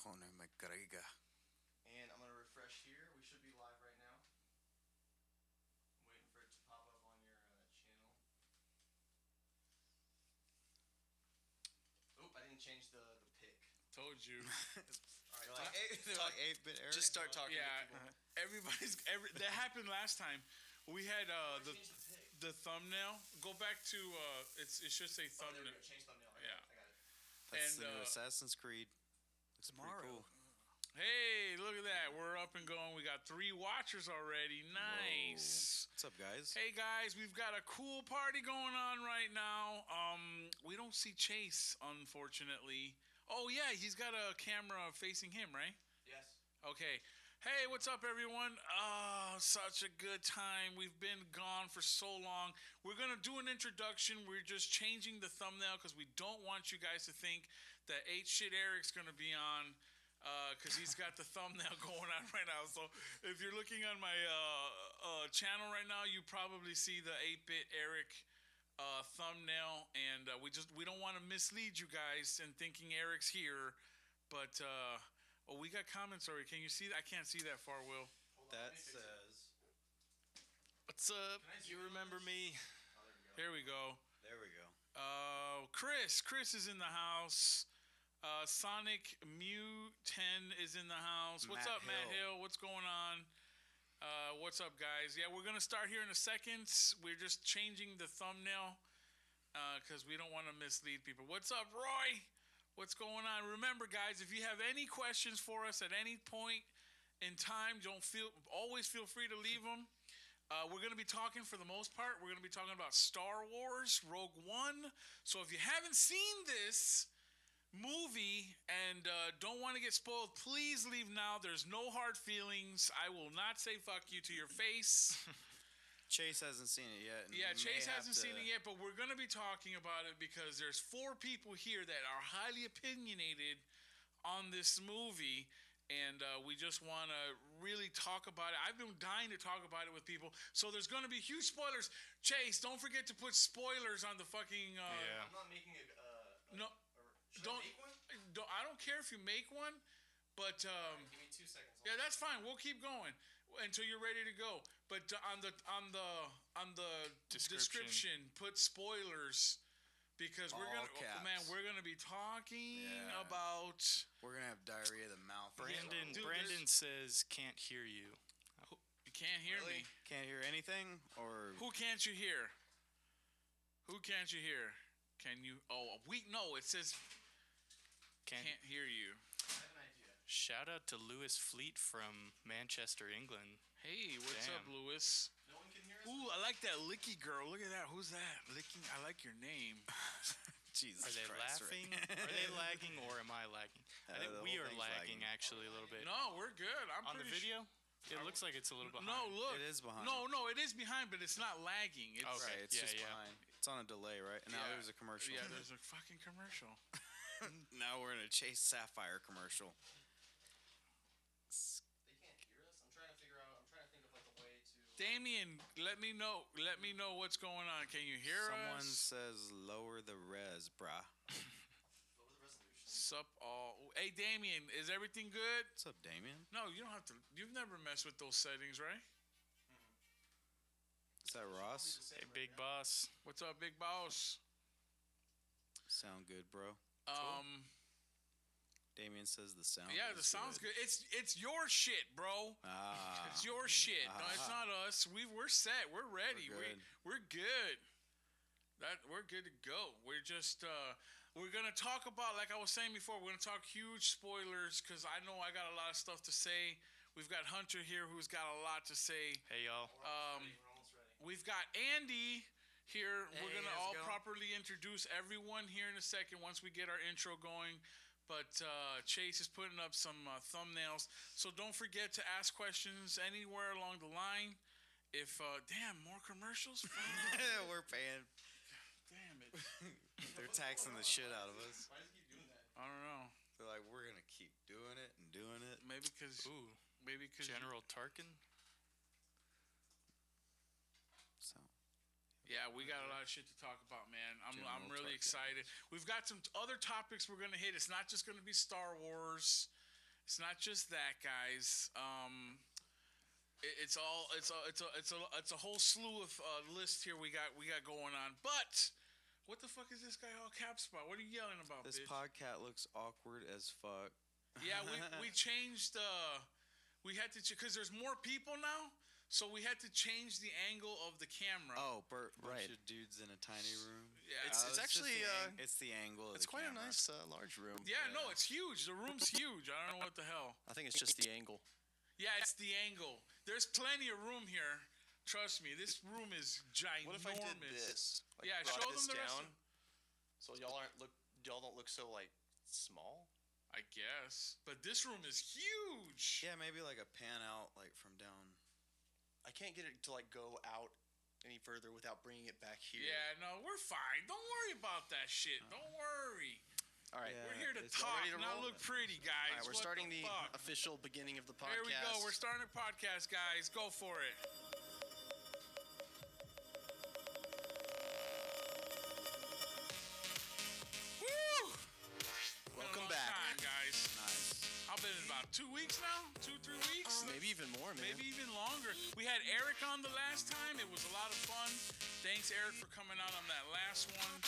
Conor McGregor. And I'm going to refresh here. We should be live right now. I'm waiting for it to pop up on your channel. Oop, I didn't change the pic. Told you. All right, like 8-bit Eric. Just start talking. Yeah, that happened last time. We had Change the pic. the thumbnail. Go back to it should say Oh, there thumbnail. we go. Change thumbnail. Yeah. I got it. That's And, the new Assassin's Creed. It's pretty Tomorrow. cool. Hey, look at that. We're up and going. We got 3 watchers already. Nice. What's up, guys? Hey guys, we've got a cool party going on right now. We don't see Chase, unfortunately. Oh yeah, he's got a camera facing him, right? Yes. Okay. Hey, what's up, everyone? Oh, such a good time. We've been gone for so long. We're going to do an introduction. We're just changing the thumbnail because we don't want you guys to think that 8 Shit Eric's going to be on because he's got the thumbnail going on right now. So if you're looking on my channel right now, you probably see the 8-Bit Eric thumbnail, and we don't want to mislead you guys in thinking Eric's here, but oh, we got comments already. Can you see that? I can't see that far, Will. Hold on, let That me fix it. says. What's up? Can I zoom You in on remember this? me? Oh, there we go. Here we go. There we go. Chris is in the house. Sonic Mew 10 is in the house. What's Matt up, Matt Hill. Hill? What's going on? What's up, guys? Yeah, we're gonna start here in a second. We're just changing the thumbnail because we don't want to mislead people. What's up, Roy? What's going on? Remember, guys, if you have any questions for us at any point in time, always feel free to leave them. We're going to be talking, for the most part, we're going to be talking about Star Wars Rogue One. So if you haven't seen this movie and don't want to get spoiled, please leave now. There's no hard feelings. I will not say fuck you to your face. Chase hasn't seen it yet. And Yeah, we may Chase have hasn't to- seen it yet, but we're going to be talking about it because there's 4 people here that are highly opinionated on this movie, and we just want to really talk about it. I've been dying to talk about it with people, so there's going to be huge spoilers. Chase, don't forget to put spoilers on the fucking... Yeah. I'm not making a No, should don't- I make one? I don't care if you make one, but... Give me 2 seconds. yeah, that's fine. We'll keep going until you're ready to go. But on the description, put spoilers because All caps. we're gonna be talking Yeah. about. We're gonna have diarrhea of the mouth. Brandon Dude, Brandon says can't hear you. You can't hear Really? me. Can't hear anything, or Who can't you hear? Who can't you hear? Can you? Oh, no. It says can't hear you. I have an idea. Shout out to Lewis Fleet from Manchester, England. Hey, what's Damn. up, Lewis? No one can hear us? Ooh, I like that Licky girl. Look at that. Who's that? Licking. I like your name. Jesus Are they Christ, laughing? Rick. Are they lagging or am I lagging? I think the we whole are thing's lagging lagging. actually a little bit. No, we're good. I'm On the pretty video, it looks like it's a little behind. No, look. It is behind. No, it is behind, but it's not lagging. It's, Okay. Right, it's Yeah, just yeah. behind. It's on a delay, right? And now Yeah. there's a commercial. Yeah, there's a fucking commercial. Now we're in a Chase Sapphire commercial. They can't hear us? I'm trying to figure out. I'm trying to think of like a way to. Damien, let me know. Let me know what's going on. Can you hear Someone us? says lower the res, brah. Lower the resolution. Sup all. Hey, Damien, is everything good? What's up, Damien? No, you don't have to. You've never messed with those settings, right? Is that Ross? Hey, big boss. What's up, big boss? Sound good, bro. Damien says the sound. Yeah, is the sound's good. It's your shit, bro. Ah, It's your shit. No, it's not us. We're set. We're ready. We're good. We're good. We're good to go. We're just we're gonna talk about, like I was saying before, we're gonna talk huge spoilers because I know I got a lot of stuff to say. We've got Hunter here who's got a lot to say. Hey y'all. We're almost ready. We've got Andy here. We're Hey, gonna how's all it going? properly introduce everyone here in a second once we get our intro going. But Chase is putting up some thumbnails, so don't forget to ask questions anywhere along the line. If damn, more commercials. Fuck. we're paying. Damn it. They're taxing the shit out of us. Why does he keep doing that? I don't know. They're like, we're gonna keep doing it and doing it. Maybe because Ooh, maybe because General Tarkin. So yeah, we got a lot of shit to talk about, man. I'm General really Tarkin. excited. We've got some other topics we're gonna hit. It's not just gonna be Star Wars. It's not just that, guys. It's a whole slew of list here we got going on. But what the fuck is this guy all caps about? What are you yelling about, This bitch? podcast looks awkward as fuck. Yeah, we changed. We had to because there's more people now, so we had to change the angle of the camera. Oh, bunch Right. of dudes in a tiny room. Yeah, It's just actually, it's the angle. Of It's the quite camera. a nice, large room. yeah, no, it's huge. The room's huge. I don't know what the hell. I think it's just the angle. Yeah, it's the angle. There's plenty of room here. Trust me, this room is ginormous. What if I did this? Like, Yeah, brought show this them the rest down, of- so y'all don't look so like small. I guess, but this room is huge. Yeah, maybe like a pan out, like from down. I can't get it to like go out any further without bringing it back here. Yeah, no, we're fine. Don't worry about that shit. Don't worry. All right. Yeah. We're here to it's talk, ready to not roll? look pretty, guys. All right, we're What starting the fuck? official beginning of the podcast. Here we go. We're starting a podcast, guys. Go for it. Woo! Welcome Been a long back. time, guys. Nice. I've been about 2 weeks now. 2-3 weeks. Maybe even more, man. Maybe even longer. We had Eric on the last time. It was a lot of fun. Thanks, Eric, for coming out on that last one.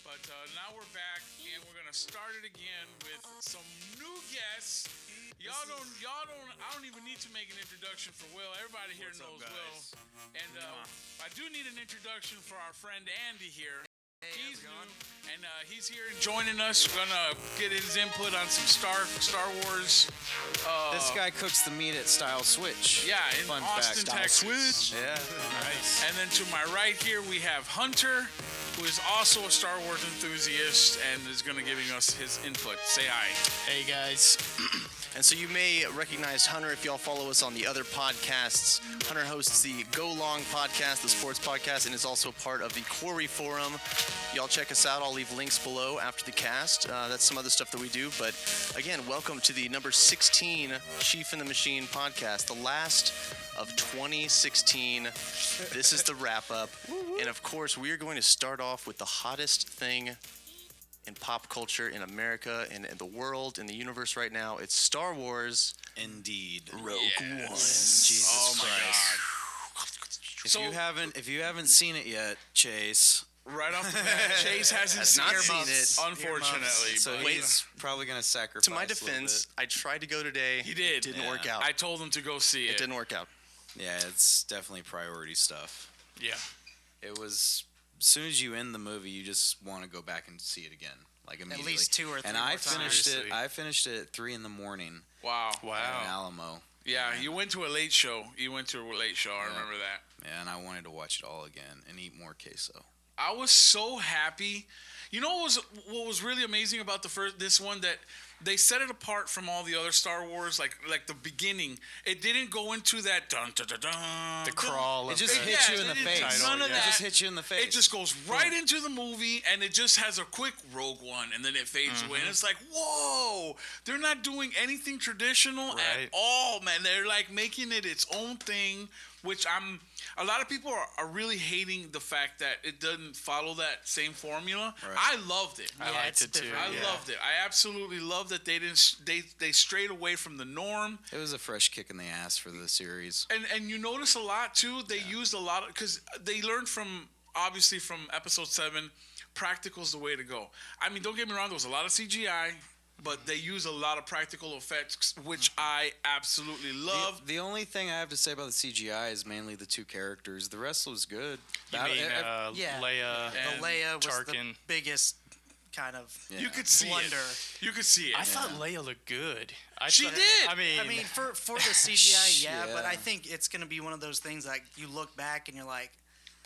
But now we're back, and we're gonna start it again with some new guests. I don't even need to make an introduction for Will. Everybody here What's up, knows guys? Will. And I do need an introduction for our friend Andy here. He's new, and he's here joining us. We're gonna get his input on some Star Wars. This guy cooks the meat at Style Switch. Yeah, in Fun Austin, fact. Texas. Yeah. Nice. And then to my right here, we have Hunter, who is also a Star Wars enthusiast and is going to giving us his input. Say hi. Hey guys. And so you may recognize Hunter if y'all follow us on the other podcasts. Hunter hosts the Go Long podcast, the sports podcast, and is also part of the Quarry Forum. Y'all check us out. I'll leave links below after the cast. That's some other stuff that we do. But again, welcome to the number 16 Chief in the Machine podcast, the last of 2016. This is the wrap up. And of course, we are going to start off with the hottest thing in pop culture in America and in the world, in the universe right now. It's Star Wars Indeed. Rogue One. Jesus Oh my Christ. If you haven't seen it yet, Chase. God. Right off the bat, Chase hasn't Has not seen earmuffs, it. unfortunately. So but he's probably gonna sacrifice. To my a little defense, bit. I tried to go today. He did. It didn't Yeah. work out. I told him to go see it. It didn't work out. Yeah, it's definitely priority stuff. Yeah. It was as soon as you end the movie, you just want to go back and see it again, like immediately. least 2 or 3 And more I times. finished it. Seriously. I finished it at 3 a.m. Wow. at Alamo. Yeah, you went to a late show. I remember that. Yeah, and I wanted to watch it all again and eat more queso. I was so happy. You know what was really amazing about this one, that they set it apart from all the other Star Wars, like the beginning. It didn't go into that dun dun dun dun. The crawl. It of just the, hits you in the it- face. Title, none of It that. just hits you in the face. It just goes right into the movie, and it just has a quick Rogue One, and then it fades away. And it's like, whoa, they're not doing anything traditional at Right. all, man. They're like making it its own thing, which a lot of people are really hating the fact that it doesn't follow that same formula. Right. I loved it. I Yeah, liked it's it too. different. I loved it. I absolutely loved that they didn't. They strayed away from the norm, It was a fresh kick in the ass for the series. and you notice a lot too. They used a lot of, because they learned from episode 7. Practical's the way to go. I mean, don't get me wrong. There was a lot of CGI, but they use a lot of practical effects, which I absolutely love. The only thing I have to say about the CGI is mainly the 2 characters. The rest was good. you That- mean Yeah. Leia? And The Leia was Tarkin. the biggest kind of yeah. You could see blunder. it. You could see it. I thought Leia looked good. She did. I mean, I mean, for the CGI, yeah, but Yeah. I think it's going to be one of those things like you look back and you're like,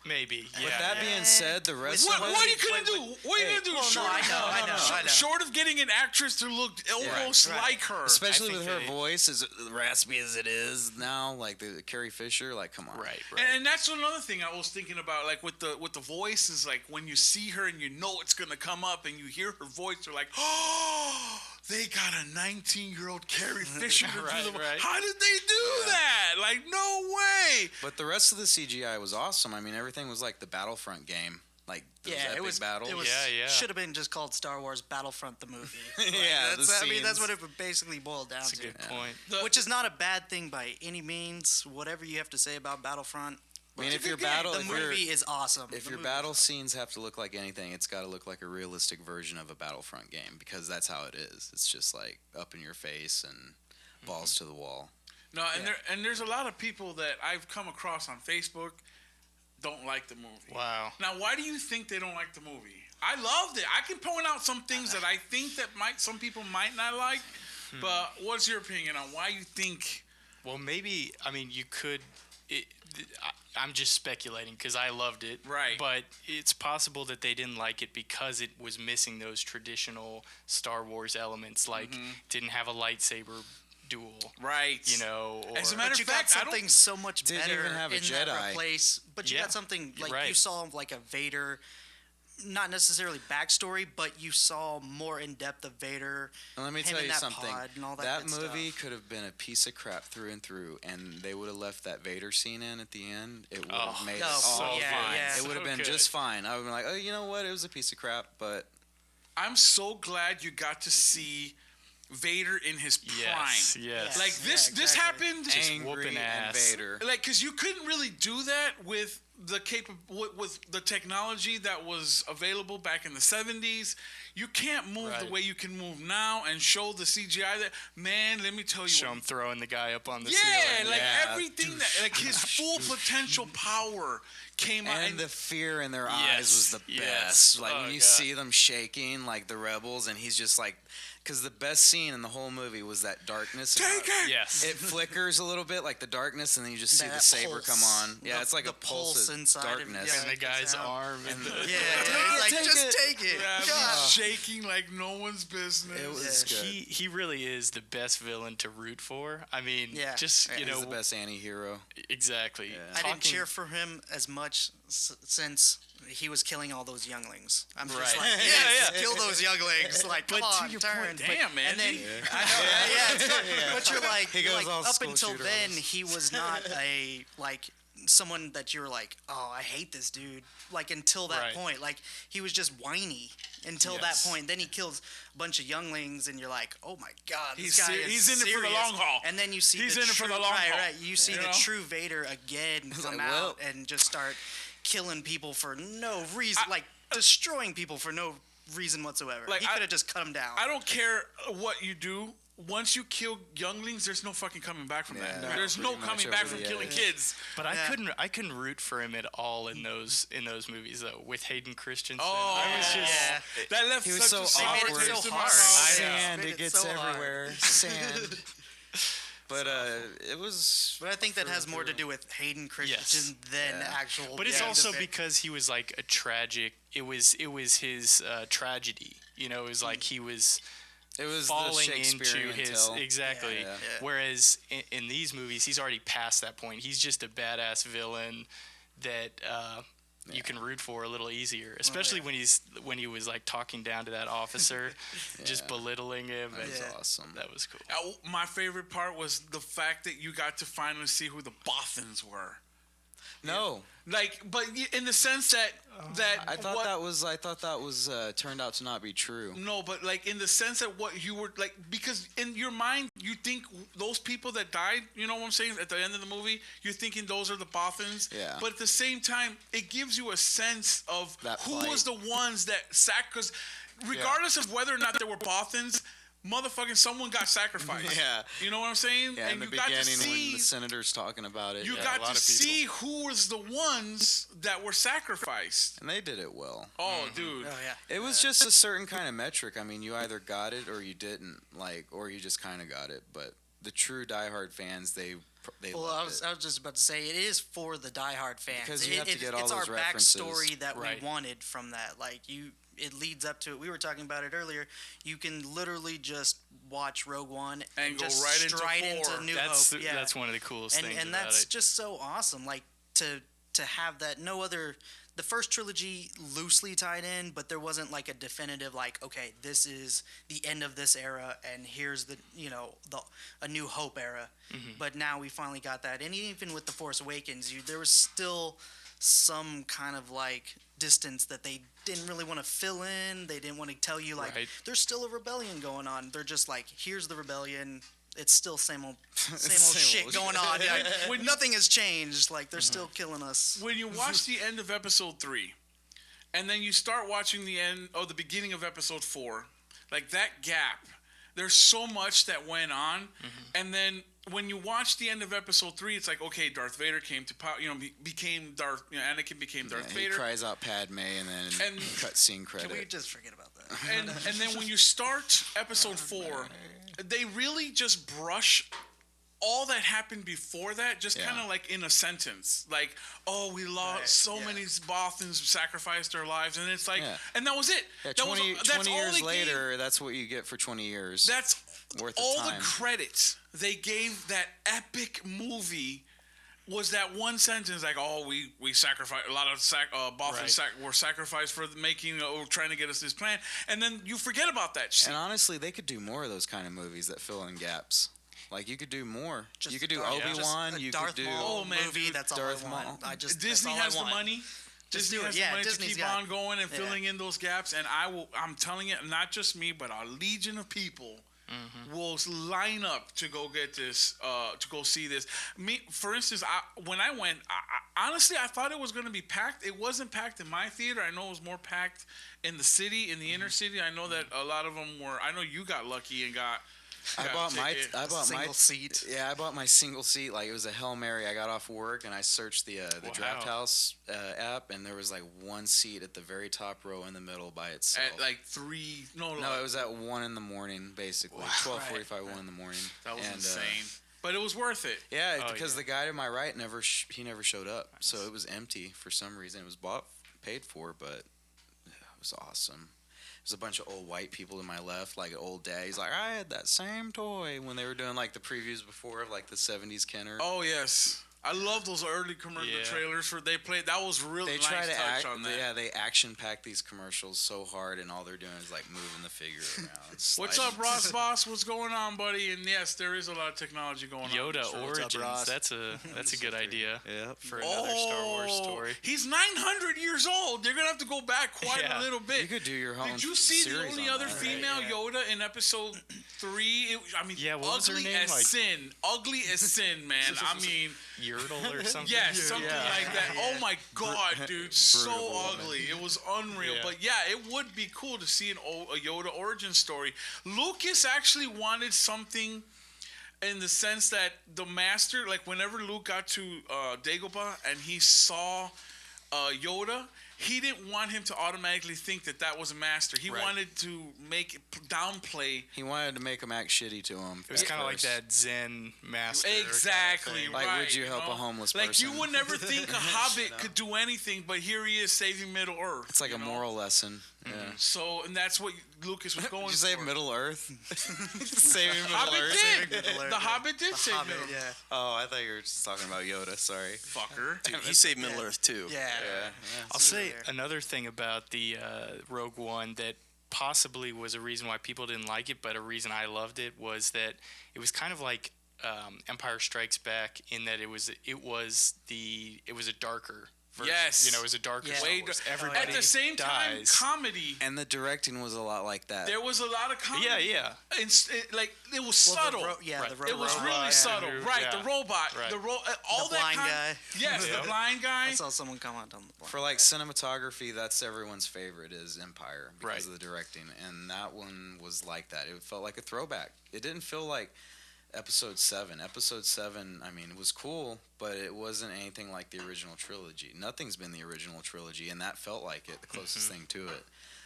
maybe. Yeah. With that being said, the rest What of are you gonna do? What are you gonna do? well, no, short, I know. short of getting an actress to look almost Right. like her. especially I with think her they- voice as raspy as it is now, like the Carrie Fisher, like come on. Right. And that's another thing I was thinking about, like with the voice, is like when you see her and you know it's gonna come up and you hear her voice, you're like, oh, they got a 19-year-old Carrie Fisher to Right, do the. right. How did they do that? Like, no way. But the rest of the CGI was awesome. I mean, everything was like the Battlefront game. like those Yeah, epic it was. battles. It was. Yeah. Should have been just called Star Wars Battlefront the movie. Yeah, that's, the I mean, that's scenes. what it basically boiled down That's a to. good point. Which is not a bad thing by any means. Whatever you have to say about Battlefront, I mean, if your the battle, if your, movie is awesome. if The your movie battle is awesome. scenes have to look like anything, it's got to look like a realistic version of a Battlefront game because that's how it is. It's just like up in your face and balls to the wall. No, and Yeah. there's a lot of people that I've come across on Facebook don't like the movie. Wow. Now, why do you think they don't like the movie? I loved it. I can point out some things that I think that some people might not like, but what's your opinion on why you think? Well, maybe, I mean, you could. I'm just speculating because I loved it. Right. But it's possible that they didn't like it because it was missing those traditional Star Wars elements, like didn't have a lightsaber duel. Right. You know, or As a matter But of you fact, got I don't- something so much Didn't better even have a in that Jedi. replace. But you Yeah. got something like Right. you saw like a Vader, not necessarily backstory, but you saw more in depth of Vader. And let me him tell in you that something. pod and all that good movie stuff. could have been a piece of crap through and through, and they would have left that Vader scene in at the end. It would have made it Oh, all so yeah, fine. yeah. It would have So been good. just fine. I would have been like, oh, you know what? It was a piece of crap, but I'm so glad you got to see Vader in his prime. yes. Yes. Like this Yeah, this exactly. happened angry whooping and ass. Vader. like because you couldn't really do that with the with the technology that was available back in the 70s. You can't move the Right. way you can move now and show the CGI that, man, let me tell you. Show him throwing the guy up on the yeah, ceiling. like Yeah. everything that like his full potential power came out And the fear in their Yes, eyes was the yes. best. Like Oh, when you God. see them shaking, like the rebels, and he's just like, because the best scene in the whole movie was that darkness. and Take how it! Yes. It flickers a little bit, like the darkness, and then you just see the That saber pulse. come on. Yeah, The- it's like the a pulse pulse of inside of- darkness. yeah. and the it comes guy's out. arm. And the, Yeah, it's like take just it. take it. Yeah, God. he's shaking like no one's business. It was good. he really is the best villain to root for. I mean, Yeah. just, Yeah. you He's know, the best anti-hero. exactly. Yeah. I didn't Talking- cheer for him as much since he was killing all those younglings. I'm just Right. like, Yeah, yes, yeah. kill those younglings. Like, come But to on, your turn. point, damn, man. And then, he- I know, yeah, it's like- but you're like, He you're goes like all up school until shooter then, on us. he was not a like someone that you're like, oh, I hate this dude. Like until that Right. point, like he was just whiny until Yes. that point. Then he kills a bunch of younglings, and you're like, oh my god, this He's guy ser- is he's in it for the serious. long haul. And then you see He's the in it for true, the long right, haul. right. You see You the know? true Vader again come like, out well. and just start killing people for no reason, like destroying people for no reason whatsoever. Like, He I- could have just cut them down. I don't care what you do. Once you kill younglings, there's no fucking coming back from that. Yeah, There's no pretty much coming back over from the killing edge. kids. But Yeah. I couldn't root for him at all in those movies though. With Hayden Christensen, Oh, I was just yeah. That left He was such so a sour awkward. They made it taste so in my hard. mouth. Yeah. Sand, Made it it gets so hard. everywhere. Sand. But it was. But I think that has more to through. do with Hayden Christensen than Yeah. actual. But it's yeah, also the- because he was like a tragic. It was his tragedy. You know, it was like he was It was falling the into Shakespearean his tale. exactly. Yeah. Yeah. Whereas in these movies, he's already past that point. He's just a badass villain that you can root for a little easier, especially when he was like talking down to that officer, just Yeah. belittling him. That And was Yeah. awesome. that was cool. My favorite part was the fact that you got to finally see who the Bothans were. No, Like, but in the sense that I thought what- that was turned out to not be true. No, but like in the sense that what you were like, because in your mind you think those people that died, you know what I'm saying, at the end of the movie, you're thinking those are the Bothans. Yeah. But at the same time, it gives you a sense of That who plight. was the ones that because regardless of whether or not they were Bothans, motherfucking someone got sacrificed. Yeah. You know what I'm saying? Yeah, in and the you got to beginning when see the senator's talking about it, you yeah, a got lot to of people. see who was the ones that were sacrificed. And they did it well. Oh, dude. Oh yeah. It was just a certain kind of metric. I mean, you either got it or you didn't, like, or you just kind of got it. But the true diehard fans, they Well, loved I was just about to say it is for the diehard fans. Because you have to get all it's those our references. backstory that Right. we wanted from that. Like it leads up to it. We were talking about it earlier. You can literally just watch Rogue One And go just right into straight 4. into New That's Hope. Yeah. that's one of the coolest and things and about that's it. just so awesome. Like to have that. No other. The first trilogy loosely tied in, but there wasn't like a definitive like, okay, this is the end of this era, and here's the a New Hope era. Mm-hmm. But now we finally got that, and even with the Force Awakens, there was still some kind of like distance that they didn't really want to fill in. They didn't want to tell you like Right. there's still a rebellion going on. They're just like, here's the rebellion. It's still same old Same shit old going on. Yeah, nothing has changed. Like they're still killing us. When you watch the end of episode 3, and then you start watching the beginning of episode 4, like that gap, there's so much that went on, and then when you watch the end of episode 3, it's like, okay, Darth Vader came to power, became Darth, Anakin became Darth He Vader, cries out Padme, and then And- cutscene credit. Can we just forget about that? and then when you start episode 4, they really just brush all that happened before that, just Yeah. kind of like in a sentence, like, oh, we lost many Bothans sacrificed their lives, and it's like, Yeah. and that was it. Yeah, That was- 20, that's 20 all years they gave. later, that's what you get for 20 years. That's worth of all time. the credits they gave that epic movie. Was that one sentence like, oh, we sacrificed a lot of Bothans Right. were sacrificed for making or trying to get us this plan, and then you forget about that shit. And honestly, they could do more of those kind of movies that fill in gaps. Like, you could do more. Just you could do Darth- Obi-Wan. just a You Darth could do... Maul Oh, man, movie. dude, That's all Darth I want. Maul. Disney that's all has I the want. money. Disney do it. has Yeah, the money Disney's to keep got on it. going and Yeah. filling in those gaps. And I'm telling you, not just me, but a legion of people will line up to go get this, to go see this. Me, for instance, when I went, honestly, I thought it was going to be packed. It wasn't packed in my theater. I know it was more packed in the city, in the inner city. I know that a lot of them were. I know you got lucky and got. I got bought a my ticket. Single seat. Yeah, I bought my single seat. Like, it was a Hail Mary. I got off work and I searched the Draft House app, and there was like one seat at the very top row in the middle by itself. At like 3. No, no, it was at 1 in the morning, basically. 12:45, 1 in the morning. That was And, insane. But it was worth it. Yeah, Oh, because yeah. the guy to my right never showed up, so it was empty for some reason. It was paid for, but it was awesome. There's a bunch of old white people to my left, like old dad. He's like, I had that same toy when they were doing like the previews before of like the 70s Kenner. Oh yes, I love those early commercial Yeah. trailers for they played. That was really They nice try to touch on that. yeah, they action pack these commercials so hard, and all they're doing is like moving the figure around. What's up, Ross Boss? What's going on, buddy? And yes, there is a lot of technology going on. Yoda Sure. Origins. Ross? That's a good idea Yeah. for another Star Wars story. He's 900 years old. They're gonna have to go back quite Yeah. a little bit. You could do your own. Did you see the series only on other that. female Yoda in episode 3? Yeah, what was her ugly name? as Like- sin. Ugly as sin, man. I mean, Yertle or something. yes, something like that. Oh my god, dude, so Brutal woman. ugly. It was unreal. Yeah. But yeah, it would be cool to see a Yoda origin story. Lucas actually wanted something in the sense that the master, like whenever Luke got to Dagobah and he saw Yoda, he didn't want him to automatically think that was a master. He Right. wanted to make it downplay. He wanted to make him act shitty to him. It was at kind of like first. that Zen master. Exactly. Kind of Like, right, would you help a know? homeless Like you person? would never think a hobbit could do anything, but here he is saving Middle Earth. It's like you a know? moral lesson. Yeah. So, and that's what Lucas was going Did you say for. Middle Earth? Saving Middle Hobbit Earth. did. Middle Earth, The yeah. Hobbit did save Hobbit, Middle yeah. Oh, I thought you were just talking about Yoda. Sorry. Fucker. Dude, he saved Middle Earth too. Yeah. Yeah. I'll say another thing about the Rogue One that possibly was a reason why people didn't like it, but a reason I loved it was that it was kind of like Empire Strikes Back in that it was a darker version. Yes. It was a darker Yeah. Star Way Wars. to- Everybody At the same time, dies. comedy. And the directing was a lot like that. There was a lot of comedy. Yeah. And it was subtle. The Right. It was robot, really yeah. subtle, right? Yeah. The robot, Right. all The that blind kind- guy. Yes, Yeah. the blind guy. I saw someone comment on the blind For like guy. cinematography, that's everyone's favorite is Empire because Right. of the directing, and that one was like that. It felt like a throwback. It didn't feel like Episode 7. Episode 7, I mean, was cool, but it wasn't anything like the original trilogy. Nothing's been the original trilogy, and that felt like it, the closest thing to it.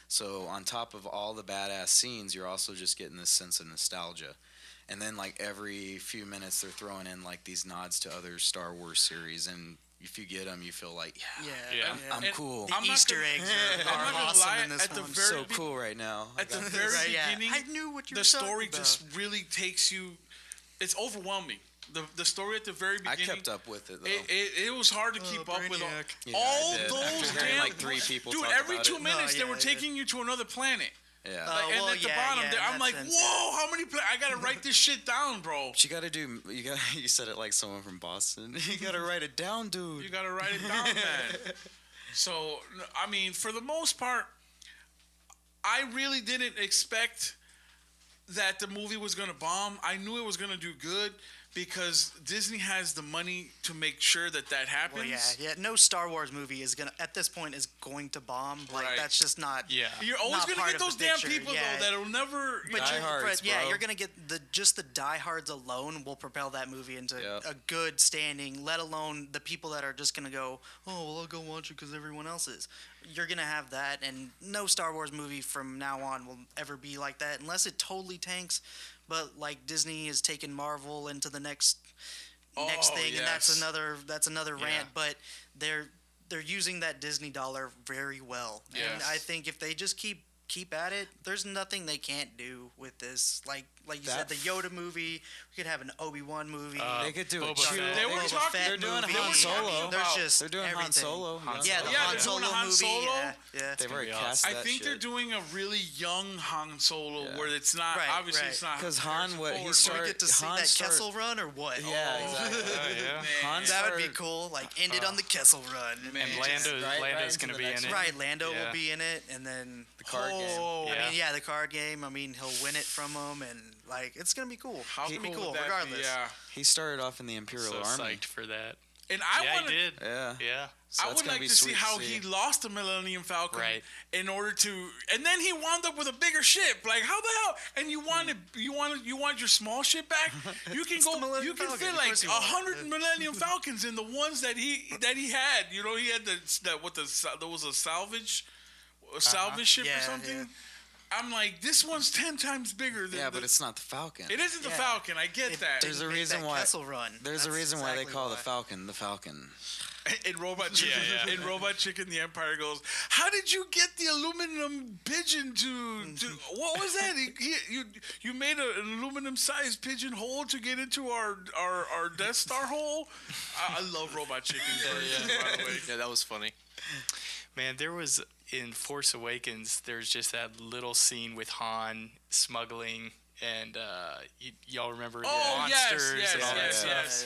So on top of all the badass scenes, you're also just getting this sense of nostalgia. And then like every few minutes, they're throwing in like these nods to other Star Wars series, and if you get them, you feel like, Yeah. I'm And cool. The I'm not Easter gonna- eggs I'm are not gonna awesome lie, in this at the one. very So be- cool right now. I At the got very this. Right, yeah. beginning, I knew what you the were story talking about. just really takes you. It's overwhelming. The story at the very I beginning. kept up with it though. It was hard to keep up with Brainiac. Yeah, all I did. those After hearing, damn like 3 people dude. talk Every about 2 it. minutes No, they were yeah, taking you to another planet. Yeah. And well, at the yeah, bottom yeah, there, in I'm that like, sense, whoa, how many I gotta write this shit down, bro. But you gotta do. You said it like someone from Boston. You gotta write it down, dude. You gotta write it down, man. So, I mean, for the most part, I really didn't expect that the movie was gonna bomb. I knew it was gonna do good because Disney has the money to make sure that happens. Well, yeah. No Star Wars movie is gonna at this point is going to bomb. Like Right. that's just not. Yeah. You're always not gonna part get of the those damn picture, people yeah. though that'll never. But Diehards, yeah, bro. you're gonna get just the diehards alone will propel that movie into Yep. a good standing. Let alone the people that are just gonna go, oh, well, I'll go watch it because everyone else is. You're gonna have that, and no Star Wars movie from now on will ever be like that unless it totally tanks. But like Disney has taken Marvel into the next thing, and that's another Yeah. rant. But they're using that Disney dollar very well, and Yes. I think if they just keep at it, there's nothing they can't do with this. Like you said, the Yoda movie. We could have an Obi-Wan movie. They could do a Boba Chewie. Fett. They were Boba talking. Fett They're doing movie. Han Solo. There's just They're doing Han everything. Solo. Han Yeah, the Solo. Yeah, Han they're Solo doing a Han movie. Solo. Yeah. They've gonna already be cast I that think they're shit. doing a really young Han Solo Yeah. where it's not Right, obviously right. it's not 'Cause Harrison Han, what he Ford, started- We get to see Han that start- Kessel Run or what? Yeah, Oh, exactly. Oh, yeah. Han that would be started- cool. Like ended on the Kessel Run. Man, And just Lando's into going to the be next in it. Right, Lando Yeah. will be in it, and then The card game. Oh, I Yeah. mean, yeah, the card game. I mean, he'll win it from him, and like it's gonna be cool. How It's gonna be cool cool, would that regardless. be? Yeah. He started off in the Imperial So Army. psyched for that. And I Yeah, want he did. Yeah. Yeah. So I that's would gonna like be to see sweet how he lost the Millennium Falcon Right. in order to, and then he wound up with a bigger ship. Like how the hell? And you want your small ship back? You can It's the go. Millennium You can Falcon, fit of like course you want it. 100 Millennium Falcons in the ones that he had. You know, he had there was a salvage ship or Yeah, something. yeah. I'm like, this one's 10 times bigger than. Yeah, but it's not the Falcon. It isn't the Yeah. Falcon. I get It that. There's a didn't make reason that why- Kessel Run. There's a That's reason why they exactly call why. the Falcon the Falcon. In Robot Chicken, Yeah. in Robot Chicken, the Empire goes, "How did you get the aluminum pigeon to what was that? You made an aluminum-sized pigeon hole to get into our Death Star hole." I love Robot Chicken. By the way, Yeah, that was funny. Man, there was in Force Awakens. There's just that little scene with Han smuggling, and y'all remember the Oh, yes, monsters yes, and all that yes, stuff. yes.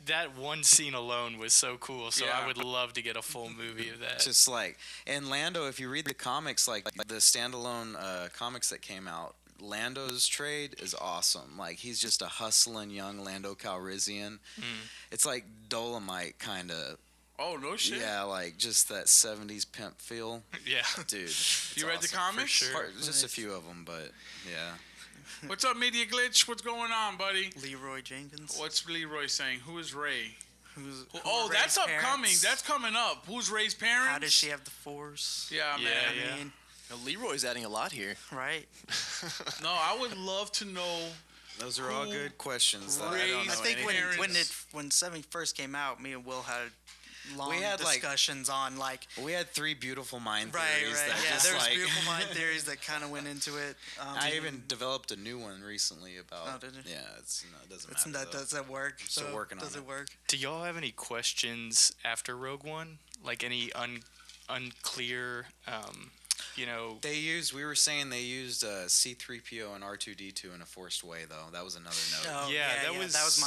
That one scene alone was so cool. So Yeah. I would love to get a full movie of that. Just like, and Lando, if you read the comics, like the standalone comics that came out, Lando's trade is awesome. Like, he's just a hustling young Lando Calrissian. It's like Dolomite kind of. Oh no shit! Yeah, like just that 70s pimp feel. Yeah. Dude. You read the comics? sure. Just a few of them, but yeah. What's up, Media Glitch? What's going on, buddy? Leroy Jenkins. What's Leroy saying? Who is Ray? Who Oh, Ray's that's upcoming. parents? That's coming up. Who's Ray's parents? How does she have the Force? Yeah, Yeah, man. yeah. I mean, Now, Leroy's adding a lot here. right? No, I would love to know. Those are all Who good questions that I don't raised- know I think anything. when Seven first came out, me and Will had long We had, like- discussions on like We had three beautiful mind right. theories that Yeah, just there's like beautiful mind theories that kind of went into it. I even developed a new one recently about. Oh, did you? Yeah, it doesn't It's, matter. that though. doesn't work. still working on does it. it work? Do y'all have any questions after Rogue One? Like any unclear, We were saying they used C-3PO and R2-D2 in a forced way, though. That was another note. Oh, Yeah, yeah, that was- that was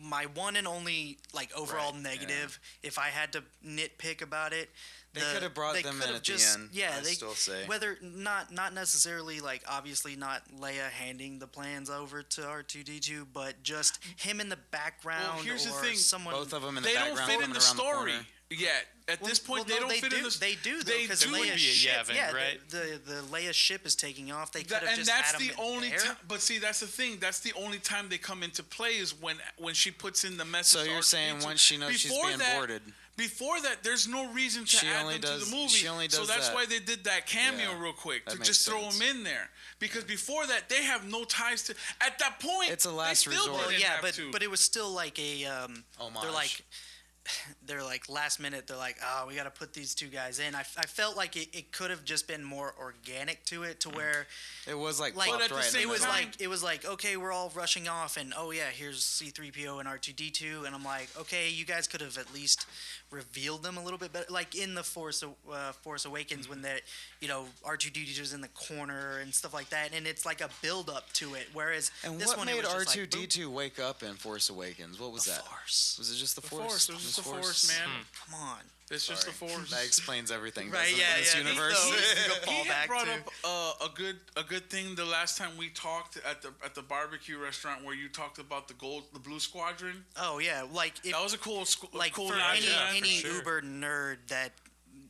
my one and only like overall Right, negative. If I had to nitpick about it, They could have brought they them could in have at the just- end, Yeah, I'd they still say. whether not necessarily like obviously not Leia handing the plans over to R2-D2, but just him in the background. Well, here's the or thing. someone. Both of them in the They background. don't fit in coming the around story corner. yet. At this point, no, they don't fit do, in the. They do though, They because do. Would be a Leia's ship. Yavin, Yeah, right? the Leia ship is taking off. They could have And just that's had the him only there. time. But see, that's the thing. That's the only time they come into play is when she puts in the message. So to you're saying R2-D2. once she knows she's Before being that- boarded. Before that, there's no reason to She add only them does- to the movie. she only so does that's that. why they did that cameo Yeah, real quick that to makes just throw sense. them in there. Because before that, they have no ties to. At that point, It's a last they still resort. didn't Yeah, have but to. it was still like a they're Homage. like they're like last minute. They're like, oh, we got to put these two guys in. I felt like it could have just been more organic to it, to where It was like, like But at the right in same it was middle. time- like okay, we're all rushing off, and oh yeah, here's C-3PO and R2-D2, and I'm like, okay, you guys could have at least revealed them a little bit better, like in the Force Awakens when they, R2-D2's in the corner and stuff like that, and it's like a build up to it. Whereas And this what one made it was just like, boom, R2D2 wake up in Force Awakens? What was the that? Force. Was it just the The Force? Force. It was just the Force, man. Come on. It's just the Sorry. Force. That explains everything, Right, doesn't it, yeah, in this yeah. universe? He He fall had back brought to. up a good thing the last time we talked at the barbecue restaurant where you talked about the Blue Squadron. Oh yeah, like if, That was a cool like cool for nod, yeah. any sure. Uber nerd that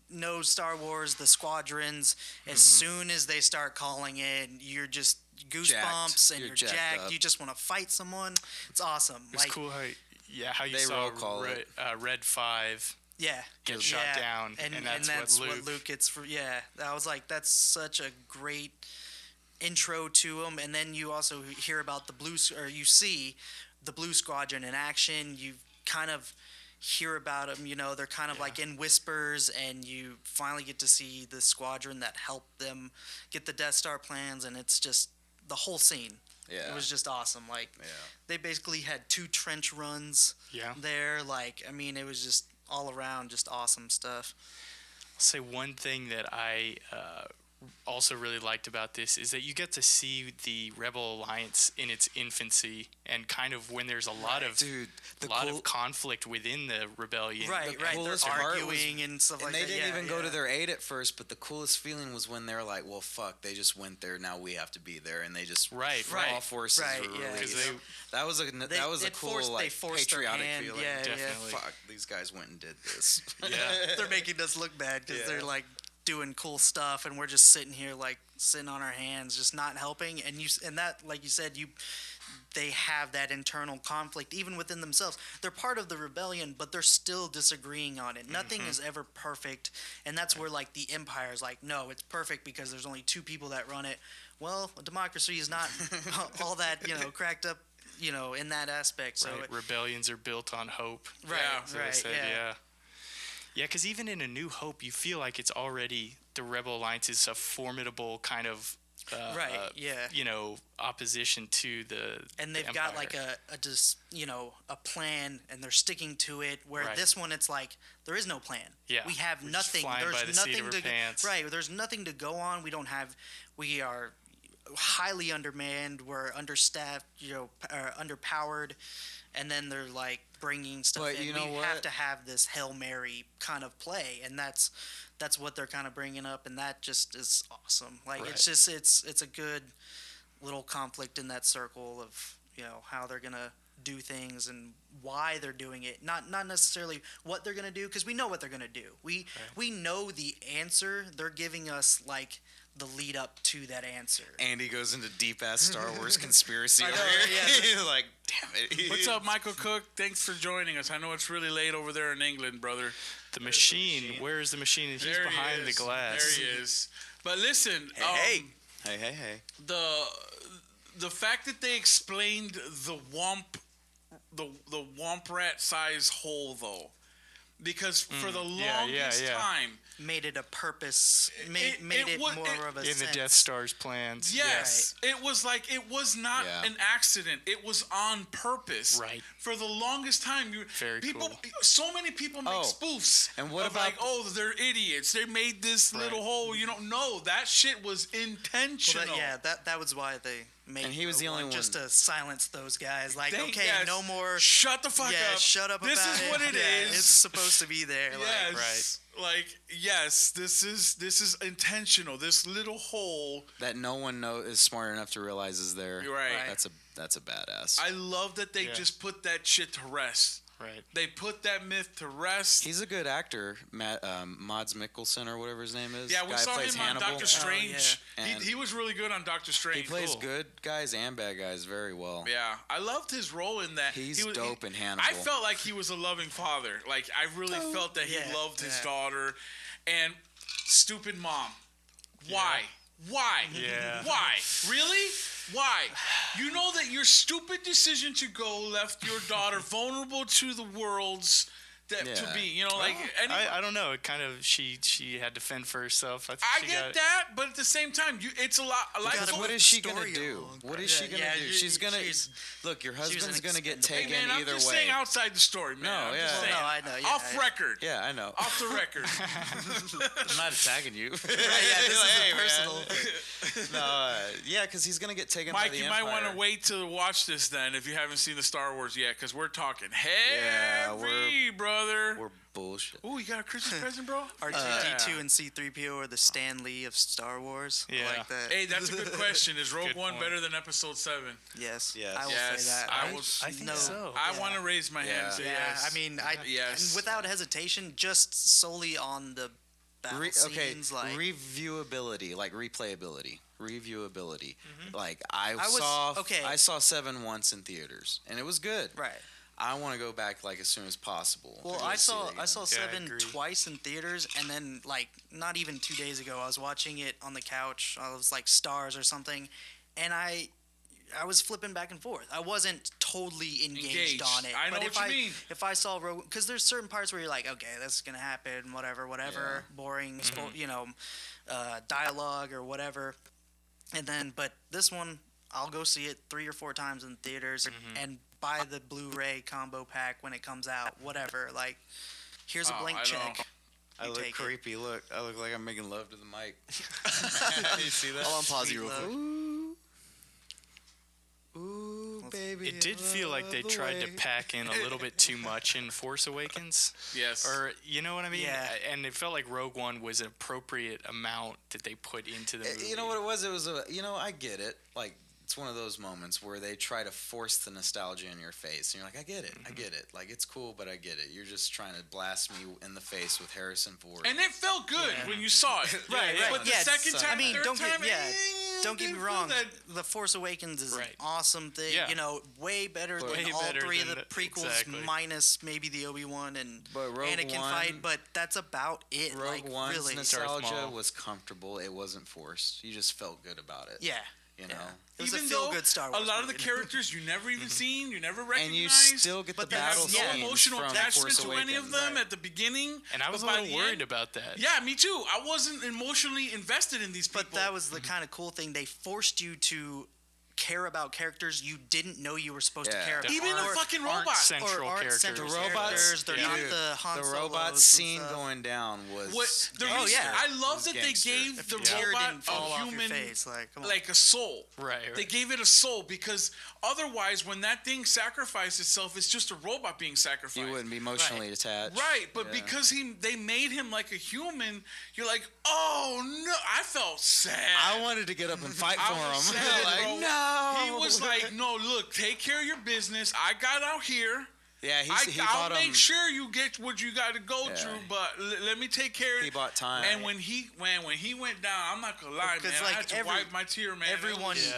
knows Star Wars, the squadrons, as soon as they start calling it, you're just goosebumps and You're you're jacked jacked. up. You just want to fight someone. It's awesome. It's like cool how you They saw roll call Red, Red 5 yeah, get shot down, and that's what Luke gets for. Yeah, I was like, that's such a great intro to him, and then you also hear about you see the Blue Squadron in action. You kind of hear about them. They're kind of like in whispers, and you finally get to see the squadron that helped them get the Death Star plans, and it's just the whole scene. Yeah. It was just awesome. Like Yeah. they basically had 2 trench runs Yeah. there. Like, I mean, it was just all around just awesome stuff. I'll say one thing that I also really liked about this is that you get to see the Rebel Alliance in its infancy, and kind of when there's a lot of Dude, of conflict within the rebellion. Right. They're coolest part was- arguing and stuff And like they that. didn't Yeah, even go to yeah. their aid at first, but the coolest feeling was when they're like, well, fuck, they just went there, now we have to be there, and they just Right, all right. forces Right, were yeah. released. 'Cause they- that was a cool they forced their patriotic hand, feeling. yeah, Definitely. Fuck, these guys went and did this. Yeah. They're making us look bad because Yeah. they're like doing cool stuff, and we're just sitting here like sitting on our hands, just not helping. And that, like you said, they have that internal conflict even within themselves. They're part of the rebellion, but they're still disagreeing on it. Nothing is ever perfect, and that's where like the Empire is like, no, it's perfect because there's only 2 people that run it. Well, a democracy is not all that cracked up, in that aspect. So Right. Rebellions are built on hope. right, Yeah. So they right, said, yeah. Yeah, because even in A New Hope, you feel like it's already the Rebel Alliance is a formidable kind of Right, yeah. opposition to the And they've the got Empire. like a plan, and they're sticking to it. Where Right. this one, it's like there is no plan. Yeah, we have we're just nothing. flying There's by the seat of nothing our to pants. right. There's nothing to go on. We are highly undermanned. We're understaffed. Underpowered. And then they're like bringing stuff But in. you know we what? have to have this Hail Mary kind of play, and that's what they're kind of bringing up, and that just is awesome. Like Right. it's just it's a good little conflict in that circle of how they're gonna do things and why they're doing it. Not necessarily what they're gonna do, because we know what they're gonna do. We know the answer. They're giving us like the lead up to that answer. Andy goes into deep ass Star Wars conspiracy I over know, here. yeah. He's like, damn it. What's up, Michael Cook? Thanks for joining us. I know it's really late over there in England, brother. The machine. Where is the machine? He's There behind he is. the glass. There he is. But listen, Hey, hey. the fact that they explained the womp rat size hole though, because for the longest time, Made it a purpose. Made it was- more of a In the sense. Death Star's plans. yes, it was like it was not Yeah. an accident. It was on purpose. Right. For the longest time, Very people, cool. so many people make Oh, spoofs. and what of about- like, oh, they're idiots. They made this little hole. No, that shit was intentional. Well, that was why they made. And he was the Rogue only One, just one- to silence those guys. Like, Thank- okay, yes. no more. Shut the fuck Yeah, up. shut up. This about is it. what it is. Yeah, it's supposed to be there. Yes. Right. Like, yes, this is intentional. This little hole. That no one is smart enough to realize is there. You're right. That's a badass. I love that they just put that shit to rest. Right. They put that myth to rest. He's a good actor, Mads Mikkelsen or whatever his name is. Yeah, we Guy saw plays him on Hannibal. Doctor Strange. yeah. And He was really good on Doctor Strange. He plays Cool. good guys and bad guys very well. Yeah, I loved his role in that. He's He was- dope in Hannibal. I felt like he was a loving father. Like I really felt that he yeah, loved his yeah. daughter. And stupid mom. Why? Why? Yeah. Why? Really? Why? You know that your stupid decision to go left your daughter vulnerable to the world's to be. You know, like I don't know. It kind of she had to fend for herself. I get that, but at the same time, it's a lot. Like, what is she gonna do? What is she gonna do? She's gonna look. Your husband's gonna get taken hey man, either I'm just way. saying outside the story, man. No, I'm yeah. just saying. No, I know. Yeah, Off record. Yeah, I know. Off the record. I'm not attacking you. This is personal. No, yeah, because he's gonna get taken. Mike, by the you Empire. might want to wait to watch this then if you haven't seen the Star Wars yet, because we're talking heavy, brother. We're bullshit. Ooh, you got a Christmas present, bro? R2-D2 and C-3PO are the Stan Lee of Star Wars. Yeah. I like that. Hey, that's a good question. Is Rogue Good One point. better than Episode 7? Yes. Yes. I will Yes, say that. I think so. I want to raise my hand and say Yeah, yes. I mean, Yes. and without hesitation, just solely on the battle Okay, scenes, like reviewability, like replayability, reviewability. Like I was- saw 7 once in theaters, and it was good. right. I want to go back like as soon as possible. Well, to go I see saw it again. I saw I 7 agree. twice in theaters, and then like not even 2 days ago, I was watching it on the couch. I was like Stars or something, and I was flipping back and forth. I wasn't totally engaged on it. I know but what if you mean. If I saw Rogue, because there's certain parts where you're like, okay, this is gonna happen, whatever, boring, dialogue or whatever. And then, but this one, I'll go see it 3 or 4 times in theaters and buy the Blu-ray combo pack when it comes out. Whatever, like, here's a blank I know. check. I You look take it. creepy. Look, I look like I'm making love to the mic. You see that? I'll unpause you real Sweet quick. Ooh, ooh, baby. It did feel like they tried to pack in a little bit too much in Force Awakens. Yes. Or, you know what I mean? Yeah. And it felt like Rogue One was an appropriate amount that they put into the movie. You know what it was? It was I get it. Like, it's one of those moments where they try to force the nostalgia in your face, and you're like, I get it, I get it. Like, it's cool, but I get it. You're just trying to blast me in the face with Harrison Ford. And it felt good when you saw it. Right. But the Yeah, second it's- time, I mean, third don't get time, don't get me didn't wrong. feel that- The Force Awakens is Right. an awesome thing. Yeah. You know, way better Way than all better 3 of than the the- prequels, exactly. minus maybe the Obi-Wan and But Rogue Anakin One- fight. But that's about it. Rogue like, One's really. nostalgia Maul. was comfortable. It wasn't forced. You just felt good about it. Yeah. You know? It was Even a though feel-good Star Wars a lot of the movie. characters you never even seen, you never recognized. And you still get the But you have battle no yeah. scenes emotional from attachment Force to any of Awakens. them at the beginning. And I was a but by little the worried end- about that. Yeah, me too. I wasn't emotionally invested in these people. But that was the kind of cool thing. They forced you to care about characters you didn't know you were supposed to Yeah. care about. even a Or- fucking Aren't robot. central or aren't characters. central The robots- characters. They're yeah. not Dude, the Han the Solos robot and scene stuff. going down was What the Oh, reason yeah. I love was that they gangster. gave If the The tear robot didn't fall a off your human face. Like, come on. like a soul. Right. They gave it a soul because otherwise, when that thing sacrificed itself, it's just a robot being sacrificed. you wouldn't be emotionally attached. Right, but Yeah. because they made him like a human, you're like, oh no! I felt sad. I wanted to get up and fight for I was him. sad, like, bro. no. He was like, no, look, take care of your business. I got out here. yeah, he I'll bought make him. sure you get what you got to go Yeah. through, but let me take care of He bought time. And when he went down, I'm not gonna lie, man. Because, I like, had to wipe my tear, man.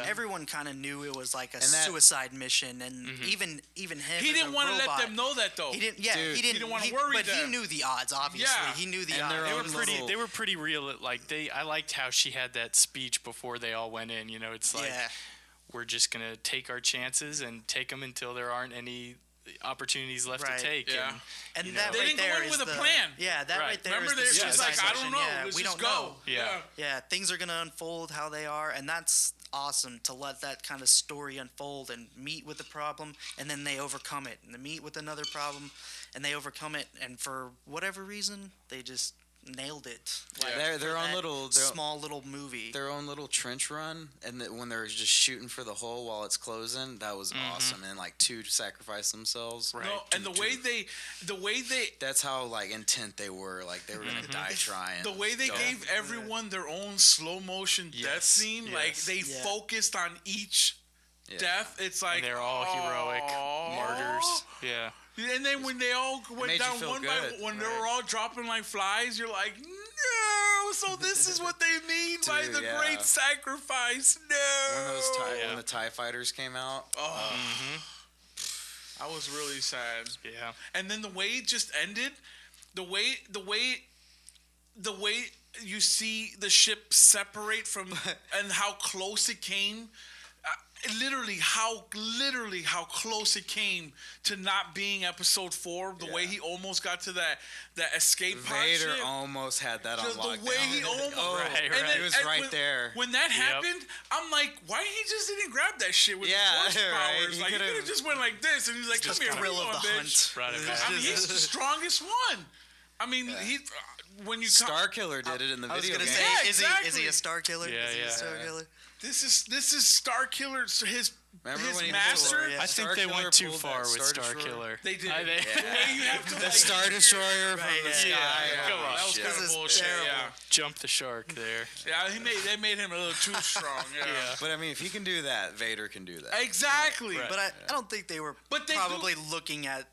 Everyone kind of knew it was like a And that- suicide mission, and even him. He as didn't a want to let robot, them know that though. He didn't. Yeah, Dude. he didn't. wanna worry but he them. knew the odds. Obviously, Yeah. he knew the And their odds. They were own pretty. little- They were pretty real. Like I liked how she had that speech before they all went in. You know, it's like Yeah. we're just gonna take our chances and take them until there aren't any opportunities left Right. to take. Yeah. And you that know. They right didn't go there in is with a the- plan. Yeah, that Right. right there Remember, is they're the just like, I suicide don't know. mission. Yeah, Let's we just don't go. know. Yeah. Yeah, things are gonna unfold how they are, and that's awesome to let that kind of story unfold and meet with the problem, and then they overcome it, and they meet with another problem, and they overcome it, and for whatever reason, they just nailed it. Like, Their for own that little small little movie. their own little trench run, and when they're just shooting for the hole while it's closing, that was awesome. And like 2 sacrifice themselves. Right. No, and the way they That's how like intent they were. Like they were gonna die trying. the way they So- gave everyone their own slow motion death Yes, scene, like yes. they Yeah. focused on each Yeah. death. It's like And they're all heroic "Aw." martyrs. Yeah. And then when they all went made you down feel one by good, when they right. were all dropping like flies, you're like, no. So this is what they mean by Dude, the yeah. great sacrifice. No. When the TIE fighters came out. I was really sad. Yeah. And then the way it just ended, the way you see the ship separate from and how close it came, literally how close it came to not being episode 4. The way he almost got to that escape pod Vader shit. almost had that on Just lockdown. the way he almost Right. and then He was right there. When that happened, I'm like, why he just didn't grab that shit with Yeah, the force right. powers? He Like, he could could've- have just went like this, and he's like, come here, thrill come of on, the bitch. hunt. Brought it back. I mean, he's the strongest one. I mean, he when you Star Killer did it in the I was video gonna game. say, Yeah, is exactly. he a Star Killer? Yeah, Is he yeah. a Star Killer? this is Star Killer. His Remember when he master. pulled- I think Star they Killer went too pulled far that with Star Star Destroyer. Killer. They did. I think- The way you have to The like, Star Destroyer from Right, the yeah, sky. Yeah, Come on. that was Shit. kind This of is bullshit. terrible. Yeah, Jump the shark there. yeah. They made him a little too strong. Yeah, But I mean, if he can do that, Vader can do that. exactly. Right. But I don't think they were But they probably looking at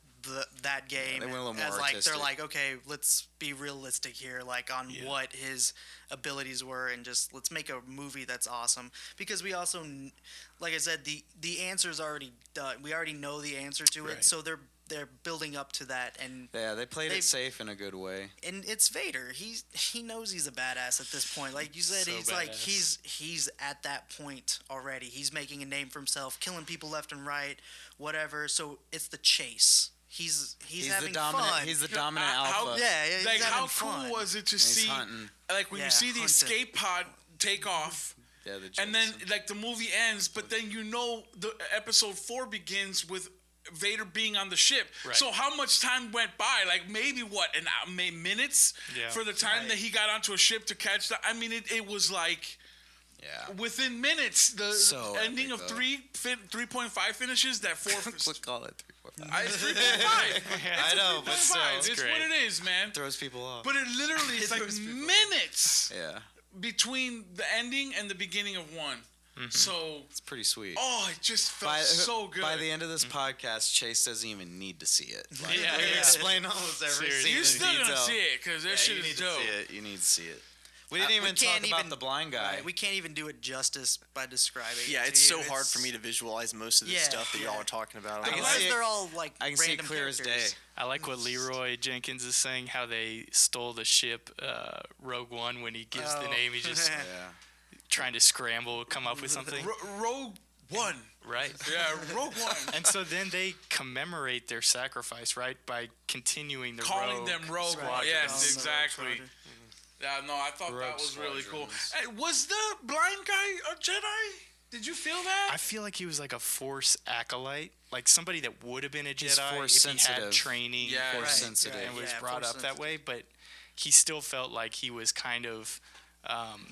that game they went a little as more like artistic. they're like, okay, let's be realistic here, like on what his abilities were, and just let's make a movie that's awesome. Because we also, like I said, the answer's already done. We already know the answer to it, Right. so they're building up to that, and Yeah, they played They- it safe in a good way. it's Vader. He knows he's a badass at this point. Like you said, So he's like badass. he's at that point already. He's making a name for himself, killing people left and right, whatever. So it's the chase. He's He's having the dominant. fun. He's the dominant How- alpha. yeah, he's Like, having how fun. cool was it to He's see, hunting. like, when Yeah, you see the hunting. escape pod take off, Yeah, the and then, Jason. like, the movie ends, but then the episode 4 begins with Vader being on the ship. Right. So how much time went by? Like, maybe, minutes? Yeah. For the time that he got onto a ship to catch the... I mean, it was, like... Yeah. Within minutes, the So ending epic, of though. 3.5 finishes, that 4... Let's call it 3.5. It's 3.5. I know, but still, 3.5. it's It's great. what it is, man. Throws people off. But it literally is like minutes Yeah, between the ending and the beginning of one. So, it's pretty sweet. oh, it just felt so good. By the end of this podcast, Chase doesn't even need to see it. Like, Yeah, we yeah. explain almost every Seriously. scene You're in still detail. gonna see it because that shit you is need dope. to see it. You need to see it. We didn't We even talk can't about even- the blind guy. Right, we can't even do it justice by describing. Yeah, it it's to so you. hard for me to visualize most of the Yeah, stuff that y'all yeah. are talking about. I can Unless see it- they're all like I can see it random clear as day. characters. I like what Leroy Jenkins is saying, how they stole the ship Rogue One when he gives the Oh. name. He's just Yeah. trying to scramble, come up with something. Rogue One. Right. Yeah, Rogue One. And so then they commemorate their sacrifice, right, by continuing the Calling Rogue them Rogue Squadron. One. Yes, Calling them exactly. Rogue Squadron. Yeah, no, I thought Rogue that was really cool. Squadrons. Hey, was the blind guy a Jedi? Did you feel that? I feel like he was like a Force acolyte, like somebody that would have been a He's Jedi Force if he sensitive. had training Yeah, Force right, sensitive. and was Yeah, brought Force up that way, but he still felt like he was kind of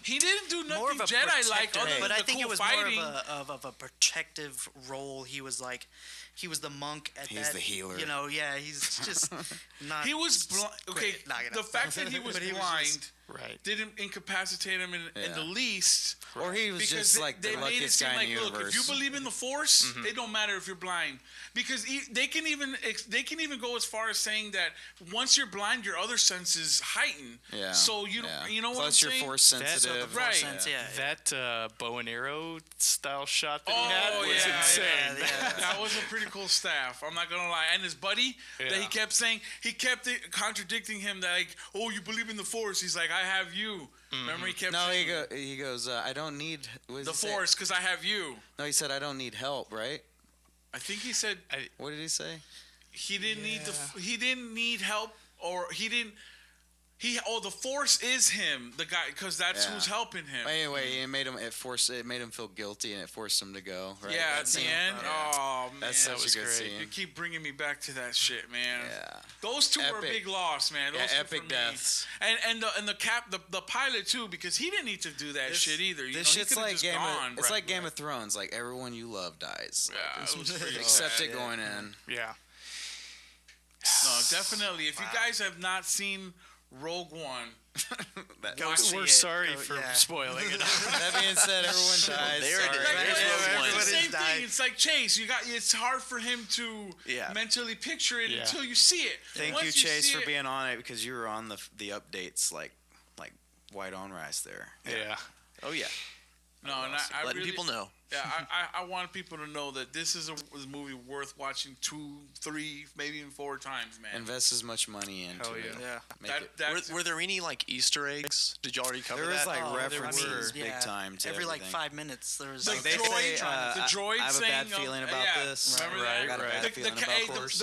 He didn't do More of nothing a Jedi like protective- other than but I the think cool it was fighting. more of a protective role. He was like, he was the monk at He's that. the healer. You know, yeah, he's just not. He was blind. Okay, Quit, knock it the off. fact that he was But he was blind just- right. didn't incapacitate him in Yeah. the least. Or he was Because just like the they made it luckiest seem guy like, in the look, universe. if you believe in the Force, it don't matter if you're blind, because they can even go as far as saying that once you're blind, your other senses heighten. Yeah. So you don't, yeah. you know what I'm Plus you're saying? Force So the sensitive. Force Right. sense, yeah. That bow and arrow style shot that Oh, he had was yeah, insane. yeah. That was a pretty cool staff. I'm not gonna lie. And his buddy that he Yeah. kept saying, he kept contradicting him that like, oh, you believe in the Force? He's like, I have you. Remember he kept No, saying he goes. I don't need what does the he say? Force because I have you. No, he said I don't need help. Right? I think he said What did he say? he didn't need he didn't need help, or he didn't. The Force is him, the guy, because that's Yeah. who's helping him. Anyway, it made him feel guilty, and it forced him to go. Right? Yeah, That at the scene. end. Yeah. Oh man, That's that such was a good great. you scene. keep bringing me back to that shit, man. Yeah. Those two were a Epic. big loss, man. Those Yeah, two epic for me. deaths. And the pilot too, because he didn't need to do that shit either. You This know, shit's he could've like just Game gone. of, it's like Game of Thrones. Like everyone you love dies. Yeah, it was pretty Except sad. it going in. Yeah. No, definitely. If you guys have not seen Rogue One, Go see We're it. sorry Go- for yeah. spoiling it. That being said, everyone dies. There it Sorry. is. like, There's it's Rogue the One. Everybody's same died. thing. It's like Chase. It's hard for him to Yeah. mentally picture it Yeah. until you see it. Thank Once you, see Chase, for it- being on it because you were on the updates like white on rice there. Yeah. Oh yeah. No, and I Letting really, people know. Yeah, I want people to know that this is a movie worth watching 2, 3, maybe even 4 times, man. Invest as much money into Hell it. Yeah. Make it. Were there any like Easter eggs? Did you already cover There that? was like there references were. big Yeah. time to Every like everything. 5 minutes there was The like They droid, say, the droid I have a saying, bad feeling about yeah, this. Remember Right, that? I got a bad The, feeling the, about hey, course.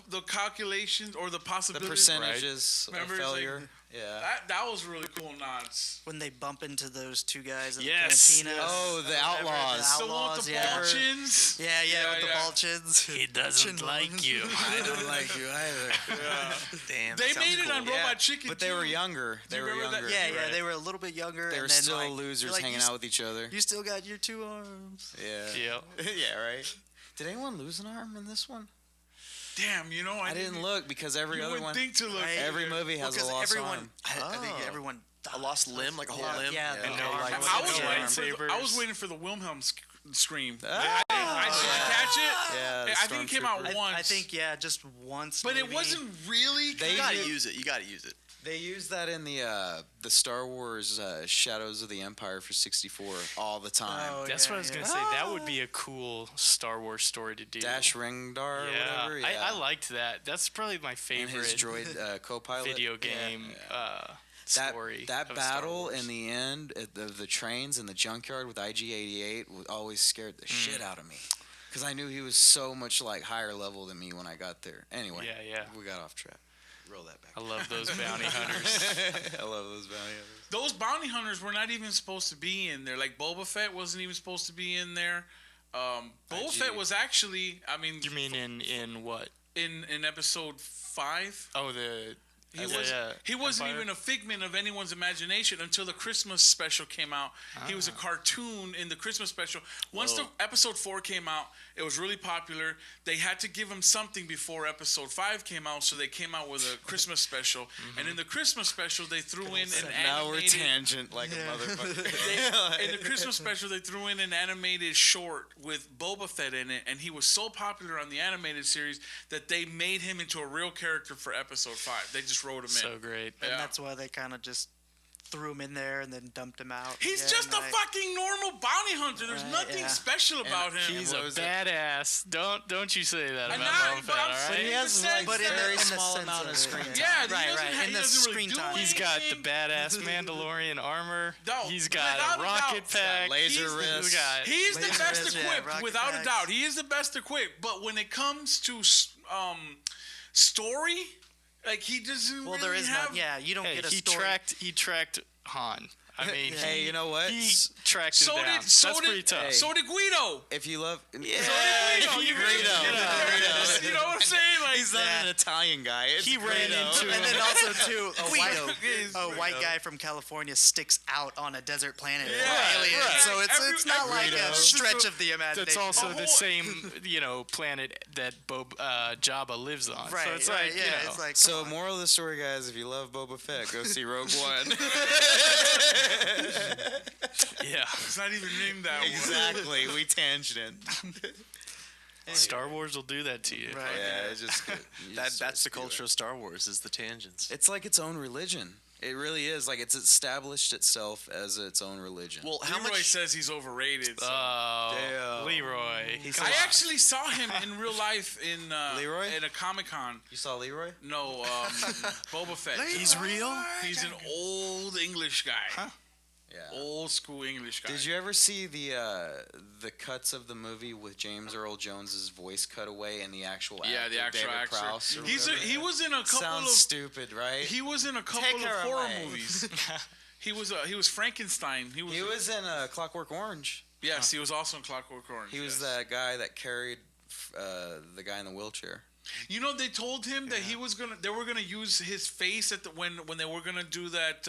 the calculations or the The possibilities. percentages of Remember, it's like- failure. Yeah. That was really cool nods. when they bump into those 2 guys in Yes, the cantina. yes. Oh, the Whatever, Outlaws. The one with the yeah. ball chins. Yeah, with the ball chins. He doesn't like you. I don't like you either. Yeah. Damn, They that sounds made it cool. on Robot Chicken, But they were too. younger. They you were remember that? younger. Yeah, Right. they were a little bit younger. They and were then, still like, losers you're like, hanging out with each other. You still got your 2 arms. Yeah. Yep. Yeah, right. Did anyone lose an arm in this one? Damn, you know, I didn't look because every You other wouldn't one, think to look. Right. every movie has a Because lost everyone, arm. I think Oh. everyone A lost limb, like a whole limb. Yeah, And the no arm. light- I was, No waiting for the Wilhelm scream. Ah. I didn't catch it. Yeah, the I think it came out Stormtrooper. once. I think just once. but it maybe. wasn't really. They You gotta did- use it. You gotta use it. They used that in the Star Wars Shadows of the Empire for 64 all the time. Oh, That's yeah, what I was yeah. gonna say. That would be a cool Star Wars story to do. Dash Ringdar or Yeah, whatever. Yeah. I liked that. That's probably my and favorite his droid co-pilot. video game story. That of Star battle Wars. in the end of the trains in the junkyard with IG-88 always scared the shit out of me. Because I knew he was so much like higher level than me when I got there. Anyway, Yeah. we got off track. Roll that back. I love those bounty hunters. I love those bounty hunters. Those bounty hunters were not even supposed to be in there. Like Boba Fett wasn't even supposed to be in there. Boba Fett was actually, I mean, You mean in what? in episode 5. Oh, the He wasn't Empire? even a figment of anyone's imagination until the Christmas special came out. He was a cartoon in the Christmas special. Once the episode 4 came out, it was really popular. They had to give him something before episode 5 came out, so they came out with a Christmas special. And in the Christmas special, they threw in an Now we're animated. tangent like a motherfucker. In the Christmas special, they threw in an animated short with Boba Fett in it, and he was so popular on the animated series that they made him into a real character for episode 5. They just wrote him so in. great. And Yeah. that's why they kind of just threw him in there and then dumped him out. He's again, just a like- fucking normal bounty hunter. There's Right, nothing yeah. special about him. He's what a was it? badass. Don't you say that I'm about not, Boba but Fett, I'm all right? saying He has the like sense But in that- very the small sense amount of of it, screen yeah. time. Yeah, Right, he doesn't, right. ha- In he the doesn't really screen do time. He's got the anything. badass Mandalorian armor. No, He's got without a a rocket doubt. pack. Laser He's- wrist. He's got He's the Laser best wrist, yeah, equipped, rocket without a packs. doubt. He is the best equipped. But when it comes to story, like he doesn't Well, really there is have. not. Yeah, you don't Hey, get a he story. tracked Han. I mean, Hey, you know what? he tracked him So down. did so That's did pretty tough. Hey. so did Guido. If you love, So did Guido. You Greedo. You know what I'm saying? Like He's not an Italian guy. It's He ran Greedo. into And then also too, Guido. a white guy from California sticks out on a desert planet. as an Yeah, alien. right. So it's not like a Guido. stretch of the imagination. That's also A the whole- same, planet that Jabba lives on. right. So it's right, like, yeah, it's like So, come on. moral of the story, guys: if you love Boba Fett, go see Rogue One. yeah. It's not even named that one. Exactly. We tangent. Star Wars will do that to you. Right. Yeah, it's just good. You just That's the do culture it. of Star Wars is the tangents. It's like its own religion. It really is. Like it's established itself as its own religion. Well, how Leroy much? says he's overrated. So. Oh, Damn. Leroy. I actually saw him in real life in Leroy? at a Comic-Con. You saw Leroy? No, Boba Fett. He's real? He's an old English guy. Yeah. Old school English guy. Did you ever see the cuts of the movie with James Earl Jones's voice cut away and the actual actor, Yeah, the actual David actor. Prowse or He whatever? was in a couple Sounds of stupid, right? he was in a couple Take of her horror away. movies. He was Frankenstein. He was in Clockwork Orange. yes, he was also in Clockwork Orange. He was yes. that guy that carried the guy in the wheelchair. You know, they told him that they were gonna use his face at the when they were gonna do that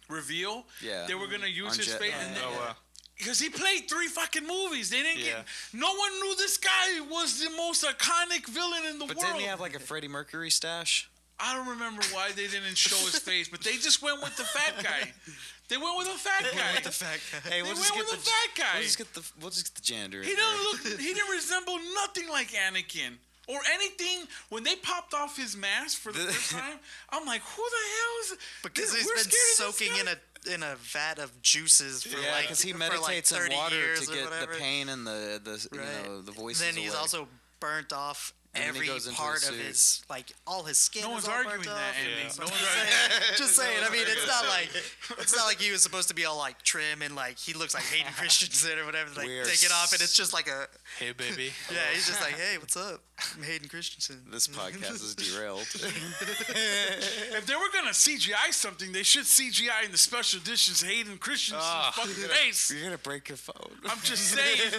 reveal. Yeah. They were gonna use On his Jet- face, on, and uh, because he played 3 fucking movies. They didn't Yeah. get. No one knew this guy was the most iconic villain in the But world. didn't he have like a Freddie Mercury stash? I don't remember why they didn't show his face, but they just went with the fat guy. They went with a fat guy. Hey, They went with the fat guy. We'll just get the janitor. He didn't look. He didn't resemble nothing like Anakin or anything. When they popped off his mask for the first time, I'm like, who the hell is? because this? he's We're been scared of this soaking guy. in a in a vat of juices for Yeah, because he for like meditates 30 in water years to or get whatever. the pain and the the voices Then he's away. also burnt off And then he every goes into part the of suit. his, like, all his skin. No is one's all arguing burnt that off. ending. Yeah. No one's Just arguing. saying, just saying. I mean, it's not like he was supposed to be all like trim and like he looks like Hayden Christensen or whatever. Like Weird. take it off and it's just like a Hey, baby. yeah. He's just like, hey, what's up? I'm Hayden Christensen. This podcast is derailed. If they were gonna CGI something, they should CGI in the special editions Hayden Christensen's fucking face. You're gonna break your phone. I'm just saying,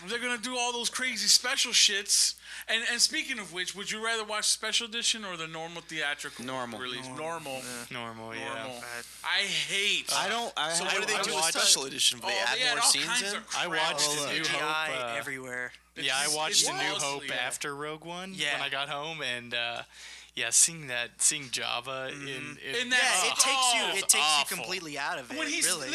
they're gonna do all those crazy special shits. And speaking of which, would you rather watch special edition or the normal theatrical Normal. release? Normal. Normal, yeah. Normal. I hate. I don't. So what do they do with special edition? Oh, They add they had more all scenes kinds in? of I crap. watched A New CGI Hope. everywhere. Yeah, I watched it's A New Hope mostly, after Rogue One Yeah. when I got home, and yeah, seeing Jabba In Yeah, that, it takes awful. you completely out of it. when he's really.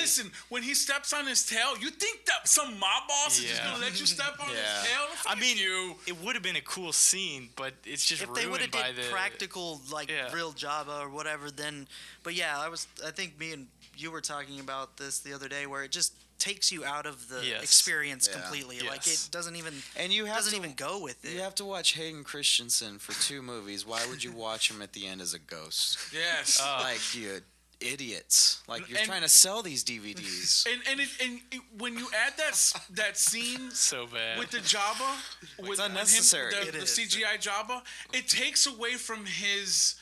when he steps on his tail, you think that some mob boss is just Yeah. gonna let you step on Yeah. his tail? I mean, you. it would have been a cool scene, but it's just If they would ruined have by did the practical, like Yeah. real Java or whatever, then. But yeah, I think me and you were talking about this the other day, where it just takes you out of the Yes. experience Yeah. completely. Like Yes. it doesn't even. And you have doesn't to even go with it. You have to watch Hayden Christensen for 2 movies. Why would you watch him at the end as a ghost? Yes. Like you idiots! Like you're And- trying to sell these DVDs. When you add that scene so bad. with the Jabba, with unnecessary. him, It the is. CGI Jabba, it takes away from his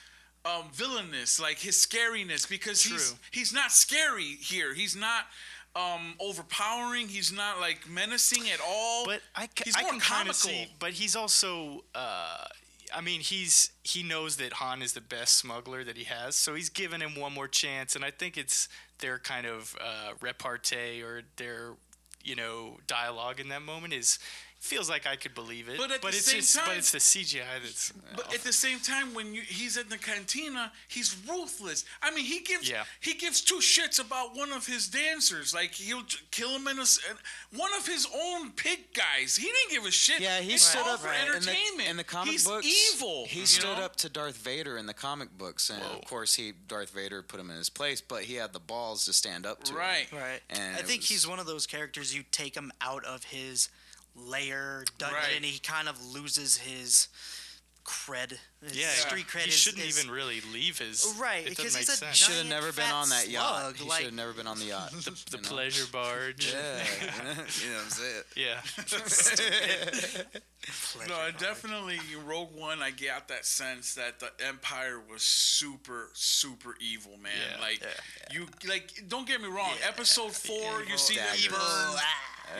villainous, like his scariness, because he's not scary here. He's not overpowering. He's not like menacing at all. But he's I more can kind of comical. see. But he's also, I mean, he knows that Han is the best smuggler that he has, so he's given him one more chance. And I think it's their kind of repartee or their, dialogue in that moment feels like I could believe it. But at the it's same time- but it's the CGI that's. But at the same time, when he's in the cantina, he's ruthless. I mean, he gives 2 shits about one of his dancers. Like he'll kill him one of his own pig guys. He didn't give a shit. Yeah, he it's stood all up for in the- entertainment. in the comic he's books. evil. He you stood know? up to Darth Vader in the comic books, and of course, Darth Vader put him in his place, but he had the balls to stand up to him. Right. Right. And I it think was- he's one of those characters you take him out of his lair dungeon, Right. he kind of loses his cred. His Yeah, street cred. he is- shouldn't is- even really leave his. Right, it because doesn't he's make a sense. Should have giant never been fat on that yacht. slug, He like- should have never been on the yacht. the you know? pleasure barge. Yeah, you know what I'm saying. Yeah. No, definitely Rogue One. I got that sense that the Empire was super, super evil, man. Yeah. Like you, like don't get me wrong. Episode 4, you see them Daggers. burn.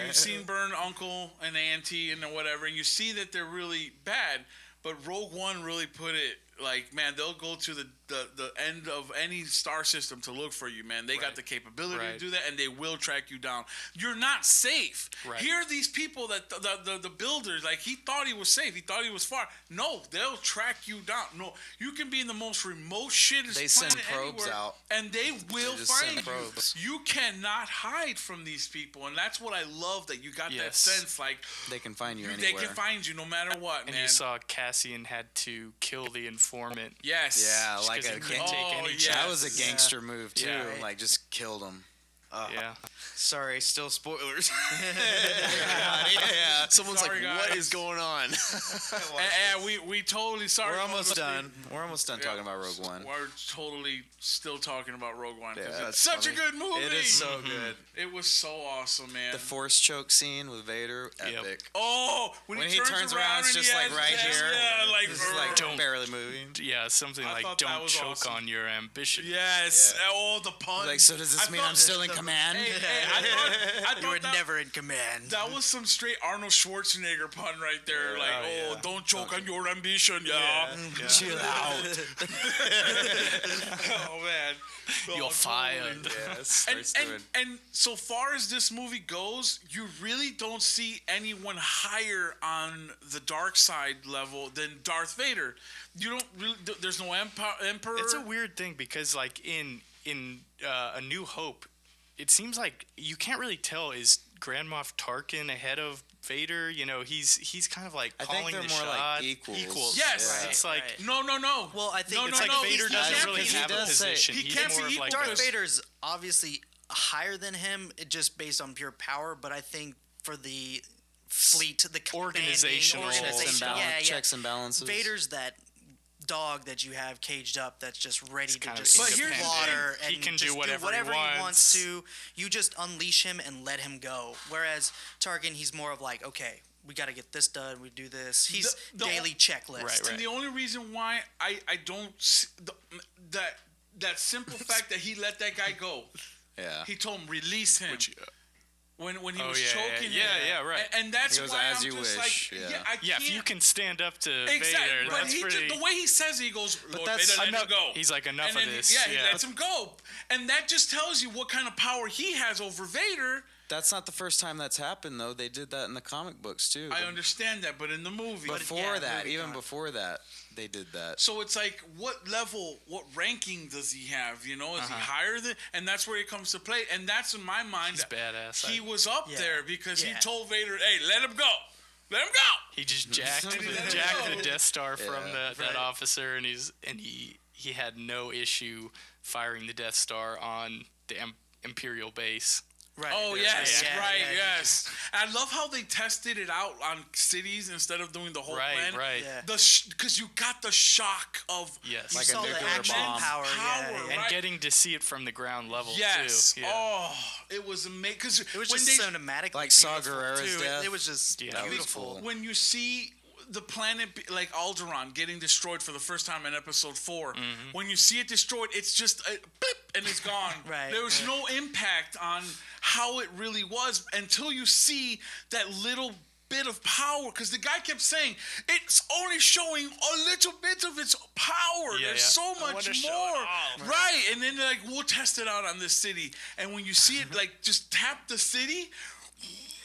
You've seen burn uncle and auntie and whatever, and you see that they're really bad. But Rogue One really put it like, man, they'll go to the end of any star system to look for you, man. They got the capability to Right. do that, and they will track you down. You're not safe. Right. Here are these people that the builders, like, he thought he was safe. He thought he was far. No, they'll track you down. No, you can be in the most remote shittest They send planet probes anywhere, out. and they will just find send probes. you. You cannot hide from these people, and that's what I love, that you got that Yes. sense, like, They can find you they anywhere. can find you no matter what, And man. you saw Cassian had to kill the informant. Yes. Yeah, like 'cause a he couldn't gang- take any yes. That was a gangster move too. Yeah. Like just killed him. Yeah. Sorry, still spoilers. Yeah. Someone's Sorry, like, what guys. is going on? And we totally sorry. We're almost about done. We're almost done talking about Rogue One. We're totally still talking about Rogue One. 'cause Yeah, it's that's such funny. a good movie. It is so good. It was so awesome, man. The force choke scene with Vader, Yep. epic. Oh, when he turns around, it's and just he like has right his- here. Yeah, like, This is like Don't- barely moving. Yeah, something I like thought that "Don't was choke awesome. on your ambition." Yes. Yeah. Oh, the pun. Like, so does this mean I'm still in command? Hey, I You were thought that, never in command. that was some straight Arnold Schwarzenegger pun right there. Like, Oh, yeah. don't choke on your ambition, yeah. Chill out. Oh man, You're totally. fired. Yeah, And, starts and, doing. and so far as this movie goes, you really don't see anyone higher on the dark side level than Darth Vader. You don't really. There's no emperor. It's a weird thing because, like in A New Hope, it seems like you can't really tell, is Grand Moff Tarkin ahead of Vader. You know, he's kind of like I think calling they're the more shot. like equals. Yes. It's like No. Well, I think No, it's no, like no. Vader he doesn't can't really be- have a does say- position. he He's can't more be of like equal. Darth Because- Vader's obviously higher than him, just based on pure power. But I think for the fleet, the commanding Organizational organization, Checks and balances. Vader's that dog that you have caged up that's just ready to kind of just But here's the slaughter thing. He and can do just whatever he wants wants. to. You just unleash him and let him go. Whereas Tarkin, he's more of like, okay, we got to get this done. We do this. He's The- daily checklist. Right. And the only reason why I don't that simple fact that he let that guy go. Yeah. He told him release him. When he was yeah, choking yeah, him. yeah, right. And that's He goes, why "As I'm you just wish," like, yeah. I Yeah, can't. if you can stand up to Exactly, Vader, but that's he pretty. just, the way he says it, he goes, Lord that's Vader, let him go. He's like, enough And of then, this. Yeah, he lets him go, and that just tells you what kind of power he has over Vader. That's not the first time that's happened, though. They did that in the comic books, too. I understand that, but in the movie, Before that, movie even con- before that, they did that. so it's like, what level, what ranking does he have? You know, is he higher than? And that's where he comes to play, and that's in my mind. He's badass. He was up Yeah. there because he Yeah. told Vader, "Hey, let him go, let him go." He just jacked Let him the go. Death Star from Yeah. that officer, and he had no issue firing the Death Star on the Imperial base. Right. Oh There's- yes, yeah, right, yeah, yes. I love how they tested it out on cities instead of doing the whole Right, plan. right. Yeah. Because you got the shock of Yes. Like a saw the nuclear action bomb. power. Power, Yeah, And right. getting to see it from the ground level yes. too. Yeah. Oh, it was amazing. Because It was when just they cinematic. Like Saw Gerrera's death. It was just Yeah. That was beautiful. cool. when you see the planet like Alderaan getting destroyed for the first time in Episode 4, when you see it destroyed, it's just a blip and it's gone. Right, There was right. no impact on how it really was until you see that little bit of power. Because the guy kept saying it's only showing a little bit of its power. Yeah, There's yeah. so I much wanna show more. it all. Right. And then they're like, we'll test it out on this city. And when you see it, like, just tap the city.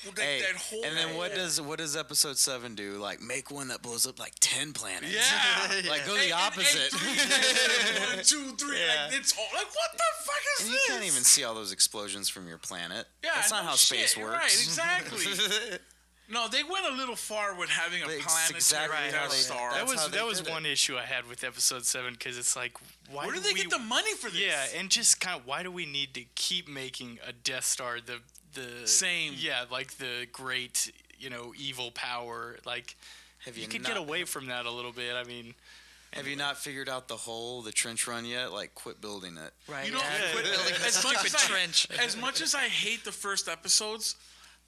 Like Hey, that whole and then what does Episode 7 do? Like, make one that blows up like 10 planets. Yeah. Like, go And- the opposite. And 1, 2, 3. Yeah. Like, it's all, like, what the fuck is And this? you can't even see all those explosions from your planet. Yeah, That's not no how shit, space you're works. Right, exactly. No, they went a little far with having a But it's planetary exactly Death how they- Star. that's how they That was did it. one issue I had with Episode 7 because it's like, why Where do do they we, get the money for this? Yeah, and just kind of why do we need to keep making a Death Star the Same. Yeah, like the great evil power. Like Have you could get away from that a little bit. I mean, Have you not figured out the trench run yet? Like, quit building it. Right. You know, yeah. quit building a as much stupid as trench. As much as I hate the first episodes,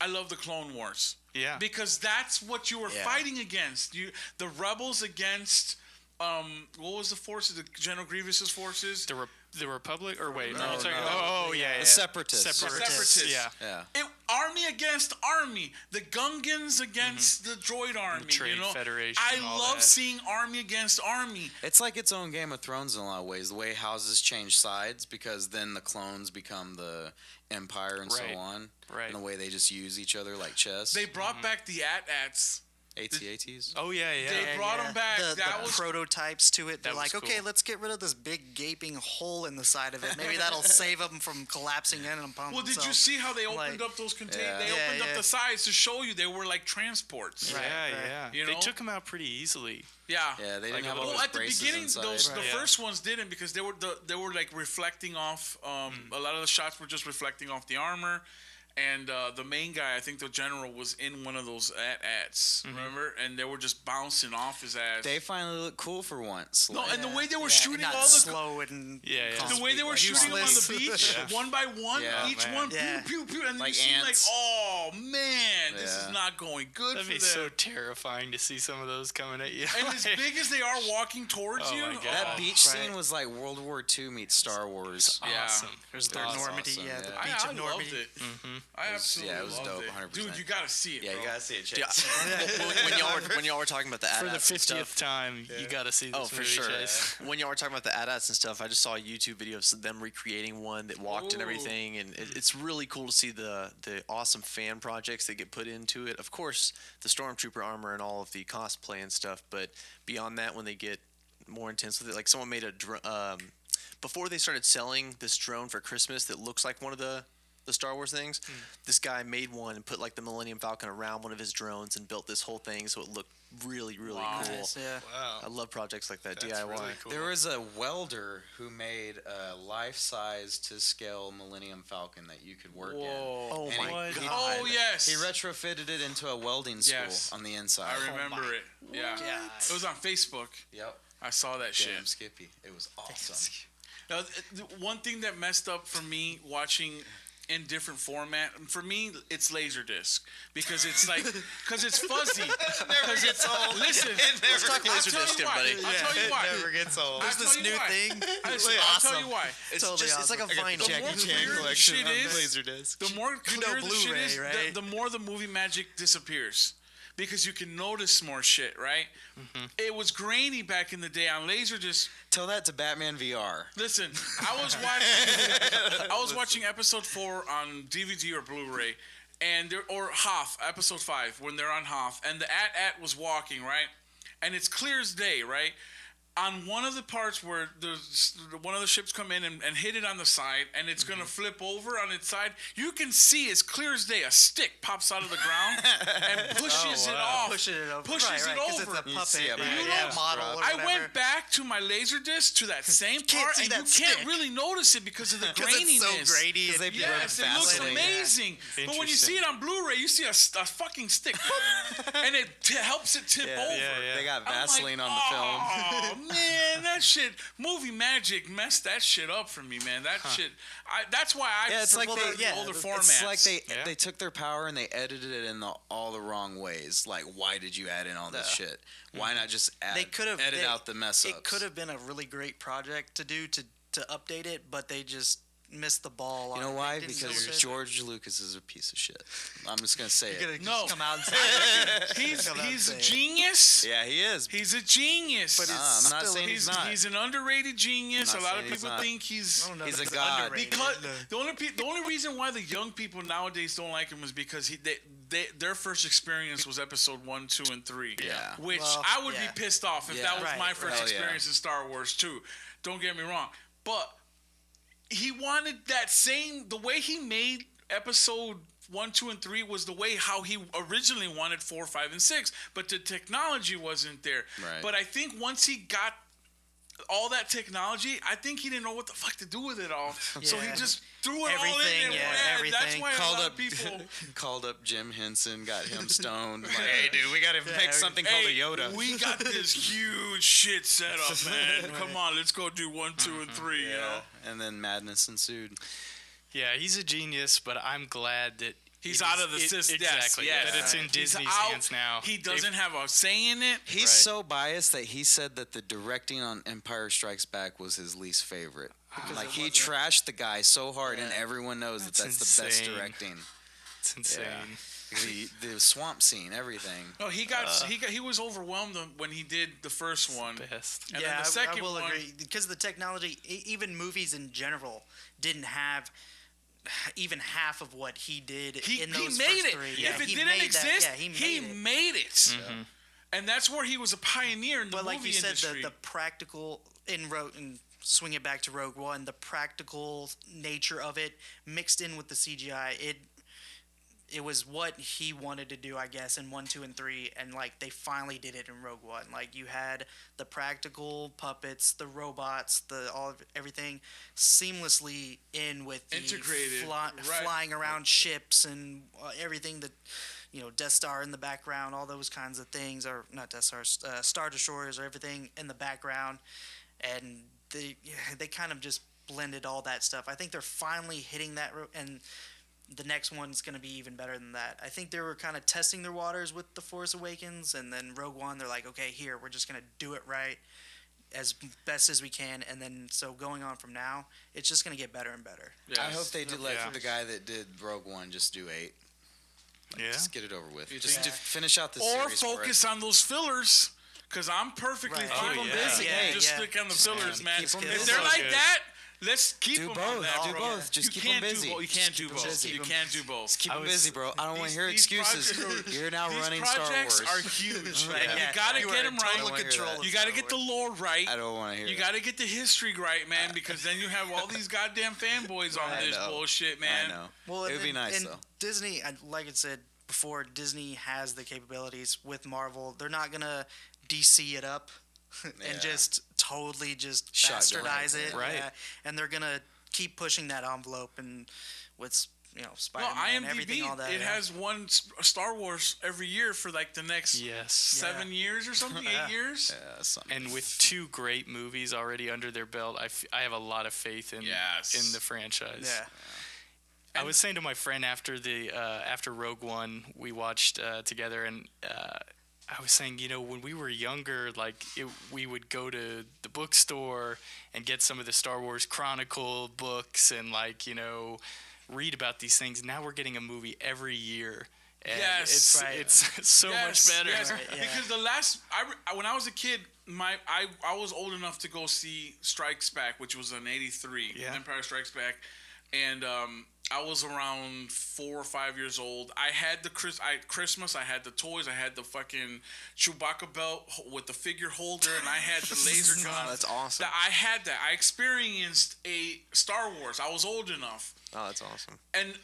I love the Clone Wars. Yeah. Because that's what you were Yeah. fighting against. The rebels against what was the forces? The General Grievous's forces. the Republic, or wait, No, no, sorry. no. Oh, yeah, yeah. The Separatists. Separatists. Yeah. Yeah. Army against army, the Gungans against the droid army. Trade Federation I and all love that. seeing army against army. It's like its own Game of Thrones in a lot of ways. The way houses change sides, because then the clones become the Empire and Right. so on. Right. And the way they just use each other like chess. They brought back the AT-ATs. AT-ATs. Oh, yeah, yeah. They brought them back. The That was prototypes to it. They're That like, was okay, cool. let's get rid of this big gaping hole in the side of it. Maybe that'll save them from collapsing in upon Well, did you themselves. see how they opened Like- up those containers? Yeah. They Yeah, opened up yeah. the sides to show you they were like transports. Right, Yeah, right. yeah. You They know? took him out pretty easily. Yeah. Yeah, they Like didn't a have all little- those Well, at the braces beginning, inside. the Yeah. first ones didn't because they were like reflecting off. A lot of the shots were just reflecting off the armor, and the main guy, I think the general, was in one of those AT-ATs. Remember, and they were just bouncing off his ass. They finally look cool for once. no, Like, and the way they were Yeah, shooting not all the slow and Yeah, yeah. the way they were Like shooting them on the useless. beach, Yeah. one by one, Yeah, each man. one, Yeah. pew, pew, pew, and Like you see like, ants. oh man, this is Yeah. not going good That'd for be them. so terrifying to see some of those coming at you. And as big as they are walking towards Oh you, my God. that oh, beach Right. scene was like World War II meets Star Wars. Yeah. Awesome. There's the That's Normandy, awesome, yeah, the yeah. beach I of loved Normandy. it. I absolutely yeah, it was loved dope, it. 100%. Dude, you gotta see it. Yeah, bro. you gotta see it. Yeah, when y'all were talking about the For the AT-ATs and 50th stuff, time, you got to see this Oh, for movie, sure. Chase. When y'all were talking about the AT-ATs and stuff, I just saw a YouTube video of them recreating one that walked and Ooh. everything, and it's really cool to see the awesome fan projects that get put into it. Of course, the Stormtrooper armor and all of the cosplay and stuff, but beyond that, when they get more intense with it, like someone made before they started selling this drone for Christmas that looks like one of the the Star Wars things. This guy made one and put like the Millennium Falcon around one of his drones and built this whole thing so it looked really cool. Nice, yeah. Wow. I love projects like that. That's DIY. really cool. There was a welder who made a life-size to scale Millennium Falcon that you could work in. Oh And my he- god. Oh yes. He retrofitted it into a welding school Yes. on the inside. I remember it. Yeah. It was on Facebook. Yep. I saw that Damn, shit. Skippy. It was awesome. Now, one thing that messed up for me watching in different format, for me, it's Laserdisc because it's like, because it's fuzzy. Never gets old. Listen, Let's talk I'll tell Laserdisc, you why. everybody. I'll tell you why. Never gets old. I'll There's this tell you new why. thing. Listen, I'll tell you why. It's Totally just, it's like a awesome. vinyl. Jackie Chan Weird collection shit on is, Laserdisc. The more clear the shit Blu-ray, is, right? the more the movie magic disappears. Because you can notice more shit, right? It was grainy back in the day on Laserdisc. Tell that to Batman VR. Listen, I was watching episode 4 on DVD or Blu-ray, and or Hoth, episode 5, when they're on Hoth, and the AT-AT was walking, right? And it's clear as day, right? On one of the parts where one of the ships come in and hit it on the side, and it's gonna flip over on its side, you can see as clear as day a stick pops out of the ground and pushes it off. Pushes it over. Pushes right, it 'cause over. It's a You see puppet. a yeah, model or I whatever. went back to my Laserdisc to that same can't part, see and that you can't stick. really notice it because of the 'Cause graininess. it's so grainy. Because they and- Yes, it rub looks Vaseline. amazing. But when you see it on Blu-ray, you see a fucking stick, and it helps it tip over. They got I'm like, Vaseline on the film. Oh man, that shit, movie magic messed that shit up for me, man. That shit, that's why I Yeah, it's like prefer they, the older formats. It's like Yeah. they took their power and they edited it in all the wrong ways. Like, why did you add in all this shit? Why not just They could have edit out the mess ups? It could have been a really great project to do to update it, but they just missed the ball. You know on it. why? They didn't Because do it. George Lucas is a piece of shit. I'm just gonna say You're it. gonna No. just come out and say it. he's Come out and a say it. genius. Yeah, he is. He's a genius. But Nah, it's I'm not still- saying he's not. He's an underrated genius. I'm A not lot of saying he's people not. think he's. I don't know He's if a it's god. underrated. Because the only reason why the young people nowadays don't like him is because their first experience was episode 1, 2, and 3. Yeah. Which Well, I would yeah. be pissed off if Yeah. that was Right, my first right. Hell yeah. experience in Star Wars too. Don't get me wrong, but he wanted the way he made episode 1, 2, and 3 was the way how he originally wanted 4, 5, and 6, but the technology wasn't there. Right. But I think once he got all that technology, I think he didn't know what the fuck to do with it all. So he Yeah. just threw it all in Everything, there. yeah, That's everything. why a Called lot up of people. called up Jim Henson, got him stoned. Like, hey, dude, we gotta make something Hey, called a Yoda. we got this huge shit set up, man. Come on, let's go do 1, 2, and 3. You know, And then madness ensued. Yeah, he's a genius, but I'm glad that he's it out is- of the it- system. Exactly. Yes, That it's in He's Disney's out. hands now. He They've- doesn't have a say in it. He's Right. so biased that he said that the directing on Empire Strikes Back was his least favorite. Like, he trashed the guy so hard, and everyone knows That's that's the best insane. directing. It's insane. The swamp scene, everything. No, he was overwhelmed when he did the first one. Best. And yeah, then the second I will one, agree because the technology, even movies in general, didn't have even half of what he did he in those made first it. three. If Yeah, it he didn't made exist, that, yeah, he made it. Mm-hmm. And that's where he was a pioneer in the But like movie you said, industry. the practical and swing it back to Rogue One, the practical nature of it mixed in with the CGI, it was what he wanted to do, I guess, in 1, 2, and 3, and like they finally did it in Rogue One. Like you had the practical puppets, the robots, everything seamlessly in with the Integrated, right. flying around ships and everything that. Death Star in the background, all those kinds of things, or not Death Stars, Star Destroyers, or everything in the background, and they kind of just blended all that stuff. I think they're finally hitting that, and the next one's going to be even better than that. I think they were kind of testing their waters with The Force Awakens, and then Rogue One, they're like, okay, here, we're just going to do it right as best as we can, and then so going on from now, it's just going to get better and better. Yes. I hope they do let Yeah. the guy that did Rogue One just do 8. Yeah. Just get it over with. You Just think- to finish out the Or series. for focus on those fillers. Because I'm perfectly Right. fine Oh, with yeah. busy. Yeah, Just yeah. stick on the fillers, man. Keep 'em If busy. they're like Good. that, Let's keep Do him both. on that, Do bro. both. Just you keep 'em can't busy. Do both. You Just can't keep do 'em both. busy. You can't do both. Keep I them was- busy, bro. I don't want to hear These excuses. projects- You're now These running Star projects Wars. are huge, man. Yeah. You gotta You get are them in right. total control of You gotta Star get the Wars. lore right. I don't want to hear You that. got to get the history right, man, because then you have all these goddamn fanboys on I this know. bullshit, I man. know. Well, it would be nice, and though. Disney, like I said before, Disney has the capabilities with Marvel. They're not gonna DC it up and Yeah. just totally just Shotgun bastardize it, it, right. yeah. And they're gonna keep pushing that envelope and with Well, Spider-Man, everything, all IMDb, that. it has one Star Wars every year for like the next Yes. 7 years or something, 8 years. Yeah, something. And with 2 great movies already under their belt, I have a lot of faith in the franchise. Yeah. I was saying to my friend after Rogue One, we watched together, and I was saying, when we were younger, we would go to the bookstore and get some of the Star Wars Chronicle books and read about these things. Now we're getting a movie every year. And Yes. it's so much better. Yes. Right, yeah. Because when I was a kid, I was old enough to go see Strikes Back, which was in '83. Yeah. Empire Strikes Back, and I was around 4 or 5 years old. I had the Christmas. I had the toys. I had the fucking Chewbacca belt with the figure holder, and I had the laser gun. That's awesome. I had that. I experienced a Star Wars. I was old enough, Oh, that's awesome. and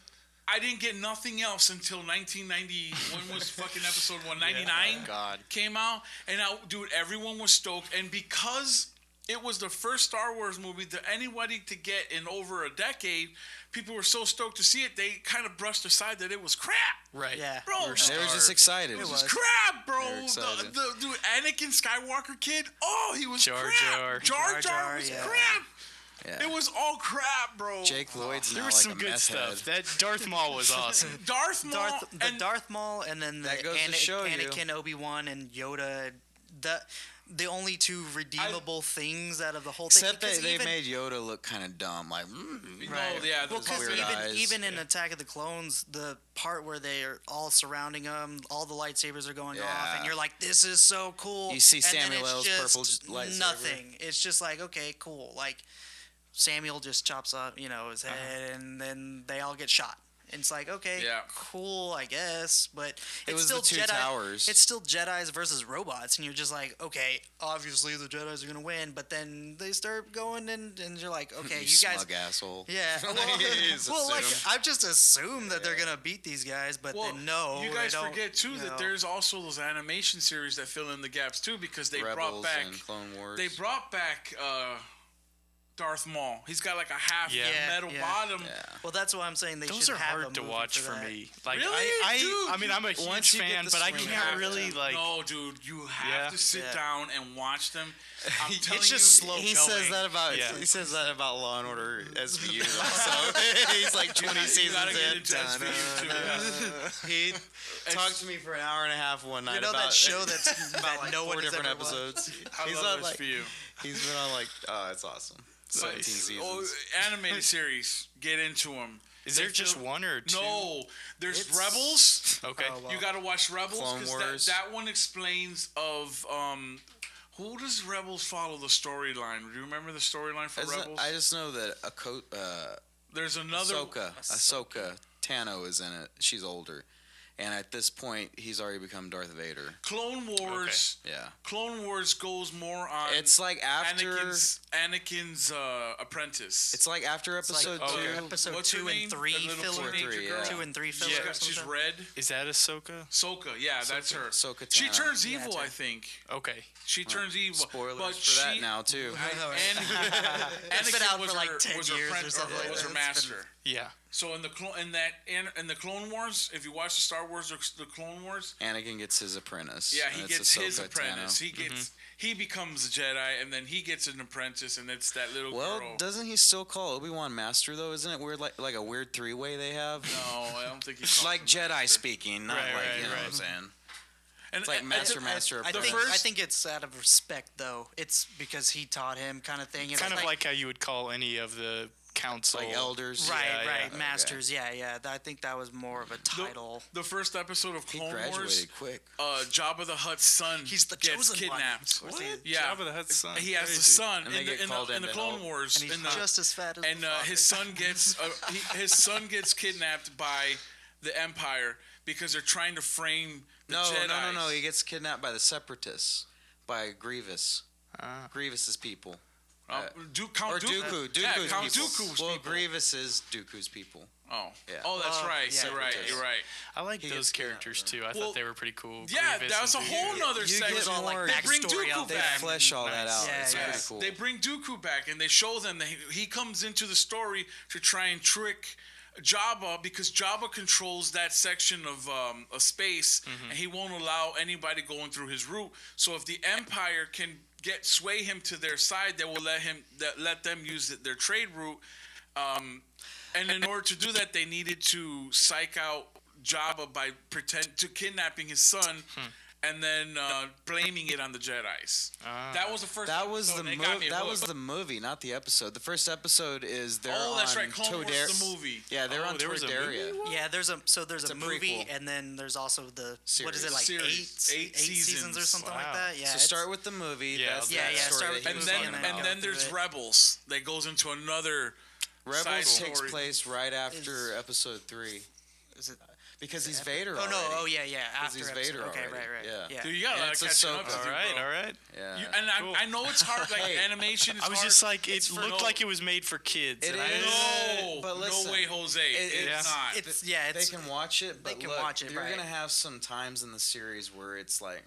I didn't get nothing else until 1990. When was fucking episode 199 God. came out? And dude, everyone was stoked. And because it was the first Star Wars movie that anybody to get in over a decade, people were so stoked to see it, they kind of brushed aside that it was crap. Right. Yeah. Bro, We were it They were just starved. excited. was was. crap, bro. They were excited. The dude, Anakin Skywalker kid, oh, he was Jar crap. Jar. Jar Jar was yeah. crap. Yeah. It was all crap, bro. Jake Lloyd's There now was like some a good meth stuff. head. That Darth Maul was awesome. Darth Maul and Darth Maul, and then the That goes to show you. Anakin, Obi-Wan, and Yoda. The only 2 redeemable things out of the whole thing. Except because they even- made Yoda look kind of dumb. Like, yeah, Well, those because weird eyes. even in Attack of the Clones, the part where they are all surrounding them, all the lightsabers are going off, Yeah. and you're like, "This is so cool." You see and then Samuel it's L's just purple lightsaber. Nothing. It's just like, okay, cool. Like Samuel just chops off, his head, and then they all get shot. And it's like, okay, Yeah. cool, I guess, but it's was still the 2 Jedi. towers. It's still Jedi's versus robots, and you're just like, okay, obviously the Jedi's are gonna win, but then they start going, and you're like, okay, you guys, smug asshole. yeah, Just well, like assume. I've just assumed that they're gonna beat these guys, but then no, you they guys don't, forget too that no. there's also those animation series that fill in the gaps too, because they brought Rebels back and Clone Wars. they brought back Darth Maul. He's got like a half Yeah. metal Yeah. bottom. Yeah. Well, that's why I'm saying they Those should are have a hard to movie watch for that. me. Like Really? Dude, I mean, I'm a huge once you get fan, the but I swing of can't it, really yeah. like. No, dude, you have Yeah. to sit Yeah. down and watch them. I'm telling It's just you, slow He going. says that about Yeah. he says that about Law and Order SVU. So he's like 20 you seasons gotta get in. into SVU too. Yeah. He talked to me for an hour and a half one night You know about that show that's about that like no 4 one has different ever watched? episodes. I He's love on this like for you. he's been on like it's awesome. 17 seasons. Animated series, get into them. Is there just 1 or 2? No, there's It's- Rebels. Okay. Oh, wow. You gotta watch Rebels Clone because Wars. that one explains of who does Rebels follow the storyline? Do you remember the storyline for Rebels? I just know that There's another. Ahsoka Tano is in it. She's older, and at this point, he's already become Darth Vader. Clone Wars. Yeah, Clone Wars goes more on. it's like after Anakin's apprentice. it's like after episode like, 2. episode What's her 2 name? and 3 The little filler, teenager Three, girl? yeah. 2 and 3 filler. or She's something. red. Is that Ahsoka? Ahsoka, yeah, that's her. Ahsoka She Tano. turns Yeah, evil, it's her. I think. Okay. She turns evil. Spoilers but for that now too. It's been out was for like her- 10 was her years friend- or something like was her that. master. Yeah. So in the Clone Wars, if you watch the Star Wars or the Clone Wars, Anakin gets his apprentice. yeah, and he it's gets his Ahsoka apprentice. Tano. He becomes a Jedi, and then he gets an apprentice, and it's that little Well, girl. doesn't he still call Obi-Wan Master though? Isn't it weird, like a weird 3-way they have? No, I don't think he's Like Jedi speaking, not Right, like right, you know right. what I'm saying. It's like Master I apprentice. think it's out of respect though. It's because he taught him kind of thing. It's Kind of like how you would call any of the council, like elders. Right, Yeah, right, yeah. masters. Yeah, yeah. I think that was more of a title. The first episode of He Clone Wars, graduated quick. Jabba the Hutt's son He's the gets chosen one. kidnapped. Of course he is. Yeah, Jabba the Hutt's son. He has the Crazy. son And they in get called the in Clone and Wars. And he's in the, just as fat as and the father. his son gets kidnapped by the Empire because they're trying to frame the No, Jedis. no. He gets kidnapped by the Separatists, by Grievous. Grievous's people. Count Or Dooku. Dooku's Yeah, people. Count Dooku's well, people. Grievous is Dooku's people. Oh, Yeah. oh, that's right. yeah. You're right. Separatists. You're right. I like He those gets characters too. I Well, thought they were pretty cool. Yeah, Grievous that's a and whole Dooku. nother You section. get all, like, more. They bring backstory Dooku out there. back. Flesh all that Nice. out. Yeah, It's yeah. pretty cool. They bring Dooku back and they show them that he comes into the story to try and trick Jabba because Jabba controls that section of space and he won't allow anybody going through his route. So if the Empire can sway him to their side, they will let them use their trade route. And in order to do that, they needed to psych out Jabba by kidnapping his son. And then blaming it on the Jedi's. That was the first. That was episode, the and it got me that hooked. was the movie, not the episode. The first episode is they're Oh, that's on right. Clone Wars, Todaria. the movie. Yeah, they're Oh, on there was a Todaria. movie? Yeah, there's a It's movie, a prequel. and then there's also the what is it, like Series. eight seasons or something like Wow. that. Yeah, So it's- start with the movie. Yeah, That's yeah, that yeah, story start that with he And was then talking about. and then through there's it. Rebels that goes into another Rebels side takes story. place right after episode 3 Is it? because he's Vader. Oh no! already. Oh yeah, yeah. After he's episode- Vader Okay, already. right. Yeah. Yeah. Dude, you got a lot of It's a catching up soap to All do, right, bro. all right. Yeah. And Cool. I know it's hard. Like Hey, animation is I was hard. just like, it for looked no- like it was made for kids. It and I is. No, But listen, no way, Jose. it's- It's not. It's They can watch it, but can look, watch it, you're right. gonna have some times in the series where it's like,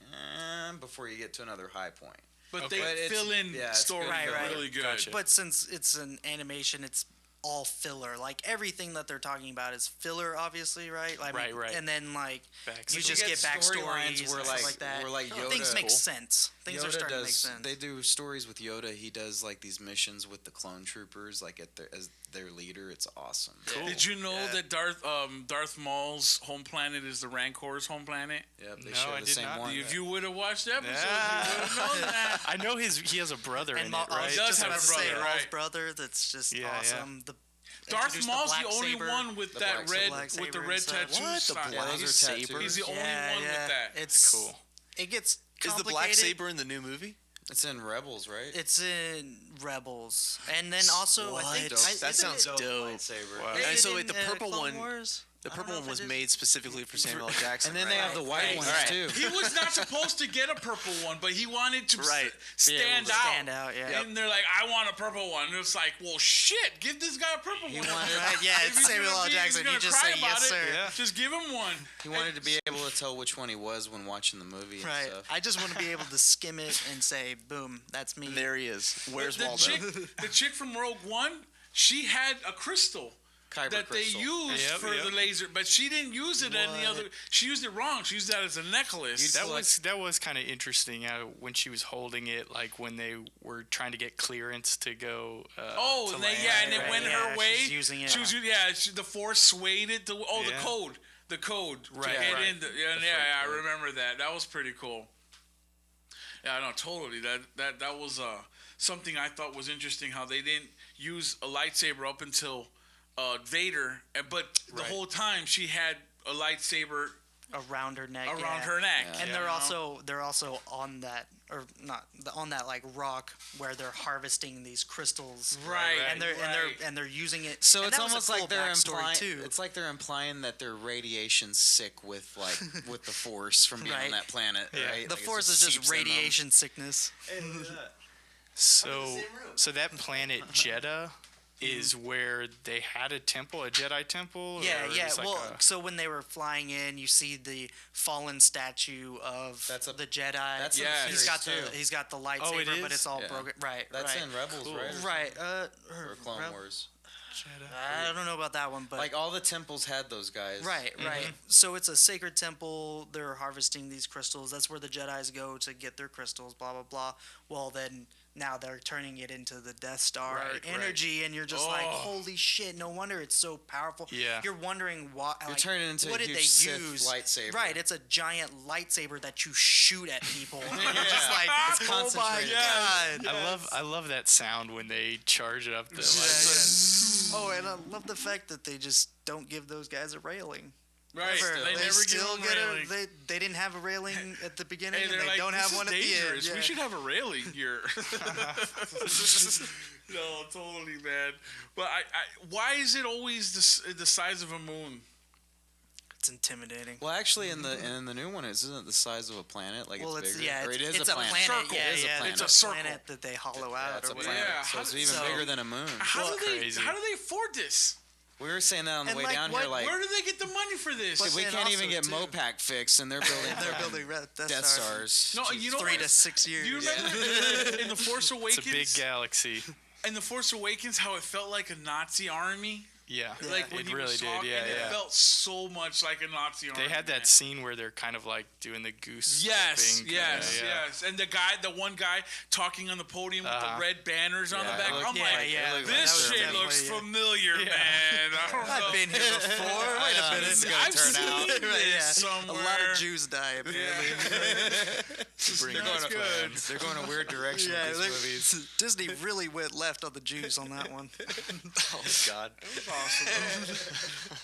before you get to another high point. but Okay. they But it's- fill in yeah, it's story good Right, right. really good. Gotcha. But since it's an animation, it's all filler. Like everything that they're talking about is filler, obviously, right? Like, Right, right. And then like Backstory. you just get backstories and where stuff like like that. where like Yoda Things make sense. Things are Yoda starting to make does. sense. They do stories with Yoda. He does like these missions with the clone troopers, like as their leader. It's awesome. Cool. Did you know Yeah. that Darth Maul's home planet is the Rancor's home planet? Yep, they No, share I the did same not. one. If you would have watched the episode, Yeah. you would have known that. I know he has a brother and in Maul, it, I right? was Does just have about a to say brother, Maul's right. brother. That's just Yeah, yeah. awesome. The Darth introduced Maul's the black only saber. one with The that black red, saber. with the Black red saber tattoo inside. sign. Yeah, those are saber? tattoos. He's the only Yeah, one yeah. with that. It's Cool. It gets Is the complicated. black saber in the new movie? It's in Rebels, right? It's in Rebels, and then also I think What? That sounds dope. Lightsaber. Wow. Is And it so in, the purple Clone one- Wars? The I don't purple know one if was it is. made specifically for Samuel L. Jackson. And then they have the white Right. ones Right. too. He was not supposed to get a purple one, but he wanted to Right. stand to out. Stand out, yeah. And they're like, I want a purple one. And it's like, well, shit, give this guy a purple He one. wanted- Right, yeah, If it's he's Samuel gonna L. be- if Jackson. he's You gonna just cry say about yes, it, sir. Yeah. Just give him one. He wanted to be able to tell which one he was when watching the movie and Right. stuff. I just want to be able to skim it and say, boom, that's me. And there he is. Where's the Waldo? the chick from Rogue One, she had a crystal Kyber that crystal. they used Yep, for yep. the laser, but she didn't use it any What? other. She used it wrong. She used that as a necklace. That was kind of interesting when she was holding it, like when they were trying to get clearance to go. Oh, to and, they, land, yeah, and it right? went Yeah, her way. she's using it. She was, the force swayed it to. Oh, Yeah. the code Right, to get right. in. I remember that. That was pretty cool. Yeah, no, totally. That was something I thought was interesting. How they didn't use a lightsaber up until Vader, but the Right. whole time she had a lightsaber around her neck. around yeah. her neck. And you they're know? also on that, or not on that, like rock where they're harvesting these crystals. Right, And they're using it. So and it's that was a almost cool like they're backstory, implying. too. It's like they're implying that they're radiation sick with with the force from being Right. on that planet. Yeah. Right? The Like, it force is seeps just in them. radiation sickness. So that planet Jeddah is where they had a temple, a Jedi temple. Yeah, or yeah. it's like Well, a- so when they were flying in, you see the fallen statue of That's a- the Jedi. that's in the he's got series, too. he's got the lightsaber, it but is? it's all Yeah. broken. Right, That's right. in Rebels, Cool. right? Right. Or Clone Reb- Wars. I don't know about that one, but Like all the temples had those guys. right, right. So it's a sacred temple. They're harvesting these crystals. That's where the Jedi's go to get their crystals. Blah blah blah. Well, then now they're turning it into the Death Star Right, energy, and you're just like, Oh. holy shit! No wonder it's so powerful. Yeah. You're wondering why. You're like, turning into what a did huge they Sith use? lightsaber. Right, it's a giant lightsaber that you shoot at people. And you're just like, It's oh my concentrated. god! I love that sound when they charge it up. The Yeah, Oh, and I love the fact that they just don't give those guys a railing. Right. Ever. They never still give them a railing. They didn't have a railing at the beginning, Hey, and they're they like, don't this have one is at the end. dangerous. Yeah. We should have a railing here. No, totally, man. But why is it always the size of a moon? It's intimidating. Well, actually, in the new one, isn't it the size of a planet? Like Well, it's it's bigger, yeah, or it it's is a a planet. planet. It Yeah, is a yeah, planet. It's a it's a circle. planet that they hollow Yeah, out it's or a whatever. planet, Yeah, so how it's did- even so- bigger than a moon. How do Crazy. they afford this? We were saying that on the And way like, down what- here. Like, Where do they get the money for this? But we then can't even also, get too- Mopac fixed, and they're building They're building Death Death Stars. Stars. No, you know 3 what? to 6 years. Do you remember in the Force It's Awakens? a big galaxy. In the Force Awakens, how it felt like a Nazi army. Yeah, Like when it he really was did. talking, Yeah, it yeah. felt so much like a Nazi army. They had that man. scene where they're kind of like doing the goose. Yes, stepping yes, kinda, yeah. yes. And the one guy talking on the podium with the Uh-huh. red banners on Yeah, the back. it looked- I'm yeah, like, yeah. looked this that was shit looks definitely- familiar, Yeah. man. I don't know. I've been here before. Wait a minute. this is gonna I've turn seen out. this Right, yeah. somewhere. A lot of Jews die apparently. They're going, That's good. they're going a weird direction Yeah, with these movies. Disney really went left on the Jews on that one. Oh God. It was awesome, though.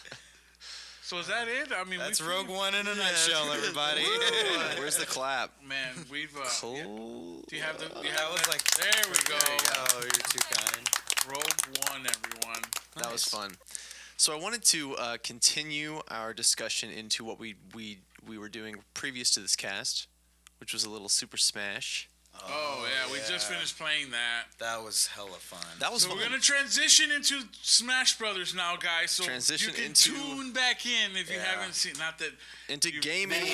So is that it? I mean, That's we Rogue One in a nutshell, everybody. Where's the clap? Man, we've. Cool. Do you have the? Do you That have was the- like- There we go. Oh, you're too kind. Rogue One, everyone. That was fun. So I wanted to continue our discussion into what we were doing previous to this cast, which was a little Super Smash. Oh yeah, we just finished playing that. That was hella fun. That was So fun. we're gonna transition into Smash Brothers now, guys. So Transition you can into- tune back in if you Yeah. haven't seen. Not that into you- gaming.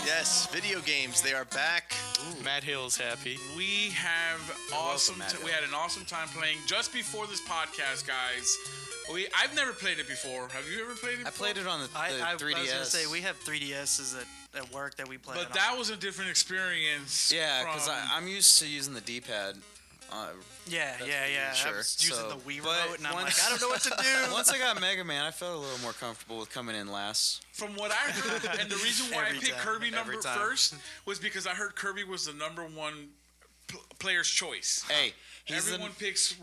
Yes, video games. They are back. Matt Hill's happy. we have awesome. Matt Hill. We had an awesome time playing just before this podcast, guys. I've never played it before. Have you ever played it? I Before? played it on the I 3DS. was gonna say we have 3DSs at work that we play. But that was a different experience. Yeah, because from- I'm used to using the D-pad. yeah. sure. I was using So, the Wii but remote, and I'm once- like, I don't know what to do. Once I got Mega Man, I felt a little more comfortable with coming in last. From what I heard, and the reason why I Every picked time, Kirby every number time. first was because I heard Kirby was the number one player's choice. Hey, Everyone picks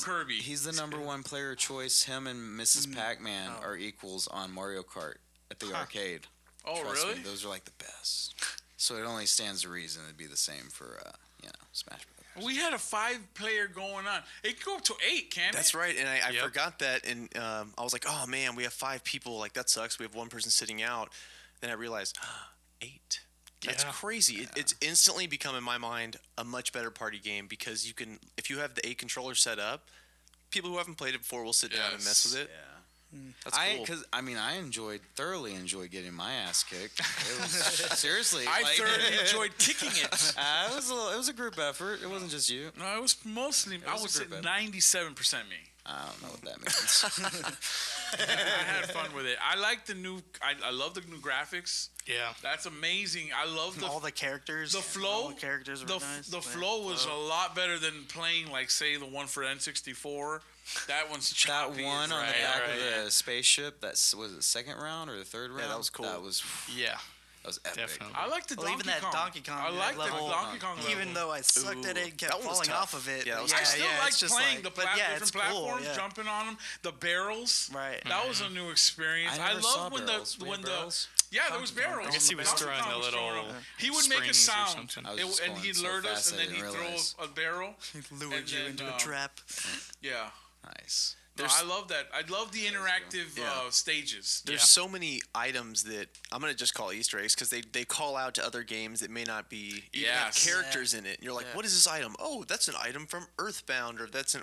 Kirby. He's the number one player choice. Him and Mrs. Pac-Man are equals on Mario Kart at the arcade. Oh, Trust really? me, those are like the best. So it only stands to reason it'd be the same for Smash Brothers. We had a 5-player going on. It could go up to 8, can't That's it? right, and I Yep. forgot that, and I was like, oh man, we have 5 people. Like that sucks. We have one person sitting out. Then I realized, 8. That's Yeah. crazy. It's instantly become in my mind a much better party game because you can, if you have the 8 controller set up, people who haven't played it before will sit down and mess with it. Yeah. That's cool. Because I thoroughly enjoyed getting my ass kicked. It was, seriously, I like, thoroughly enjoyed kicking it. it was a group effort. It wasn't just you. No, it was mostly, I was would a say group 97% me. I don't know what that means. I had fun with it. I like the new, I love the new graphics. Yeah. That's amazing. I love the all the characters. the flow. All the characters were the, nice. the but- flow was a lot better than playing, like, say, the one for N64. That one's That choppy. one on the Right, back right, of the spaceship. Was it the second round or the third round? that was cool. That was Yeah. epic. Definitely. I like the Well, Donkey even that Kong. Donkey Kong I like the level, Donkey Kong level. Even though I sucked at it and kept that one was falling tough. off of it. Yeah, that but was I tough. still it's like just playing like, the but yeah, different it's platforms, cool, yeah. jumping on them, the barrels. Right. That was a new experience. I never saw love when barrels. the We had barrels? yeah, there was Donkey Kong. barrels. I guess he was Donkey throwing Kong the was little throwing them. He would make a springs or sound, something. I was just and going he'd so alert us, fast, and I then he'd didn't throw realize. a barrel. Lured And you then, into a trap. Yeah. Nice. No, I love that. I love the interactive Yeah. stages. There's so many items that I'm gonna just call Easter eggs because they call out to other games that may not be even have Yes. characters in it. And you're like, Yeah. what is this item? Oh, that's an item from Earthbound, or that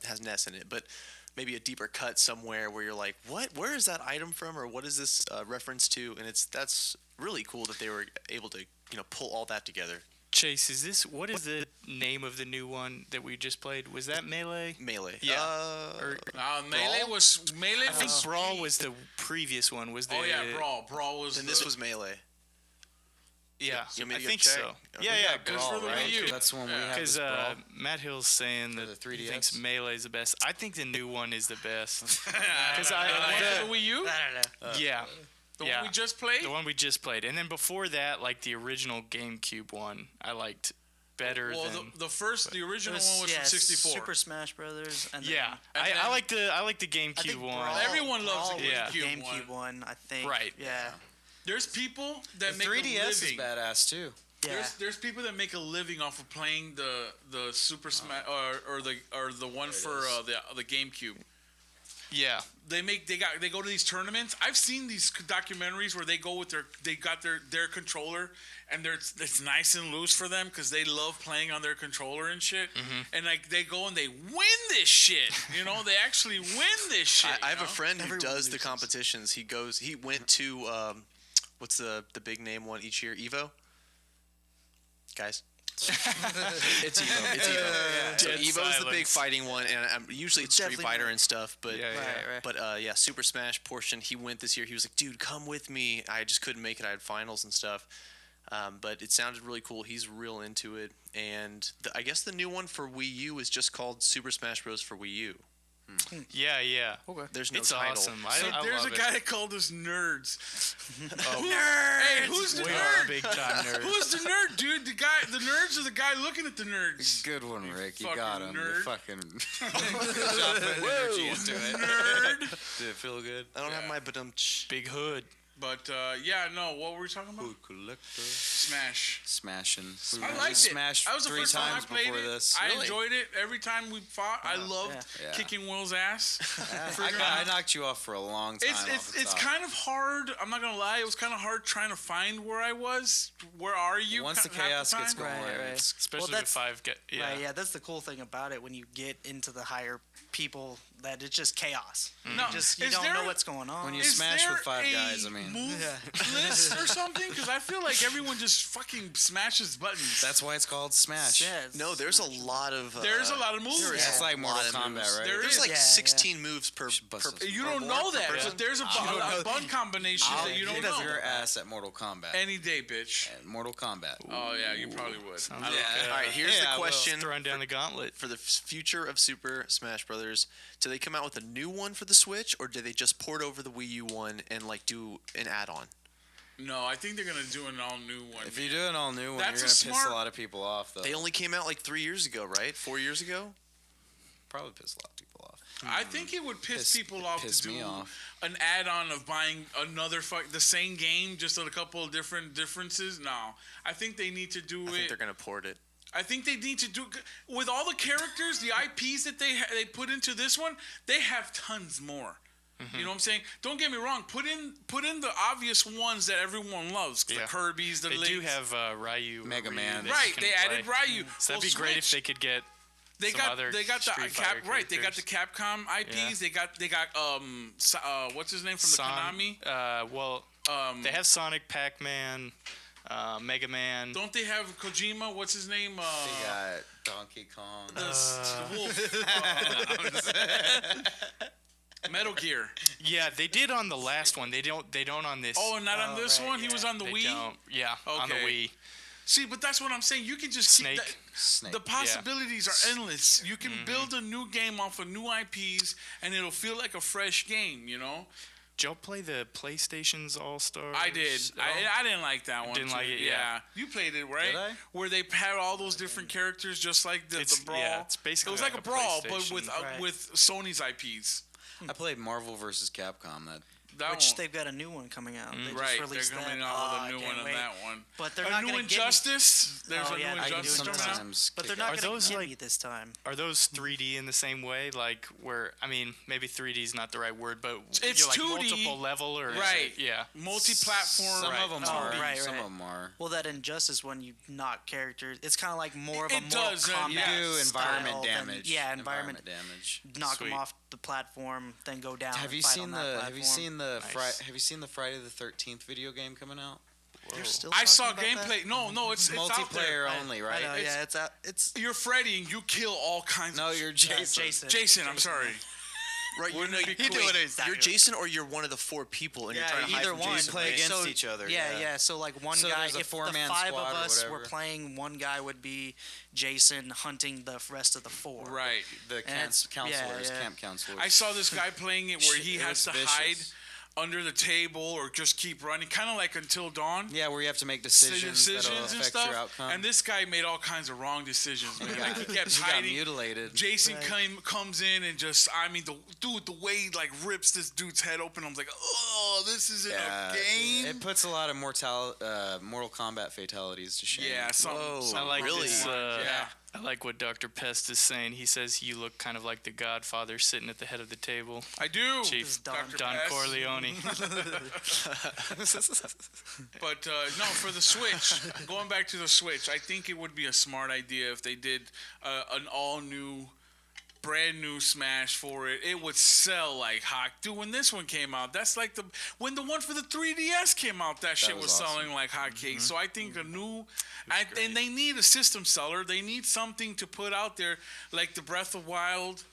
has Ness in it, but maybe a deeper cut somewhere where you're like, what? Where is that item from, or what is this reference to? And that's really cool that they were able to pull all that together. Chase, what is the name of the new one that we just played? Was that Melee? Melee. Yeah. Or, Melee Brawl? was I think Brawl was the previous one. Was the Oh yeah, Brawl. Brawl was. then this was Melee. Yeah, You want me I to go think check? so. Okay. Yeah, Yeah, 'cause Brawl, for the right? Wii U. That's the one we Yeah. have. Because is Brawl. Matt Hill's saying that the he 3DS? thinks Melee is the best. I think the new one is the best. Because I- the Wii U, I don't know. Yeah, the yeah. one we just played. the one we just played, and then before that, like the original GameCube one, I liked better Well, than. the original one was from 64. Super Smash Brothers. And Yeah, then, I like the I GameCube think one. Brawl- Everyone loves the Brawl was GameCube GameCube one. I think. Right. Yeah. There's people that The make 3DS a is living. badass too. Yeah. There's people that make a living off of playing the Super Smash or the one for the GameCube. Yeah, They go to these tournaments. I've seen these documentaries where they go with their controller and it's nice and loose for them because they love playing on their controller and shit. And like they go and they win this shit. You know, they actually win this shit. I have you a know? friend who Everyone does the loses. competitions. He went to what's the big name one each year? Evo. Guys. It's Evo. It's Evo. So Dead Evo's the big silence. fighting one, and usually it's Street Definitely Fighter not. and stuff. But Yeah, Right. but yeah, Super Smash portion. He went this year. He was like, dude, come with me. I just couldn't make it. I had finals and stuff. But it sounded really cool. He's real into it. And I guess the new one for Wii U is just called Super Smash Bros. For Wii U. yeah. Okay. There's no It's title. awesome. So I there's love a it. guy that called us nerds. Oh, Hey, who's the we nerd? are big time nerds. Who's the nerd, dude? The nerds are the guy looking at the nerds. Good one, Rick. You fucking got him. nerd. You fucking Stop putting energy into it. Nerd. Did it feel good? I don't have Yeah. my badum. Big hood. But yeah, no. What were we talking about? Food collector. Smash. Smashing. I liked it. Smashed That was the 3 first time I times played before it. this. I Really? enjoyed it every time we fought. I loved Yeah. kicking Will's ass. I knocked you off for a long time. It's kind of hard. I'm not gonna lie. It was kind of hard trying to find where I was. Where are you? Once the half chaos time? gets going, Right. it's Especially Well, with 5 guys. Yeah. Right, yeah, that's the cool thing about it when you get into the higher people that it's just chaos. No, You is don't there- know what's going on. when you Is smash with there 5 a guys, I mean. move Yeah. list or something? Because I feel like everyone just fucking smashes buttons. That's why it's called Smash. Yeah, it's- No, there's a lot of. There's a lot of moves. there is It's a like Mortal lot of Kombat, moves. right? There There's is. like Yeah, 16 moves per. bust us. You or don't more know per that, person. but there's a button combination I'll that you don't kick know. your ass at Mortal Kombat. Any day, bitch. At Mortal Kombat. Oh yeah, you probably would. Sounds I like, don't- All right, here's Yeah, I the will. question Throwing down the gauntlet. for the future of Super Smash Brothers. Do they come out with a new one for the Switch, or do they just port over the Wii U one and like do an add-on? No, I think they're gonna do an all new one. If you do an all new one, That's you're a gonna piss smart- a lot of people off, though. They only came out like 3 years ago, right? 4 years ago. probably piss a lot of people off. I think it would piss people off piss to do me off. an add-on of buying another the same game, just a couple of different differences. No, I think they need to do I think it. they're gonna port it. I think they need to do with all the characters, the IPs that they put into this one. They have tons more. You know what I'm saying? Don't get me wrong. Put in the obvious ones that everyone loves. The Yeah. Kirby's, the They Links. do have Ryu. Mega Ryu Man. that you Right, can they added play. Ryu. So that'd Well, be great if Switch, they could get. They some got other they got the Street Fighter right. They got the characters. Capcom IPs. Yeah. They got what's his name from the Konami? Well, they have Sonic, Pac-Man, Mega Man. Don't they have Kojima? What's his name? They got Donkey Kong. The wolf. Metal Gear. Yeah, they did on the last one. They don't on this. Oh, not on this right, one. He yeah. was on the They Wii. don't. Yeah, on the Okay. Wii. See, but that's what I'm saying. You can just Snake. keep that. Snake. The possibilities are endless. You can build a new game off of new IPs, and it'll feel like a fresh game. You know. Did y'all play the PlayStation's All Stars? I did. I didn't like that one. Didn't too. like it, yeah. You played it, right? Did I? Where they had all those different characters, just like the brawl. Yeah, it's basically It was like a brawl, but PlayStation. with Right. with Sony's IPs. I played Marvel vs. Capcom. That Which one. they've got a new one coming out. They Right, just released they're coming that. out Oh, with I a new can't one on wait. that one. But they're A not new going to get me. Injustice. There's Oh, a yeah, new I can Injustice do coming out. sometimes. But they're kick not ass. Are going those to get like- me this time. Are those 3D in the same way? Like where? I mean, maybe 3D is not the right word, but It's you're like 2D. multiple level or is Right. it- yeah. Multi-platform. Some of them Oh, are. right, Some right. of them are. Well, that Injustice one, you knock characters. It's kind of like more of a It Mortal does, Kombat You yeah. do environment style than- damage. yeah, environment. damage. Knock Sweet. them off the platform, then go down. Have and you fight seen on the that Have you platform. seen the Nice. Have you seen the Friday the 13th video game coming out? You're still I talking saw about that? gameplay. No, it's out there. Multiplayer only, I right? know, yeah, it's out. It's You're Freddy and you kill all kinds. No, of you're Jason. Jason. Jason. I'm sorry. Right, you're, Wouldn't it be wait, cool? you're Jason or you're one of the 4 people and you're trying to hide either from one. Jason. play right? against each other, Yeah, yeah. So like one So guy, there's a if the four-man 5 squad of or us were whatever. playing, one guy would be Jason hunting the rest of the 4. Right. The And it's- counselors, yeah. camp counselors. I saw this guy playing it where he It has was to vicious. hide under the table or just keep running, kind of like Until Dawn. Yeah, where you have to make decisions that'll and affect stuff. your outcome. And this guy made all kinds of wrong decisions, man. Like he kept He got hiding. mutilated. Jason comes in and just, I mean, the way he like rips this dude's head open, I'm like, oh, this isn't a game. It puts a lot of Mortal Kombat fatalities to shame. Yeah, I like really? this. Yeah. I like what Dr. Pest is saying. He says you look kind of like the Godfather sitting at the head of the table. I do. Chief Don Don Pest. Corleone. But no, for the Switch, going back to the Switch, I think it would be a smart idea if they did an all-new, brand new Smash for it. It would sell like hot. Dude, when this one came out, that's like when the one for the 3DS came out, that shit was was awesome. selling like hotcakes. So I think a new, and they need a system seller. They need something to put out there, like the Breath of Wild.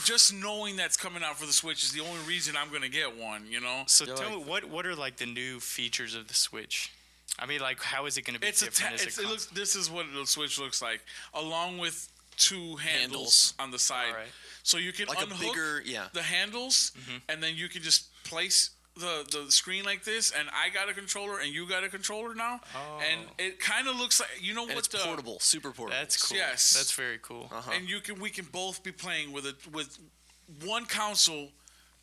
Just knowing that's coming out for the Switch is the only reason I'm gonna get one. You know. So tell me, what are like the new features of the Switch? I mean, like, how is it going to be It's different as a it console? looks. This is what the Switch looks like, along with two handles on the side. All right. So you can Like a unhook bigger, the handles, and then you can just place the screen like this. And I got a controller, and you got a controller now, and it kind of looks like And it's portable, super portable. That's cool. Yes. That's very cool. And we can both be playing with one console.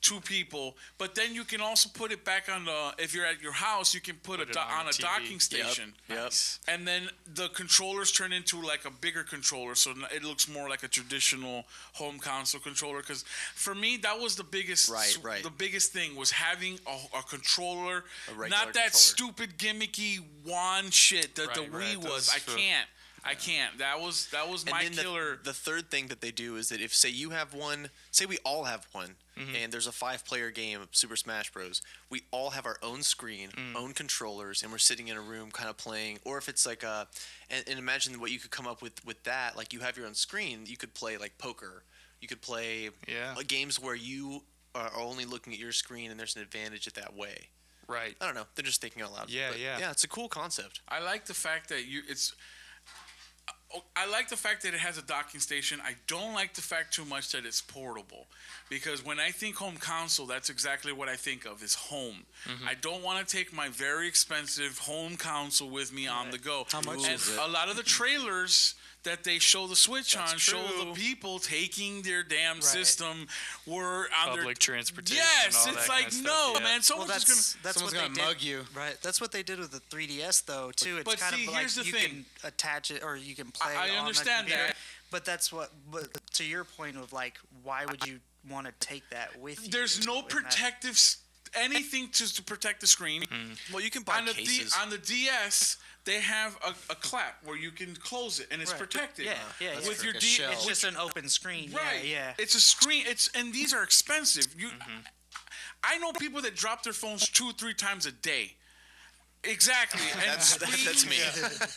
Two people, but then you can also put it back on the. If you're at your house, you can put Put it it on on the a TV. docking station. Yep. And then the controllers turn into like a bigger controller, so it looks more like a traditional home console controller. Because for me, that was the biggest, Right. The biggest thing was having a controller, regular not that controller. stupid gimmicky wand shit that the Right, Wii right, was. that's true. I can't. That was my And then killer. the third thing that they do is that if, say, you have one, say we all have one, and there's a 5-player game of Super Smash Bros. We all have our own screen, own controllers, and we're sitting in a room kind of playing. Or if it's like and imagine what you could come up with that. Like you have your own screen, you could play like poker. You could play games where you are only looking at your screen, and there's an advantage it that way. Right. I don't know. They're just thinking out loud. Yeah, But yeah. Yeah, it's a cool concept. I like the fact that I like the fact that it has a docking station. I don't like the fact too much that it's portable, because when I think home console, that's exactly what I think of is home. I don't want to take my very expensive home console with me on the go. How much and is it? a lot of the trailers that they show the Switch on show true. the people taking their damn system were on Public transportation. Yes, all it's that like kind of no, stuff, yeah. man. Someone's just gonna. that's Someone's what gonna they did. mug you. Right. That's what they did with the 3DS though too. It's But kind see, of like here's the you thing. can attach it or you can play. I on understand the computer. that. But that's what. But to your point of like, why would you want to take that with you? There's no in that- protective anything to protect the screen. Well, you can buy On the, cases. on the DS, they have a clap where you can close it and it's Right. protected. Yeah, yeah, yeah. With your like a shell. It's just an open screen. right. Yeah, yeah. It's a screen. And these are expensive. I know people that drop their phones 2-3 times a day. Exactly. And That's me.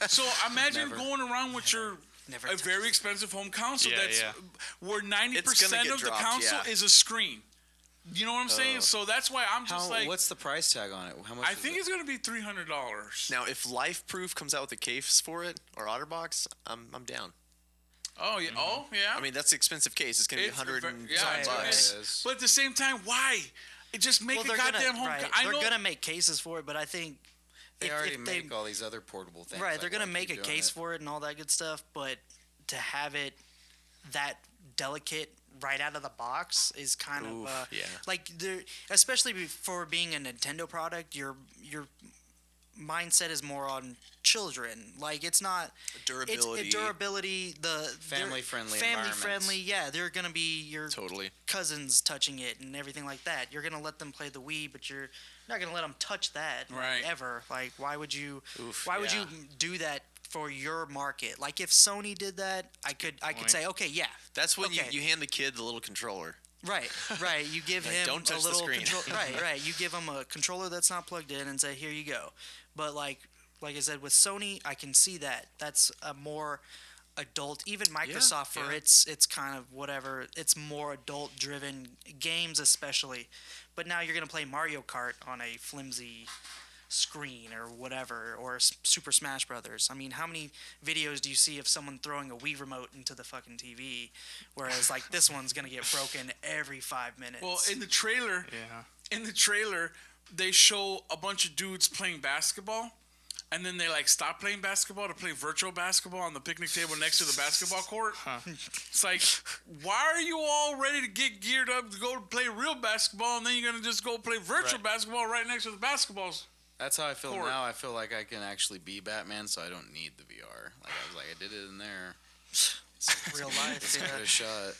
So imagine going around with your Never a touch very expensive home console Yeah, that's yeah. where 90% get of the dropped, console yeah. is a screen. You know what I'm saying? So that's why I'm just like, What's the price tag on it? How much? I is think it? it's gonna be $300. Now, if Life Proof comes out with a case for it or OtterBox, I'm down. Oh yeah. Oh yeah. I mean, that's an expensive case. It's gonna be It's 100 ve- and yeah, something it bucks. is. But at the same time, why? It just make a goddamn home. I they're know. gonna make cases for it, but I think They if- already if they- make all these other portable things. right, like, they're gonna why make a keep doing case it? for it and all that good stuff. But to have it that delicate right out of the box is kind Oof, of yeah. like there, especially for being a Nintendo product, your mindset is more on children. Like it's not Durability. It's durability. The Family-friendly family environments. friendly. Yeah, they're gonna be your Totally. cousins touching it and everything like that. You're gonna let them play the Wii, but you're not gonna let them touch that Right. ever. Like, why would you? Oof, why would yeah. you do that for your market? Like, if Sony did that, I could point. say, okay, yeah, That's when Okay. you hand the kid the little controller. right. You give Like, him don't touch a the little screen. right. You give him a controller that's not plugged in and say, here you go. But like I said, with Sony, I can see that. That's a more adult. Even Microsoft for yeah. its kind of whatever. It's more adult driven games, especially. But now you're gonna play Mario Kart on a flimsy screen or whatever, or Super Smash Brothers. I mean, how many videos do you see of someone throwing a Wii remote into the fucking TV, whereas like this one's gonna get broken every 5 minutes? Well, in the trailer, Yeah. in the trailer they show a bunch of dudes playing basketball, and then they like stop playing basketball to play virtual basketball on the picnic table next to the basketball court. It's like, why are you all ready to get geared up to go play real basketball, and then you're gonna just go play virtual basketball right next to the basketballs? That's how I feel Court. now. I feel like I can actually be Batman, so I don't need the VR. Like I was like, I did it in there. Real life. Give it a shot.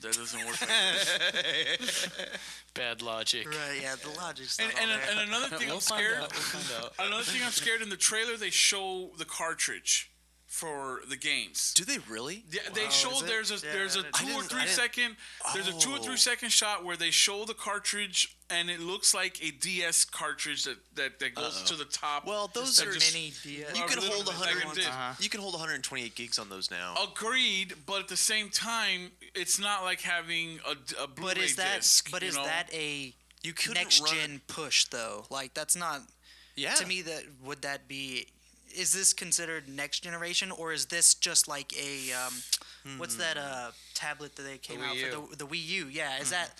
That doesn't work like that. Bad logic. Right, yeah, the logic's And, not all and, there. and another thing I'm scared. We'll find out. Another thing I'm scared. In the trailer, they show the cartridge for the games. Do they really? Yeah, they show is it? there's a Yeah, there's a I two or didn't- three I didn't- second there's a 2 or 3 Oh. second shot where they show the cartridge and it looks like a DS cartridge that goes to the top. Well, those That are just- mini DS. You can literally hold like 100. it did. You can hold 128 gigs on those now. Agreed, but at the same time, it's not like having a Blu-ray But is that disc. but you is know? that a You couldn't next run gen push though? Like that's not Yeah. to me that would that be is this considered next generation or is this just like a what's that tablet that they came out Wii for the Wii U? Yeah, is that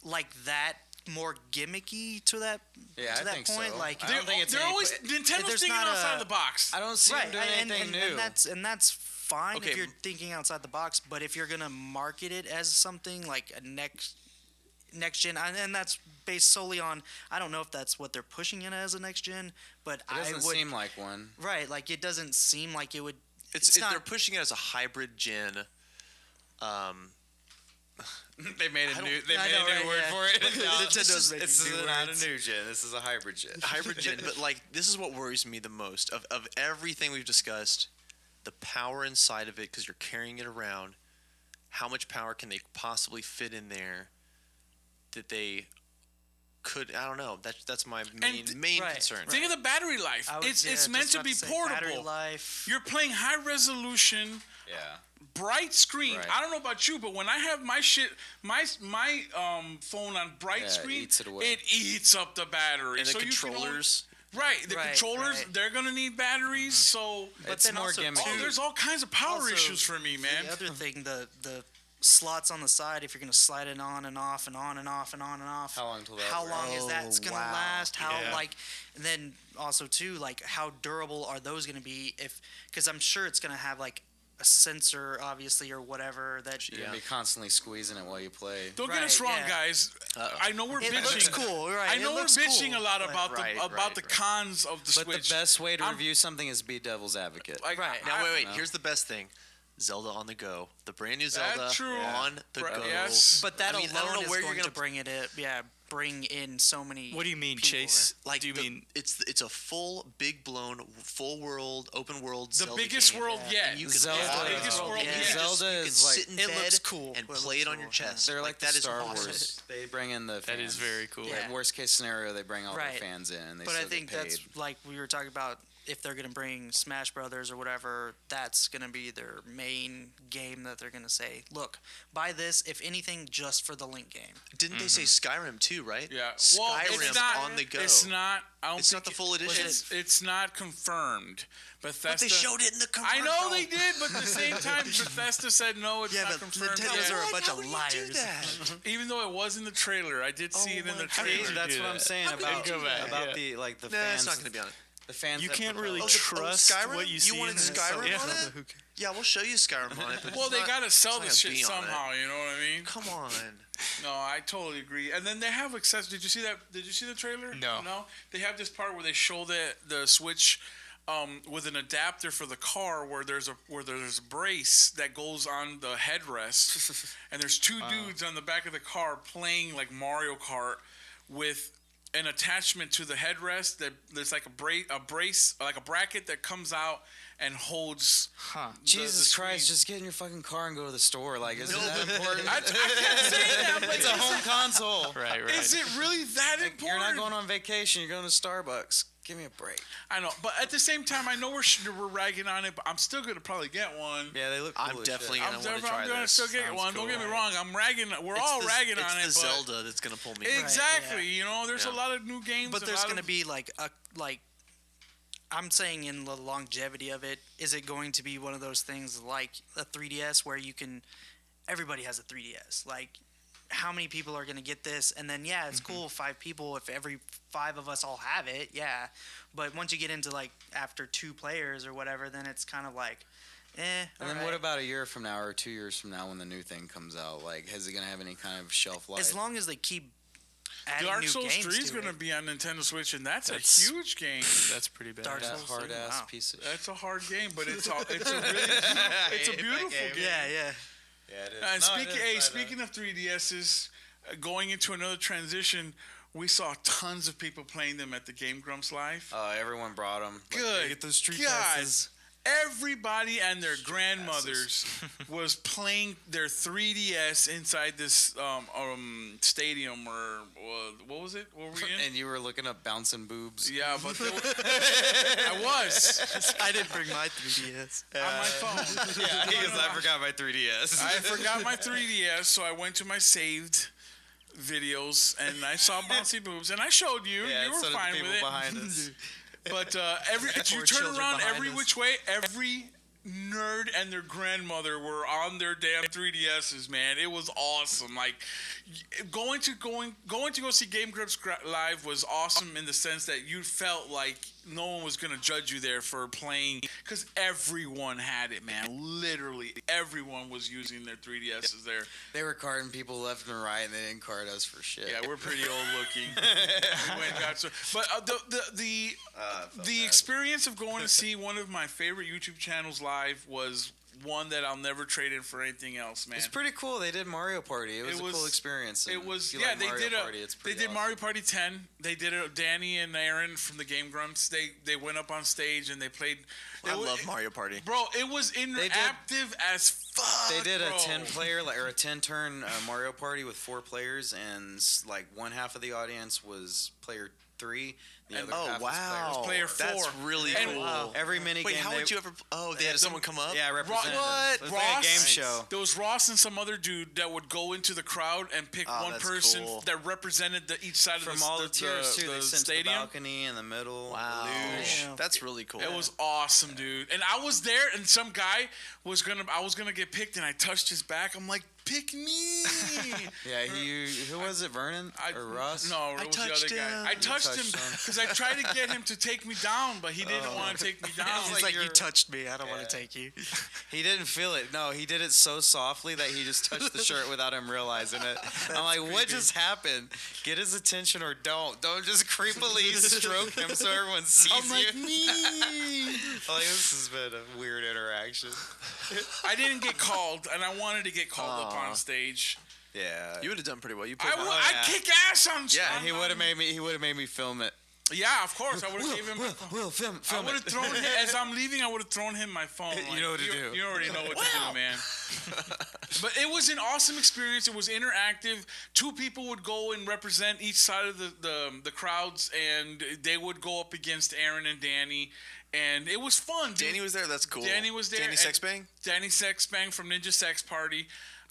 like that more gimmicky to that Yeah, to I that think point? so. Like I don't think it's they're any- always Nintendo's there's thinking not outside a- the box. I don't see right, them doing anything new. and that's fine Okay, if you're thinking outside the box. But if you're gonna market it as something like a next gen, and that's based solely on I don't know if that's what they're pushing it as a next gen, but It I doesn't would seem like one. right like it doesn't seem like it would. it's not- they're pushing it as a hybrid gen. They made I a don't- new. They I made know, a new right, word yeah. for it. No, Nintendo's this is making new not words. a new gen. This is a hybrid gen. Hybrid gen, but like this is what worries me the most of everything we've discussed. The power inside of it, because you're carrying it around. How much power can they possibly fit in there? That they could. I don't know. That's my main right, concern. Think of the battery life. I was- It's yeah, meant just to about be say, portable. Battery life. You're playing high resolution, Yeah. bright screen. Right. I don't know about you, but when I have my phone on bright Yeah, it screen, eats it away. it eats up the battery. And the so you can only- controllers. right, the Right, controllers, right. they're gonna need batteries. So, But It's then more also, gimmicky. oh, there's all kinds of power Also, issues for me, man. The other thing, the slots on the side, if you're gonna slide it on and off and on and off and on and off. How long till that How works? long is that's gonna wow. last? How Yeah. like, and then also too like how durable are those gonna be? Because I'm sure it's gonna have like a sensor, obviously, or whatever that. You're gonna be constantly squeezing it while you play. Don't get us Right, wrong, yeah. guys. I know we're It bitching. looks cool, right? I know it we're looks bitching cool, a lot but- about Right, the right. cons of the But Switch. the best way to I'm- review something is be devil's advocate. Like, Right. Now wait. No. Here's the best thing. Zelda on the go. The brand new Zelda true. on the Right, go. yes. But that I mean, I alone don't know is where going you're to gonna bring in so many. What do you mean, people. Chase? Like do you mean it's a full big blown full world open world the Zelda biggest game. world Yeah, yet. And you can Zelda- It's the Yeah. biggest world Yeah. yet. Zelda you can is like- sit in It bed looks cool. and It play looks it on your cool, chest. They're like the that is Star awesome. Wars. They bring in the fans. that is very cool. Yeah. Like, worst case scenario, they bring all Right. the fans in. And they But I still think get that's paid. like we were talking about. If they're going to bring Smash Brothers or whatever, that's going to be their main game that they're going to say, look, buy this, if anything, just for the Link game. Didn't they say Skyrim too, right? Yeah. Skyrim Well, it's not on the go. It's not. I don't It's think not the full edition. It's not confirmed. Bethesda. But they showed it in the I commercial. know they did, but at the same time, Bethesda said no, it's Yeah, not but confirmed Nintendo's yet. are a bunch How of would you do liars. that? Even though it was in the trailer, I did see it in the my See, trailer. that's do what I'm that? saying How could about you do that? about Yeah. the like the Nah, fans. it's not going to be on it. The fans. You that can't really propose- trust Skyrim? what you You see. wanted in Skyrim yeah. on it? Yeah, we'll show you Skyrim on it. But Well, it's they not- gotta sell it's this not shit gonna be on it. somehow. You know what I mean? Come on. No, I totally agree. And then they have access. Did you see that? Did you see the trailer? No. No. They have this part where they show the Switch with an adapter for the car, where there's a brace that goes on the headrest, and there's two dudes on the back of the car playing like Mario Kart with an attachment to the headrest that there's like a brace like a bracket that comes out and holds. Jesus the Christ! screen. Just get in your fucking car and go to the store. Like, isn't that important? I kept saying that. I'm like, It's a home console. Right, right. is it really that Like, important? you're not going on vacation. You're going to Starbucks. Give me a break. I know, but at the same time, I know we're ragging on it, but I'm still gonna probably get one. Yeah, they look. Cool I'm as definitely shit. gonna want to try I'm gonna this. still get Sounds one. Don't get me cool. wrong. I'm ragging. We're all ragging on it. It's the but Zelda that's going to pull me in. exactly. You know, there's Yeah. a lot of new games. But a there's lot going to of- be like I'm saying in the longevity of it, is it going to be one of those things like a 3DS where everybody has a 3DS? Like how many people are going to get this. And then, yeah, it's cool, 5 people, if every 5 of us all have it, yeah. But once you get into, like, after 2 players or whatever, then it's kind of like, And then alright. what about a year from now or 2 years from now when the new thing comes out? Like, is it going to have any kind of shelf life? As long as they keep adding Dark new Souls games 3 is to going to it. be on Nintendo Switch, and that's That's- a huge game. That's pretty bad. Dark that Souls hard ass wow. piece of That's a hard game, but it's a really it's a beautiful game. Yeah. Yeah, it is. And No, it is. speaking of 3DSs, going into another transition, we saw tons of people playing them at the Game Grumps Live. Everyone brought them. Good Get those street God. passes. Everybody and their grandmothers was playing their 3DS inside this stadium or what was it? What were we in? And you were looking up bouncing boobs. Yeah, but I was I didn't bring my 3DS. on my phone. Yeah, because I forgot my 3DS. I forgot my 3DS, so I went to my saved videos and I saw bouncy boobs, and I showed you. Yeah, You were so did the fine people with it. behind us. But you Poor turn children around behind every us. which way, every nerd and their grandmother were on their damn 3DSs, man. It was awesome. Like going to go see Game Grumps Live was awesome in the sense that you felt like no one was going to judge you there for playing, because everyone had it, man. Literally everyone was using their 3DSs there. They were carding people left and right, and they didn't card us for shit. Yeah, we're pretty old looking. We went and got some, but the experience of going to see one of my favorite YouTube channels live was one that I'll never trade in for anything else, man. It's pretty cool. They did Mario Party. It was a cool experience. It and was, if you like they Mario did Party, it's they pretty did awesome. Mario Party 10. They did it. Danny and Aaron from the Game Grumps. They went up on stage and they played. I love Mario Party. Bro, it was interactive as fuck. They did a bro. 10-player or a 10-turn Mario Party with 4 players, and like one half of the audience was player 3. The other half was player 4. That's really And- cool. Wow. Every mini Wait, game. how would you ever? Oh, they had someone come up. Yeah, representative. What? It was like a Ross? game show. There was Ross and some other dude that would go into the crowd and pick one that's person cool. that represented each side From of the all the tiers too. the They sent to the stadium. balcony in the middle. Wow, luge. Yeah. that's really cool. It was awesome, dude. And I was there, and some guy I was gonna get picked, and I touched his back. I'm like, pick me. Yeah, who was it? Vernon or Ross? No, it was the other touched guy. him. I touched him touched him. because I tried to get him to take me down, but he didn't want to take me down. It's like you you're- touched me. I don't want to take you. He didn't feel it. No, he did it so softly that he just touched the shirt without him realizing it. I'm like, what just happened? Get his attention or don't. Don't just creepily stroke him so everyone sees I'm like, you. me. Like, this has been a weird interaction. I didn't get called, and I wanted to get called up on stage. Yeah. You would have done pretty well. You I put I kick ass on. Yeah, And he would have made me. He would have made me film it. Yeah, of course. I would have given him. Will, film I would have it. thrown him as I'm leaving. I would have thrown him my phone. You know what to do. You already know what to do, man. But it was an awesome experience. It was interactive. 2 people would go and represent each side of the crowds, and they would go up against Aaron and Danny, and it was fun. Dude. Danny was there. That's cool. Danny was there. Danny and Sexbang. Danny Sexbang from Ninja Sex Party.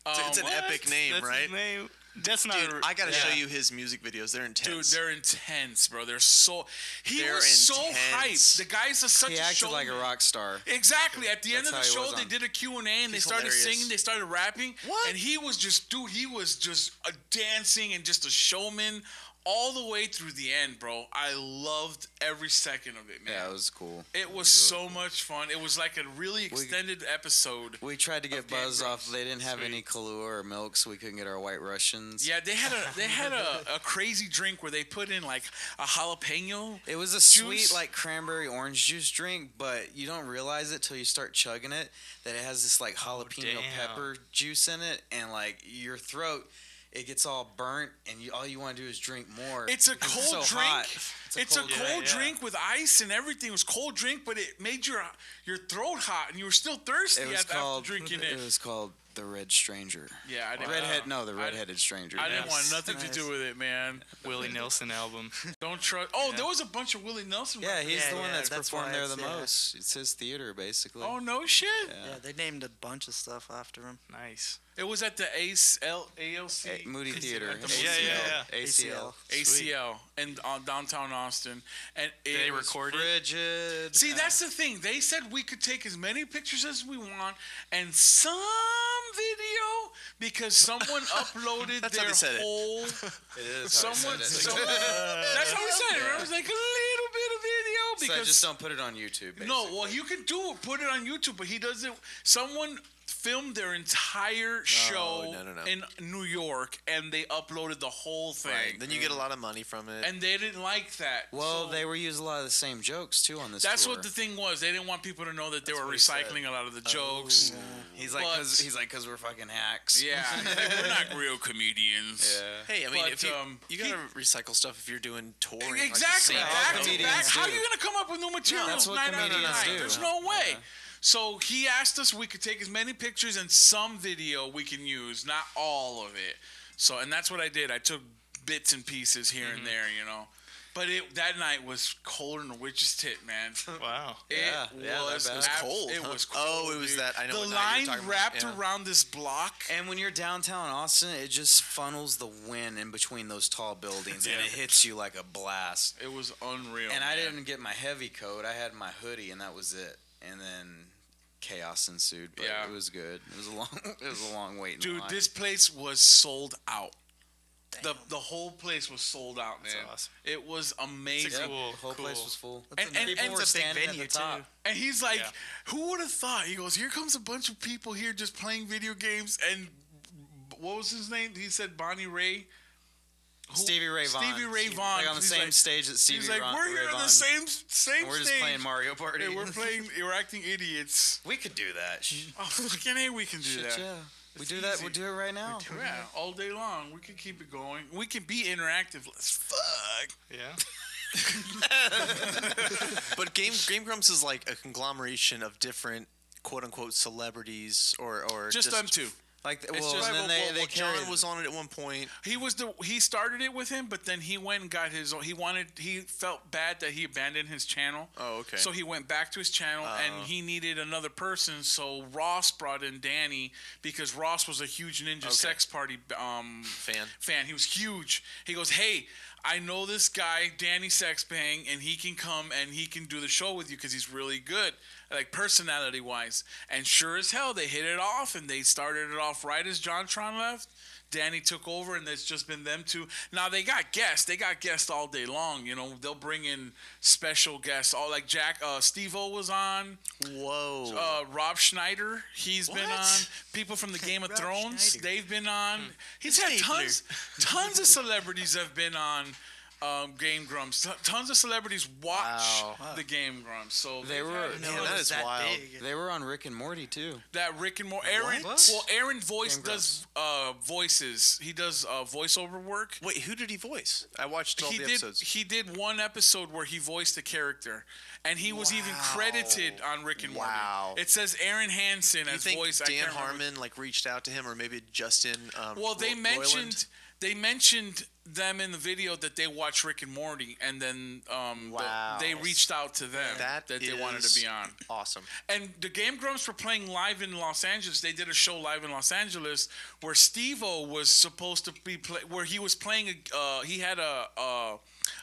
It's an epic name, That's right? his name. That's not. Dude, I gotta Yeah. show you his music videos. They're Dude, intense. they're intense, bro. They're so. They're Was so intense. hyped. The guy's such He a acted showman. like a rock star. Exactly. At the end of the That's how he show, was they on. did a Q&A, and they He's started hilarious. singing, they started rapping. What? And he was just a dancing and just a showman all the way through the end, bro. I loved every second of it, man. Yeah, it was cool. It was so much fun. It was like a really extended episode. We tried to get Game Buzz Grumps. off. They didn't have any Kahlua or milk, so we couldn't get our White Russians. Yeah, they had a crazy drink where they put in like a jalapeno. It was a Juice. sweet, like cranberry orange juice drink, but you don't realize it till you start chugging it that it has this like jalapeno damn. pepper juice in it, and like your throat, it gets all burnt, and all you want to do is drink more. It's a 'cause cold so drink. hot. It's a cold yeah. drink with ice and everything. It was cold drink, but it made your throat hot, and you were still thirsty It was after called. drinking It it. was called the Red Stranger. Yeah, I didn't. Redhead. No, the redheaded stranger. I didn't want nothing Nice. to do with it, man. Willie Nelson album. Don't trust. Oh, there was a bunch of Willie Nelson. Yeah, he's Yeah, the one yeah, that's that's performed why there it's- the yeah. most. It's his theater, basically. Oh no shit! Yeah, they named a bunch of stuff after him. Nice. It was at the ALC Moody Theater. At the ACL. Moody ACL. ACL in downtown Austin, and They it was recorded. Frigid. See, that's the thing. They said we could take as many pictures as we want, and video because someone uploaded That's how their they said it. whole. It is. Someone. That's how we said it. Remember, it's like a little bit of video So because just don't put it on YouTube. Basically. no, well, you can put it on YouTube, but he doesn't. Someone filmed their entire show no. in New York, and they uploaded the whole thing. Right. Then you get a lot of money from it. And they didn't like that. Well, so they were using a lot of the same jokes too on this. that's tour. what the thing was. They didn't want people to know that they were what he said. recycling a lot of the jokes. He's like, But- because we're fucking hacks. Yeah, like, we're not real comedians. Yeah. Hey, I mean, But, if you gotta recycle stuff if you're doing touring. like the Exactly. same all Back to comedians back. How are do. you gonna come up with new material that's what night after comedians night? do. There's no way. So he asked us we could take as many pictures and some video we can use, not all of it. So, and that's what I did. I took bits and pieces here and there, you know. But that night was colder than a witch's tit, man. Wow. Yeah, that was bad. It was cold, It huh? was cold. Oh, it was dude. that- I know the what night line you're talking about, wrapped yeah. around this block. And when you're downtown Austin, it just funnels the wind in between those tall buildings, and Yeah. it hits you like a blast. It was unreal. And I man. didn't get my heavy coat. I had my hoodie, and that was it. And then chaos ensued. But Yeah. it was good. It was a long. It was a long wait. in Dude, line. this place was sold out. The whole place was sold out, man. awesome. It was amazing. Yep, Cool, the whole cool. place was full. And people were it's a big standing venue, at the top. too. And he's like, Yeah. who would have thought? He goes, here comes a bunch of people here just playing video games. And what was his name? He said Bonnie Ray. Stevie Ray Vaughan. Stevie Ray Vaughan. Like on the He's same like- stage that Stevie He's like, Ray we're here on Vaughan. the same stage. And we're just playing Mario Party. Yeah, we're acting idiots. We could do that. Oh, fucking A, we can do Shit, that. yeah. We It's do that. easy. We do it right now. Yeah, all day long. We can keep it going. We can be interactive. Let's fuck. Yeah. But Game Grumps is like a conglomeration of different quote unquote celebrities or Just them two. Like, It's well, just- and then they John carried- was on it at one point. He started it with him, but then he went and got his own. He felt bad that he abandoned his channel. Oh, okay. So he went back to his channel, and he needed another person. So Ross brought in Danny because Ross was a huge Ninja Sex Party fan. He was huge. He goes, "Hey, I know this guy, Danny Sexbang, and he can come and he can do the show with you because he's really good, like personality wise." And sure as hell, they hit it off, and they started it off right as JonTron left. Danny took over, and it's just been them two. Now they got guests. They got guests all day long. You know, they'll bring in special guests. All like Steve-O was on. Whoa. Rob Schneider, he's been What? on. People from the Game of Rob Thrones, Schneider. they've been on. He's had tons of celebrities have been on Game Grumps. Tons of celebrities watch Wow. the Game Grumps. So They they've were- had- Man, it that was is that wild. big. They were on Rick and Morty too. that Rick and Morty. Aaron, What? well, Aaron voice Game does voices. He does voiceover work. Wait, who did he voice? I watched all the episodes. He did one episode where he voiced a character, and he was even credited on Rick and Morty. Wow. It says Aaron Hansen Do you as think voice. I Dan can't remember. Harmon like reached out to him, or maybe Justin? Well, they Roiland? mentioned them in the video that they watch Rick and Morty, and then Wow. they reached out to them That they wanted is to be on. Awesome. And the Game Grumps were playing live in Los Angeles. They did a show live in Los Angeles where Steve-O was supposed to be where he was playing. He had a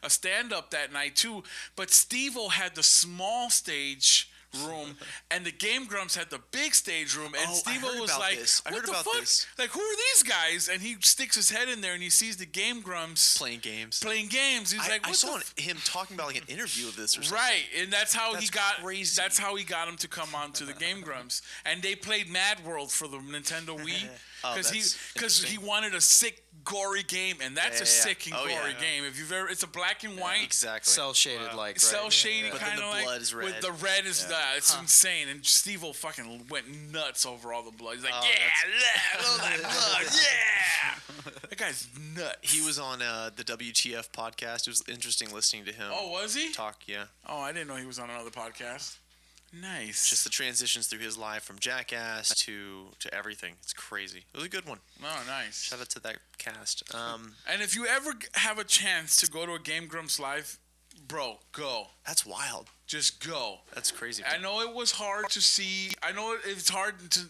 stand-up that night too, but Steve-O had the small stage room, and the Game Grumps had the big stage room, and Oh, I Steve-O heard was about like, this. I "What heard the about fuck? this. Like, who are these guys?" And he sticks his head in there, and he sees the Game Grumps Playing games. playing games. He's like, I "What saw the him talking about like an interview of this or something. Right, and that's how he That's got. crazy. That's how he got him to come on to the Game Grumps, and they played Mad World for the Nintendo Wii Oh, because that's he interesting. wanted a sick, gory game, and that's Yeah, a yeah, yeah. sick and Oh, yeah. gory game. If you've ever, it's a black and white. Exactly. Cell shaded like Cell right? shading But then kind the of like blood is with red. the red is it's insane, and Steve-O fucking went nuts over all the blood. He's like, Oh, all that blood, yeah. That guy's nuts. He was on the WTF podcast. It was interesting listening to him Oh, was he? talk. Yeah, Oh, I didn't know he was on another podcast. Nice. just the transitions through his life from Jackass to everything. It's crazy. It was a good one. Oh, nice. Shout out to that cast. And if you ever have a chance to go to a Game Grumps live, bro, go. That's wild. Just go. That's crazy. I know it was hard to see. I know it's hard to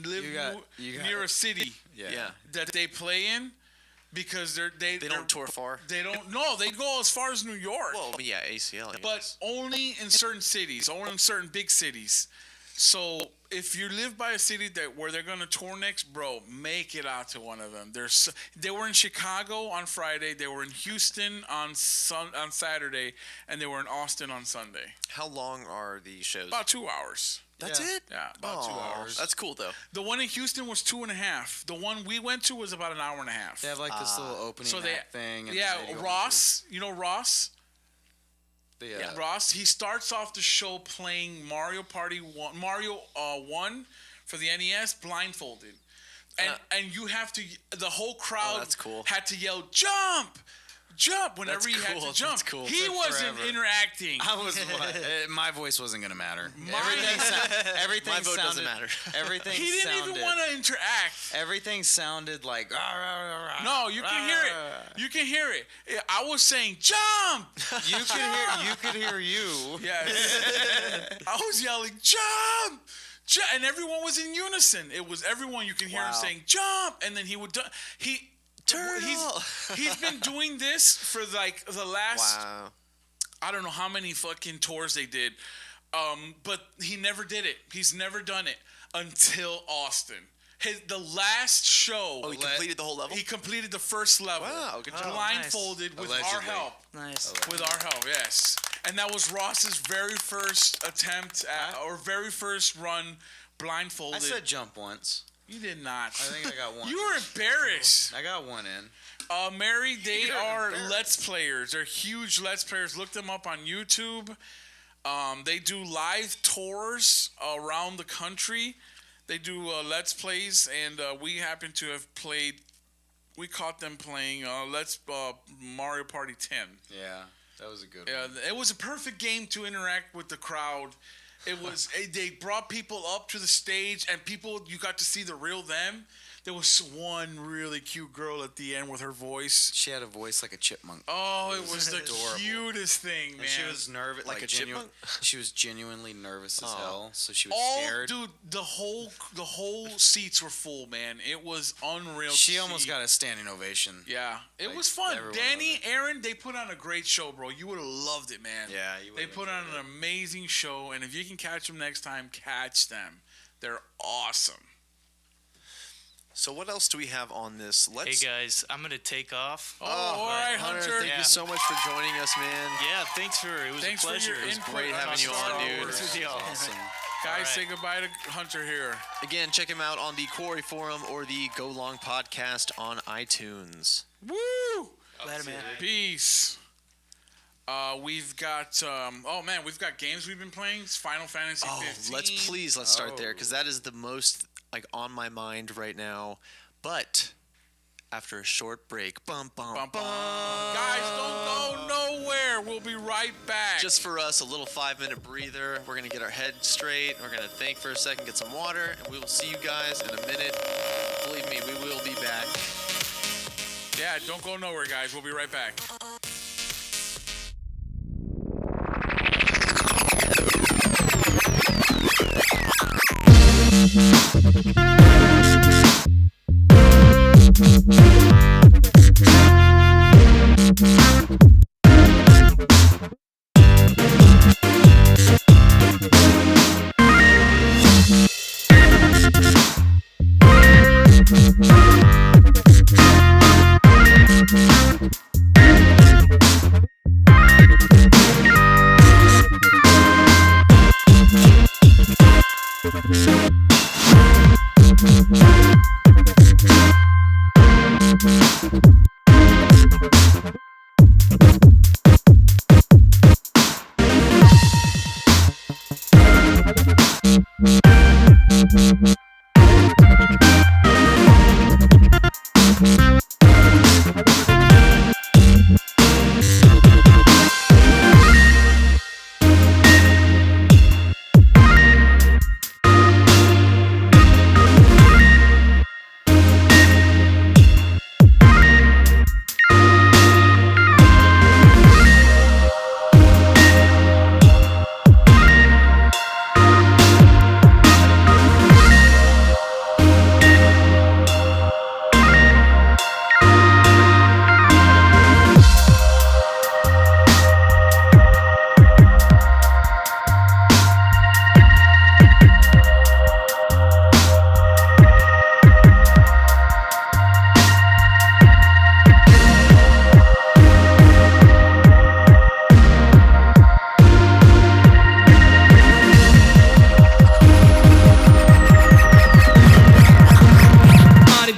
live You got near it. a city Yeah. that they play in because They don't tour far. They don't. No, they go as far as New York. Well, I mean, yeah, ACL. I but guess. only in certain cities, only in certain big cities. So if you live by a city where they're gonna tour next, bro, make it out to one of them. They were in Chicago on Friday, they were in Houston on Saturday, and they were in Austin on Sunday. How long are the shows? About 2 hours. That's Yeah. it? Yeah, about 2 hours. That's cool, though. The one in Houston was 2.5. The one we went to was about an hour and a half. They have like this little opening act thing. And yeah, then they go Ross. You know Ross? into Yeah. Ross. He starts off the show playing Mario 1 for the NES blindfolded, and you have to. The whole crowd that's cool. had to yell jump. Whenever That's he had cool. to jump. That's cool. He For wasn't forever. interacting. I was my voice wasn't gonna matter. Everything My vote sounded, doesn't matter. Everything He didn't sounded, even want to interact. Everything sounded like No, you can hear it. You can hear it. I was saying jump. You could hear you. Yes. I was yelling jump. And everyone was in unison. It was everyone. You can hear him saying jump, and then he would he's been doing this for like the last I don't know how many fucking tours they did, but he never did it. He's never done it until Austin. The last show. Oh, he completed the whole level? He completed the first level. Wow, good job. Blindfolded with our Allegedly. help. Nice. With our help, yes. And that was Ross's very first attempt or very first run blindfolded. I said jump once. You did not. I think I got one. You were embarrassed. I got one in. Mary, they are Let's Players. They're huge Let's Players. Look them up on YouTube. They do live tours around the country. They do Let's Plays, and we happen to have played. We caught them playing Mario Party 10. Yeah, that was a good Yeah, one. it was a perfect game to interact with the crowd. It was. They brought people up to the stage, and you got to see the real them. There was one really cute girl at the end with her voice. She had a voice like a chipmunk. Oh, it was the adorable. cutest thing, man. And she was nervous, Like a chipmunk? She was genuinely nervous as hell, so she was scared. Dude, the whole seats were full, man. It was unreal. She to almost see. got a standing ovation. Yeah, it Like, was fun. everyone Danny, loved it. Aaron, they put on a great show, bro. You would have loved it, man. Yeah, you They would've put on enjoyed an amazing show, and if you can catch them next time, catch them. They're awesome. So what else do we have on this? Hey guys, I'm gonna take off. Oh, all right, Hunter. Thank you so much for joining us, man. Yeah, thanks for it was Thanks a for pleasure. your It was input great on having you Star on, dude. Wars. with y'all. Awesome. Guys, right. say goodbye to Hunter here. Again, check him out on the Quarry Forum or the Go Long podcast on iTunes. Woo! Later, man. Peace. We've got we've got games we've been playing. It's Final Fantasy 15. Let's start there because that is the most like on my mind right now. But after a short break, bum bum Bum, bum. bum. Guys, don't go nowhere. We'll be right back. Just for us, a little 5-minute breather. We're gonna get our head straight. We're gonna think for a second, get some water, and we will see you guys in a minute. Believe me, we will be back. Yeah, don't go nowhere, guys. We'll be right back.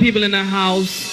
people in the house.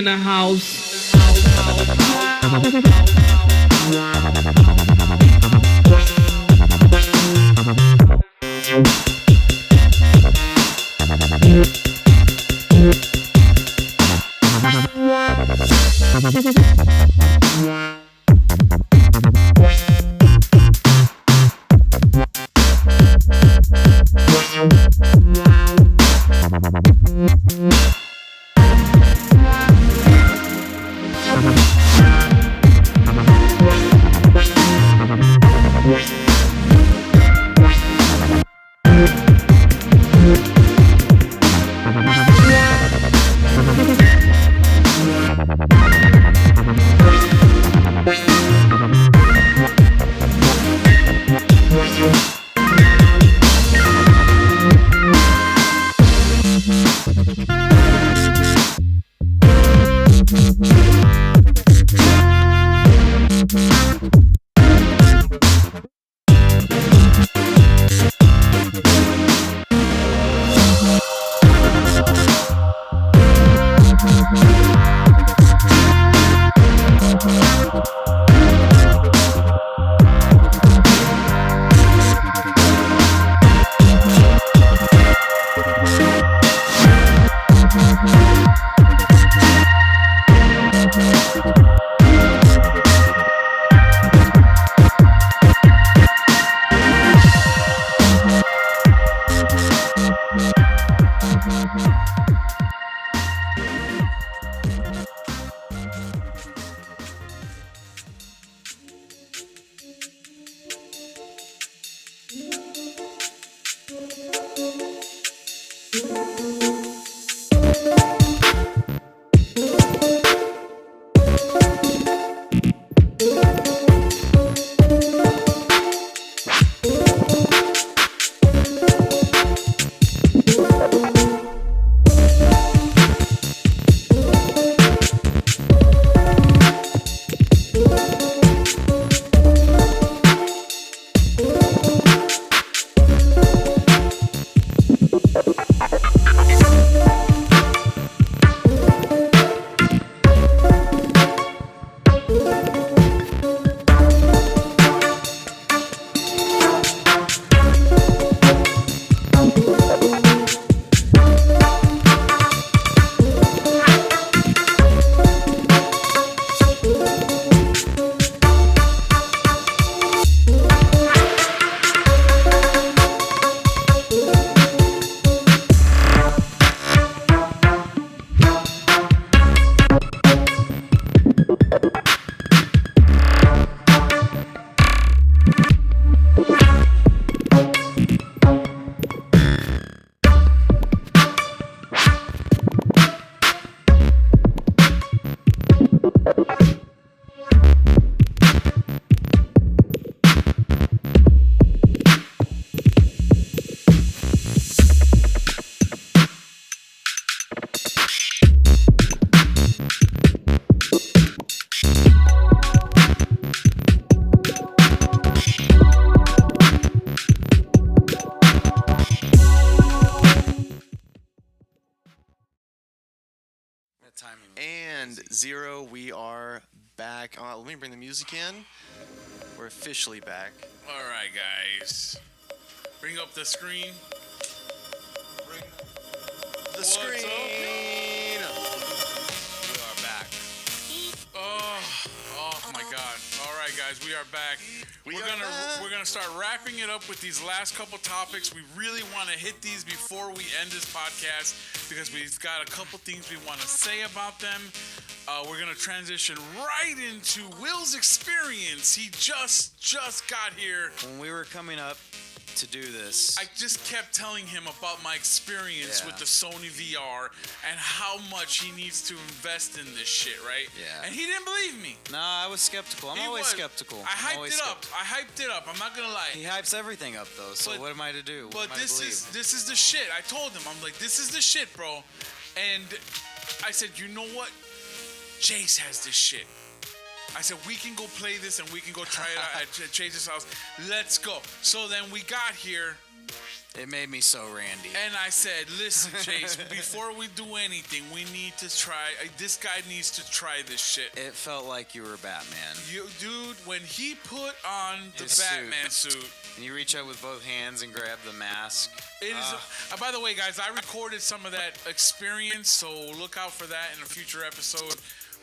the house. And 0, we are back. Let me bring the music in. We're officially back. All right, guys. Bring up the screen. The What's screen. up, We are back. Oh my God! All right, guys, we are back. We're gonna start wrapping it up with these last couple topics. We really want to hit these before we end this podcast because we've got a couple things we want to say about them. We're gonna transition right into Will's experience. He just got here. When we were coming up to do this, I just kept telling him about my experience with the Sony VR and how much he needs to invest in this shit, right? Yeah. And he didn't believe me. Nah, I was skeptical. I'm always skeptical. I hyped it up. I'm not gonna lie. He hypes everything up though. So But- what am I to do? But What am I to believe? this is the shit. I told him, I'm like, this is the shit, bro. And I said, you know what? Jace has this shit. I said, we can go play this and we can go try it out at Chase's house. Let's go. So then we got here It made me so Randy. And I said, listen, Chase, before we do anything, we need to try. This guy needs to try this shit. It felt like you were Batman. Dude, when he put on the His Batman suit, and you reach out with both hands and grab the mask. it is. By the way, guys, I recorded some of that experience, so look out for that in a future episode.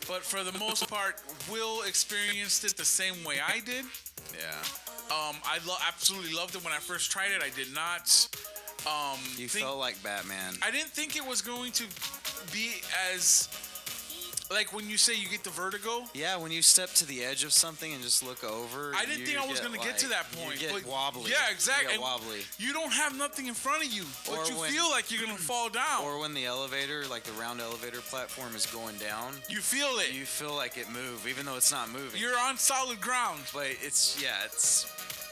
But for the most part, Will experienced it the same way I did. Yeah. I absolutely loved it when I first tried it. I did not. You felt like Batman. I didn't think it was going to be as like when you say you get the vertigo. Yeah, when you step to the edge of something and just look over. I didn't think I was going to get to that point. You get but wobbly. Yeah, exactly. You get wobbly. You don't have nothing in front of you, but Or you when- feel like you're going to fall down. Or when the elevator, like the round elevator platform, is going down, You feel it. you feel like it move, even though it's not moving. You're on solid ground. But it's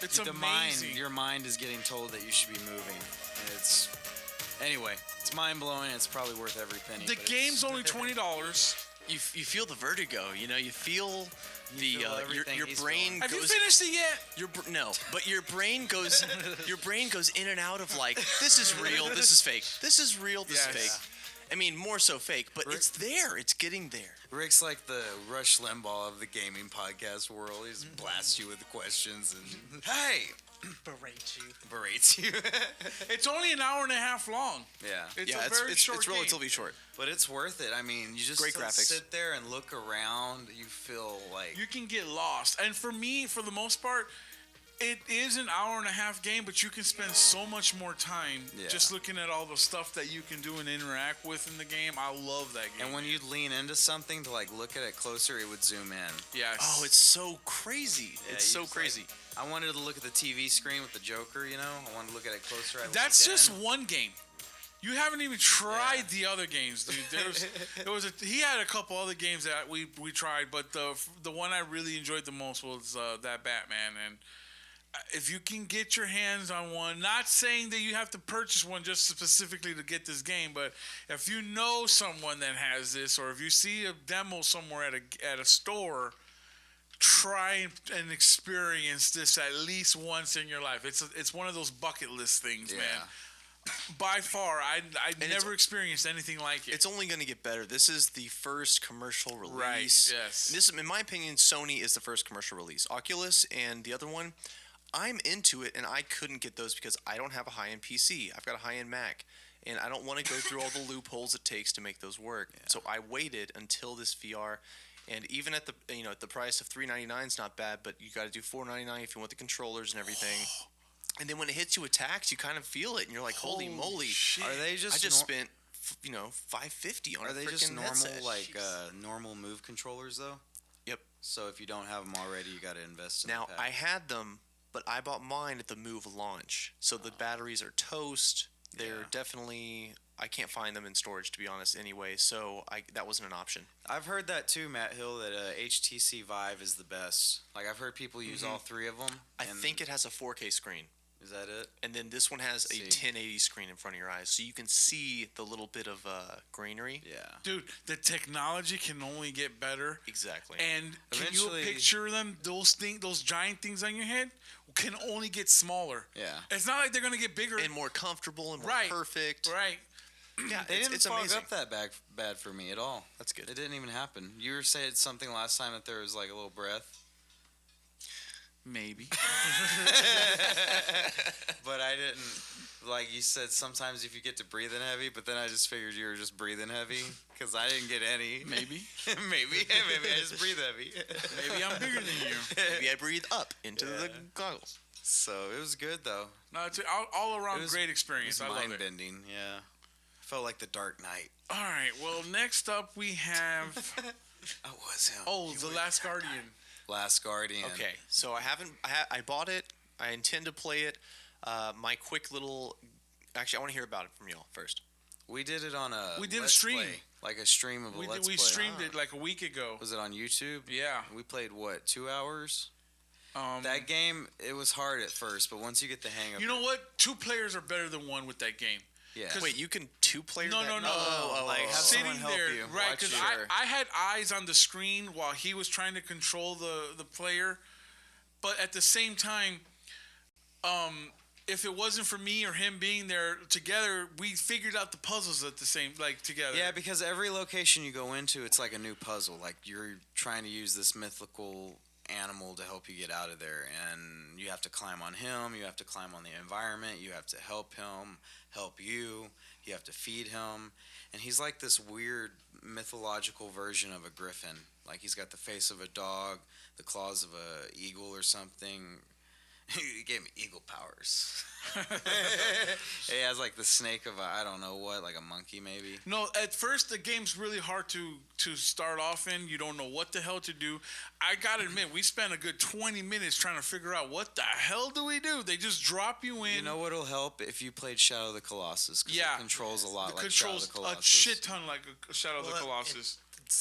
It's the amazing. mind. Your mind is getting told that you should be moving. And it's anyway. It's mind blowing. It's probably worth every penny. The but game's only $20. You feel the vertigo. You know, you feel the feel your everything your he's brain Have you goes. finished it yet? No, but your brain goes in and out of like, this is real, this is fake, this is real, this is Yes. fake. I mean, more so fake, but Rick- it's there. It's getting there. Rick's like the Rush Limbaugh of the gaming podcast world. He just blasts you with questions and hey, Berate you. berates you. It's only an hour and a half long. Yeah. It's Yeah, a very short it's game. relatively short. But it's worth it. I mean, you just Great graphics. sit there and look around. You feel like You can get lost. And for me, for the most part, it is an hour and a half game, but you can spend so much more time Yeah. just looking at all the stuff that you can do and interact with in the game. I love that game. and when you lean into something to like look at it closer, it would zoom in. yes. Oh, it's so crazy. Yeah, It's you so just, crazy. like- I wanted to look at the TV screen with the Joker, you know? I wanted to look at it closer. I That's leaned just in. one game. You haven't even tried the other games, dude. He had a couple other games that we tried, but the one I really enjoyed the most was that Batman. And if you can get your hands on one, not saying that you have to purchase one just specifically to get this game, but if you know someone that has this, or if you see a demo somewhere at a store, try and experience this at least once in your life. It's one of those bucket list things, Yeah. man. By far, I never experienced anything like it. It's only going to get better. This is the first commercial release. Right, yes. This, in my opinion, Sony is the first commercial release. Oculus and the other one, I'm into it, and I couldn't get those because I don't have a high-end PC. I've got a high-end Mac, and I don't want to go through all the loopholes it takes to make those work. So I waited until this VR, and even at the at the price of $399 is not bad, but you got to do $499 if you want the controllers and everything. And then when it hits you with tax, you kind of feel it, and you're like, "Holy moly!" shit. Are they just I just spent $550 on Are a they just freaking normal headset. normal Move controllers though? Yep. So if you don't have them already, you got to invest in Now the I pack. had them, but I bought mine at the Move launch, so the batteries are toast. They're Yeah. definitely I can't find them in storage, to be honest. Anyway, so that wasn't an option. I've heard that too, Matt Hill, that HTC Vive is the best. Like I've heard people use all three of them. I think it has a 4K screen, Is that it? and then this one has a See. 1080 screen in front of your eyes, so you can see the little bit of greenery. Yeah. Dude, the technology can only get better. Exactly. And can you Eventually- picture them? Those giant things on your head can only get smaller. Yeah. It's not like they're gonna get bigger. And more comfortable and more Right. perfect. Right. Yeah, They didn't it's fog amazing. up that bad for me at all. That's good. It didn't even happen. You were saying something last time that there was like a little breath, Maybe. but I didn't. Like you said, sometimes if you get to breathing heavy, but then I just figured you were just breathing heavy because I didn't get any. Maybe. maybe I just breathe heavy. Maybe I'm bigger than you. Maybe I breathe up into the goggles. So it was good though. No, it's all around It was- great It experience. was I love mind it. bending. Yeah. Felt like the Dark Knight. All right. Well, next up we have I was him. The Last Guardian. Last Guardian. Okay, so I bought it. I intend to play it. My quick little. Actually, I want to hear about it from y'all first. We did it on a. We did a Let's stream. Play, like a stream of a Let's We Play. streamed it like a week ago. Was it on YouTube? Yeah. We played what, 2 hours? Um, That game, it was hard at first, but once you get the hang of you it. know what? 2 players are better than 1 with that game. Yeah. Wait, you can two-player No, that? no, no. like, have Sitting someone help there, you. right? Watch Because you. I had eyes on the screen while he was trying to control the player, but at the same time, if it wasn't for me or him being there together, we figured out the puzzles at the same together. Yeah, because every location you go into, it's like a new puzzle. Like you're trying to use this mythical animal to help you get out of there, and you have to climb on him. You have to climb on the environment. You have to help him, help you. You have to feed him, and he's like this weird mythological version of a griffin. Like he's got the face of a dog, the claws of a eagle or something. He gave me eagle powers. He has like the snake of I don't know what, like a monkey maybe. No, at first the game's really hard to start off in. You don't know what the hell to do. I gotta admit, we spent a good 20 minutes trying to figure out what the hell do we do. They just drop you in. You know what'll help if you played Shadow of the Colossus? 'Cause Yeah, it controls a lot it like Shadow of controls the Colossus. a shit ton like a Shadow of the Colossus. It's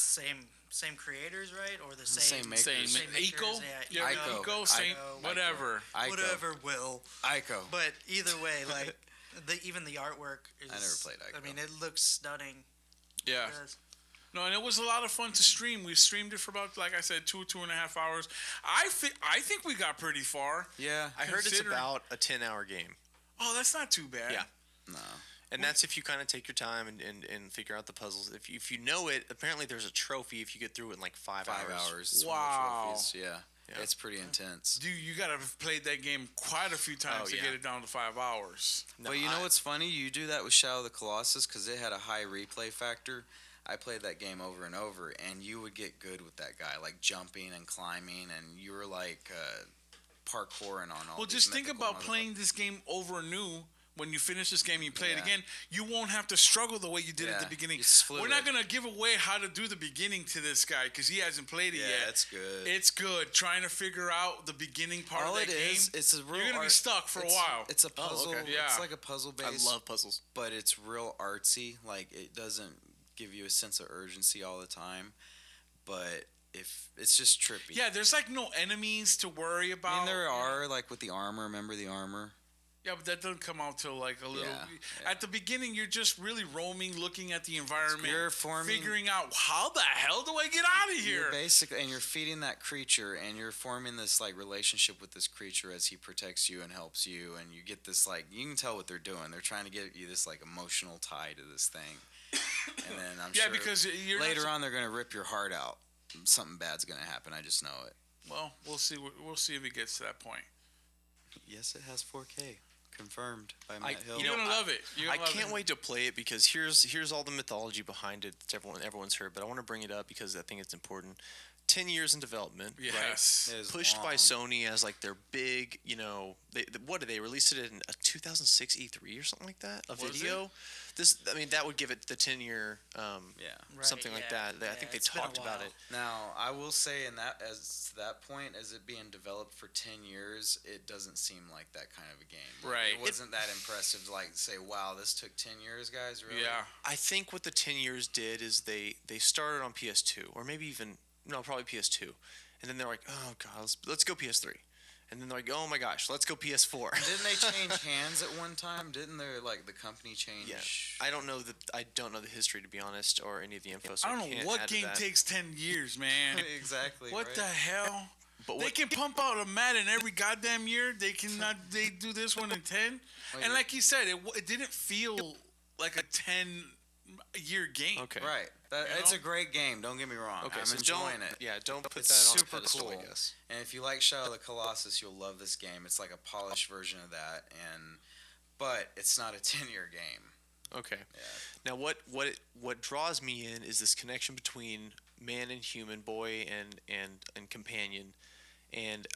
same creators, right? Or the same same makers. Same. Same makers, Eco? yeah, Eco, same, Ico. whatever. Ico. whatever will. Ico. But either way, like even the artwork is. I never played Ico. I mean, it looks stunning. Yeah. It does. No, and it was a lot of fun to stream. We streamed it for about, like I said, 2.5 hours. I think we got pretty far. Yeah. I heard it's Considering- about a 10-hour game. Oh, that's not too bad. Yeah. No. And that's if you kind of take your time and figure out the puzzles. If you know it, apparently there's a trophy if you get through it in like 5 5 hours. hours. It's one of Wow. the trophies. Yeah. Yeah. It's pretty intense. Dude, you gotta have played that game quite a few times Oh, to yeah. get it down to 5 hours. No, But you know I- what's funny? You do that with Shadow of the Colossus because it had a high replay factor. I played that game over and over, and you would get good with that guy, like jumping and climbing, and you were like parkouring on all. Well, these just think mythical about playing this game over anew. When you finish this game, you play it Yeah. again. You won't have to struggle the way you did at the Yeah, beginning. it's fluid. We're not gonna give away how to do the beginning to this guy because he hasn't played it Yeah, yet. it's good. It's good. Trying to figure out the beginning part all of that it game. is, it's a real. You're gonna be stuck for a while. It's a puzzle. okay. Yeah. It's like a puzzle I base. love puzzles. but it's real artsy. Like it doesn't give you a sense of urgency all the time, but if it's just trippy. Yeah, there's like no enemies to worry about. I mean there are like with the armor. Remember the armor? Yeah, but that doesn't come out till like a little. Yeah. At the beginning, you're just really roaming, looking at the environment, You're forming- figuring out how the hell do I get out of here. You're basically, and you're feeding that creature, and you're forming this like relationship with this creature as he protects you and helps you, and you get this like you can tell what they're doing. They're trying to get you this like emotional tie to this thing, and then I'm Yeah, sure because you're not later on they're gonna rip your heart out. Something bad's gonna happen. I just know it. Well, we'll see. We'll see if it gets to that point. Yes, it has 4K confirmed by I- Matt Hill. You're gonna love it. You're I gonna love can't it. wait to play it because here's all the mythology behind it that everyone's heard. But I want to bring it up because I think it's important. 10 years in development, right? Yes. It is Pushed by long. Sony as like their big, what did they released it in a 2006 E3 or something like that? A Was video. That would give it the 10-year, Yeah. Right, something like yeah, that. I think they it's been a talked about while. it. Now, I will say, in that as to that point, as it being developed for 10 years, it doesn't seem like that kind of a game. Like, Right. It wasn't that impressive to like say, "Wow, this took 10 years, guys." Really? Yeah. I think what the 10 years did is they started on PS2 or maybe even probably PS2, and then they're like, oh god, let's go PS3, and then they're like, oh my gosh, let's go PS4. Didn't they change hands at one time? Didn't their like the company change? Yeah, I don't know the history to be honest, or any of the info. So I don't know can't what add to game that. takes 10 years, man. exactly. What right? the hell? But They what, can pump out a Madden every goddamn year. They cannot. They do this one in 10. Wait. And like you said, it didn't feel like a 10-year game. okay, Right. You It's know? a great game. Don't get me wrong. Okay, I'm so enjoying don't, it. Yeah, don't put It's that on super a pedestal, cool. I guess. And if you like Shadow of the Colossus, you'll love this game. It's like a polished version of that, but it's not a 10-year game. Okay. Yeah. Now, what draws me in is this connection between man and human, boy and companion, and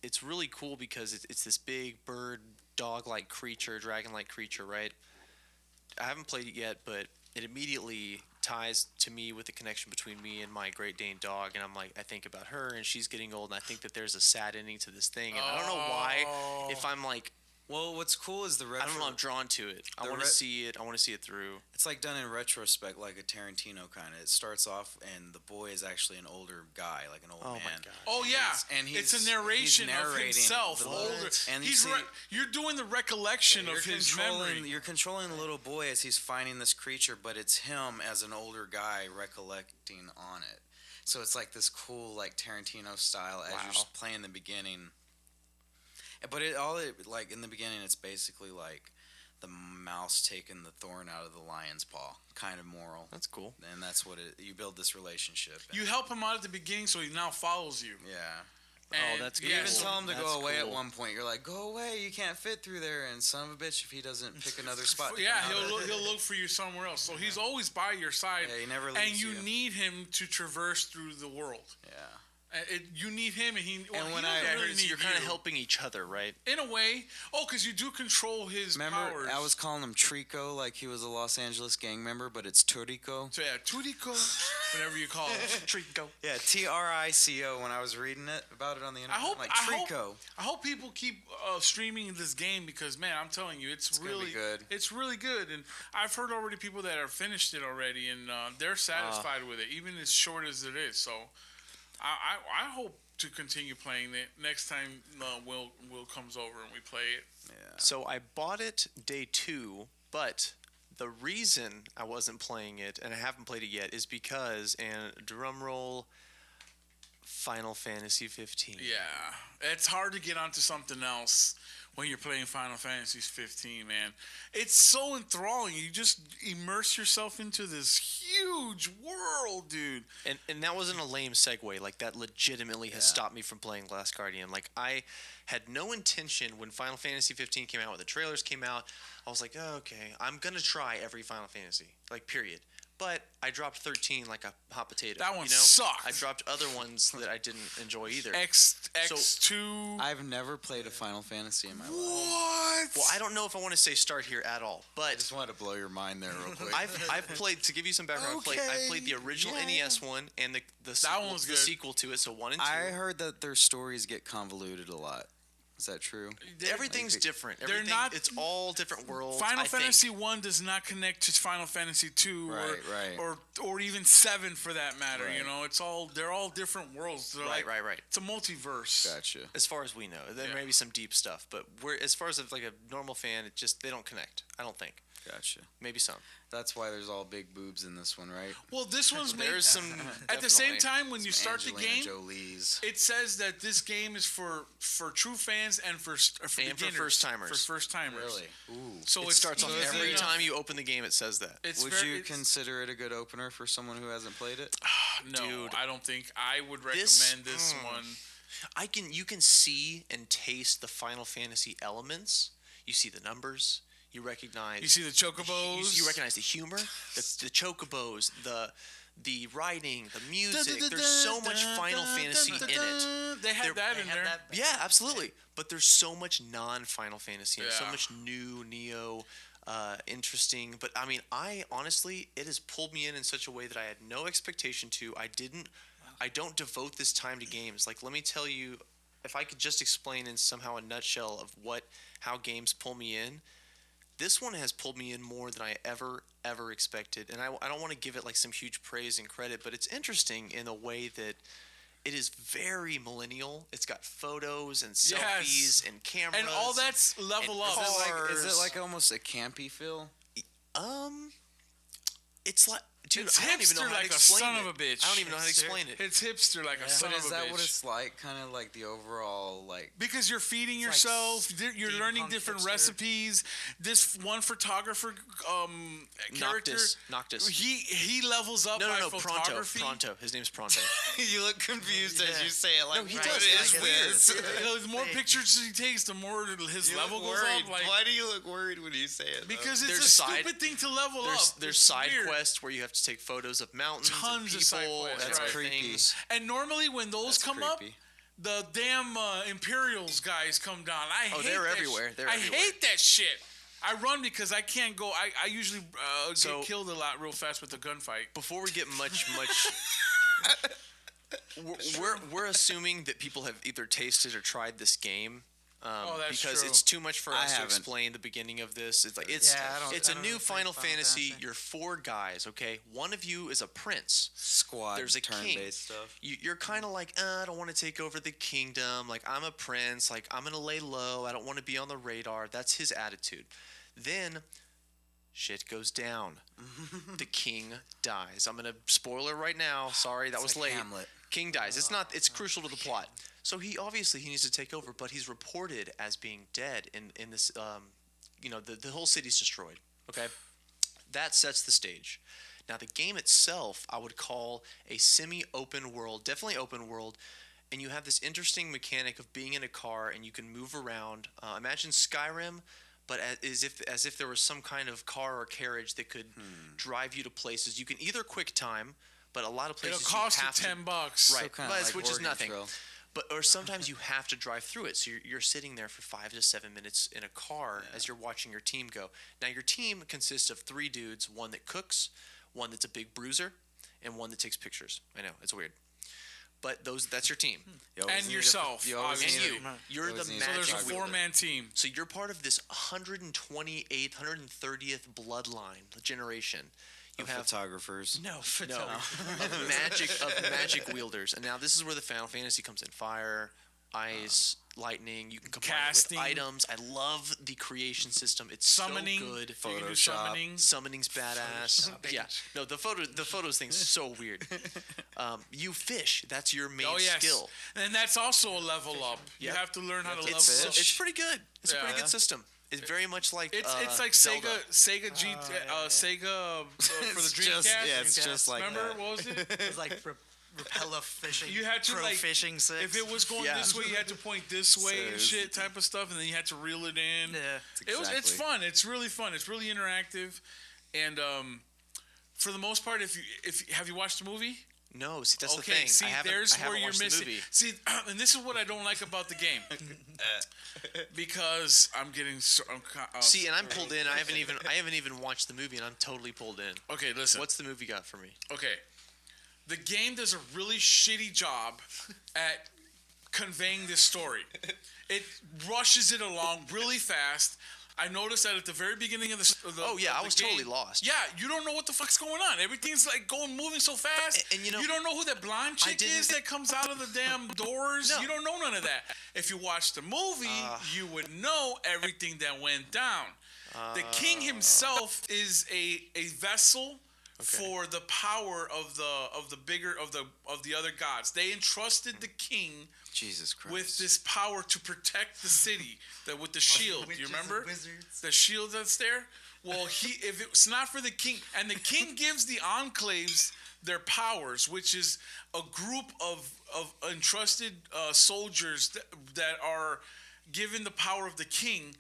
it's really cool because it's this big bird, dog-like creature, dragon-like creature, right? I haven't played it yet, but it immediately ties to me with the connection between me and my Great Dane dog, and I think about her, and she's getting old, and I think that there's a sad ending to this thing, and I don't know why. Oh. If I'm like, Well, what's cool is the retro. I don't know, I'm drawn to it. I The want to re- see it. I want to see it through. It's like done in retrospect, like a Tarantino kind of. It starts off, and the boy is actually an older guy, like an old Oh man. my god. Oh yeah, And it's he's- a narration he's of narrating himself. the- Older, and you he's see- you're doing the recollection You're of his controlling. memory. You're controlling the little boy as he's finding this creature, but it's him as an older guy recollecting on it. So it's like this cool, like Tarantino style as Wow. you're playing the beginning. But like in the beginning, it's basically like the mouse taking the thorn out of the lion's paw, kind of moral. That's cool. And that's what you build this relationship. You help him out at the beginning, so he now follows you. Yeah. And that's You good. even tell him to That's go away at cool. one point. You're like, go away, you can't fit through there. And son of a bitch, if he doesn't pick another spot. to Yeah, come out of. he'll look for you somewhere else. So he's always by your side. Yeah, he never and leaves you you. need him to traverse through the world. Yeah. You need him, and he. Well, And he when doesn't I- really So need you're kind of you. helping each other, right? In a way. Oh, because you do control his Remember, powers. I was calling him Trico like he was a Los Angeles gang member, but it's Turico. So yeah, Turico, whatever you call it. Trico. Yeah, Trico. When I was reading it about it on the internet, Trico. I hope people keep streaming this game because man, I'm telling you, it's gonna really be good. It's really good, and I've heard already people that have finished it already, and they're satisfied with it, even as short as it is. So, I hope to continue playing it next time Will comes over and we play it. Yeah. So I bought it day 2, but the reason I wasn't playing it and I haven't played it yet is because, and drum roll, Final Fantasy 15. Yeah, it's hard to get onto something else when you're playing Final Fantasy 15, man. It's so enthralling. You just immerse yourself into this huge world, dude. And that wasn't a lame segue. Like, that legitimately has stopped me from playing Last Guardian. Like, I had no intention when Final Fantasy 15 came out, when the trailers came out. I was like, oh, okay, I'm going to try every Final Fantasy. Like, period. But I dropped 13 like a hot potato. That one you know? sucked. I dropped other ones that I didn't enjoy either. X2. I've never played a Final Fantasy in my life. What? Well, I don't know if I want to say start here at all, I but just wanted to blow your mind there real quick. I've played, to give you some background, I played the original NES one and the sequel, one was the good. sequel to it, so 1 and 2. I heard that their stories get convoluted a lot. Is that true? Everything's different. they're Everything, not- it's all different worlds. Final I think. Fantasy 1 does not connect to Final Fantasy 2 Right. or even 7 for that matter, Right. you know. They're all different worlds. They're Right, like, right. It's a multiverse. Gotcha. As far as we know, there may be some deep stuff, but as far as like a normal fan, they don't connect. I don't think. Gotcha. Maybe some. That's why there's all big boobs in this one, right? Well, this one's made There's some. at the same definitely. time when you start the Angelina game. Jolie's. It says that this game is for true fans and for beginners, first-timers. For first timers. Really? Ooh. So It it's starts off easy every enough. time you open the game. It says that. It's Would very, you it's- consider it a good opener for someone who hasn't played it? No, Dude. I don't think I would recommend This- this one. You can see and taste the Final Fantasy elements. You see the numbers. You recognize. You see the chocobos. You recognize the humor, the chocobos, the writing, the music. There's so much Final Fantasy in it. They had that in there. Yeah, absolutely. But there's so much non-Final Fantasy and so Yeah. much new Neo, interesting. But I mean, it has pulled me in such a way that I had no expectation to. I don't devote this time to games. Like, let me tell you, if I could just explain in somehow a nutshell of how games pull me in. This one has pulled me in more than I ever expected, and I don't want to give it like some huge praise and credit, but it's interesting in a way that it is very millennial. It's got photos and selfies and cameras, And all that's level and up. Is it like almost a campy feel? It's like, dude, It's I don't even know hipster how like to a explain son it. of a bitch. I don't even know how to explain it. It's hipster like a son But of a is that bitch. what it's like? Kind of like the overall, like... Because you're feeding like yourself, you're learning steampunk different hipster. recipes. This one photographer character, Noctis. he levels up by No, photography. Pronto. His name's Pronto. you look confused as you say it. Like, No, he what does. is It's this? You know, the more pictures he takes, the more his You level look goes worried. up. Like, Why do you look worried when you say it? though? because it's There's a side- stupid thing to level up. There's It's side weird. quests where you have to take photos of mountains, Tons and of people, side quests, and That's other creepy. things. And normally when those That's come up, creepy. the damn Imperials guys come down. I hate they're that everywhere. They're I everywhere. hate that shit. I run because I can't go. I usually So- get killed a lot real fast with the gunfight. Before we get much, we're assuming that people have either tasted or tried this game. That's because true. it's too much for I us to haven't. explain the beginning of this. It's like Yeah, I it's a don't new really Final play Final Fantasy. Fantasy. You're 4 guys, okay? One of you is a prince. Squad There's a king. turn-based stuff. You're kind of like, I don't want to take over the kingdom. Like, I'm a prince. Like, I'm gonna lay low. I don't want to be on the radar. That's his attitude. Then shit goes down. The king dies. I'm gonna spoiler right now. Sorry, that was like late. Hamlet. King dies. It's crucial to the plot. So he needs to take over, but he's reported as being dead in this. The whole city's destroyed. Okay, that sets the stage. Now the game itself, I would call a semi-open world, definitely open world, and you have this interesting mechanic of being in a car and you can move around. Imagine Skyrim, but as if there was some kind of car or carriage that could drive you to places. You can either quick time, but a lot of places It'll cost you you have $10, right? kinda But like which is Oregon nothing. Trail. Or sometimes you have to drive through it. So you're sitting there for 5 to 7 minutes in a car as you're watching your team go. Now your team consists of 3 dudes: one that cooks, one that's a big bruiser, and one that takes pictures. I know it's weird, but that's your team. And yourself, And obviously. you're the always need a So there's a magic wielder. 4-man team. So you're part of this 128th, 130th bloodline generation. You have photographers. no of magic wielders, and now this is where the Final Fantasy comes in: fire, ice, lightning. You can combine it with Casting. items. I love the creation system. It's Summoning. so good. You can do Photoshop. summoning. Summoning's badass. Yeah, no, the photos thing's so weird. You fish. That's your main Oh, yes. skill. And that's also a level up. You Yep. have to learn how to level It's up. pretty good. It's a pretty Yeah. good system. It's very much like It's like Zelda. Sega for the Dreamcast. It's just like Remember that. what was it? It was like repella fishing. You had to, pro like, fishing 6. If it was going Yeah. this way, you had to point this way So and it's- shit type of stuff, and then you had to reel it in. yeah. It's Exactly. fun. It's really fun. It's really interactive, and for the most part, if have you watched the movie? No, see that's the Okay, thing. see, I haven't you're watched the missing. movie. See, and this is what I don't like about the game, because I'm getting so. See, and I'm pulled in. I haven't even watched the movie, and I'm totally pulled in. Okay, listen. What's the movie got for me? Okay, the game does a really shitty job at conveying this story. It rushes it along really fast. I noticed that at the very beginning of the Oh, yeah, of I the was game, totally lost. Yeah, you don't know what the fuck's going on. Everything's like moving so fast. And you know- you don't know who that blonde chick didn't- is that comes out of the damn doors. No. You don't know none of that. If you watch the movie, you would know everything that went down. The king himself is a vessel for the power of the other gods. They entrusted the king Jesus Christ. with this power to protect the city, with the shield. Do you Witches remember and wizards. the shield that's there? Well, if it's not for the king, and the king gives the enclaves their powers, which is a group of entrusted soldiers that are given the power of the king,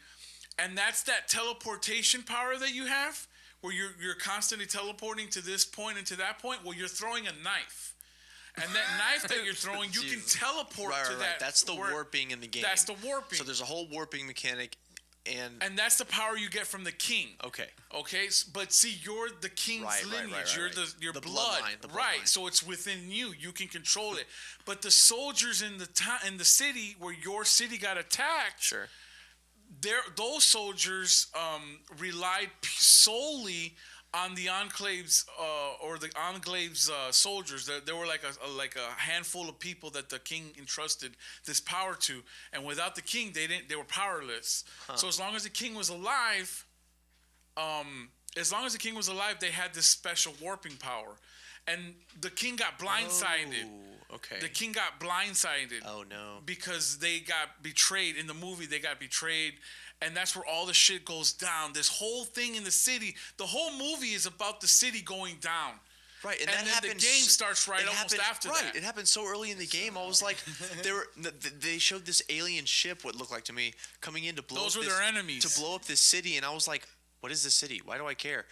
and that's that teleportation power that you have, where you're constantly teleporting to this point and to that point. Well, you're throwing a knife. And that knife that you're throwing, you can teleport to that. That's the where- warping in the game. That's the warping. So there's a whole warping mechanic, and And that's the power you get from the king. okay, Okay, but see, you're the king's Right, lineage. You're your The blood, bloodline, the right? bloodline. So it's within you. You can control it. But the soldiers in the city where your city got attacked, sure. those soldiers relied solely on the enclaves or the enclaves soldiers. There were like a handful of people that the king entrusted this power to, and without the king, they were powerless. So as long as the king was alive, they had this special warping power, and the king got blindsided. Oh, okay. The king got blindsided. Oh no. Because they got betrayed in the movie. They got betrayed, and that's where all the shit goes down. This whole thing in the city, the whole movie is about the city going down. Right, and And that then the happens. game starts right it almost happened- after right, that. it happened so early in the game. I was like, they showed this alien ship. What looked like to me coming in to blow. Those up were this, their enemies. To blow up this city, and I was like, what is this city? Why do I care?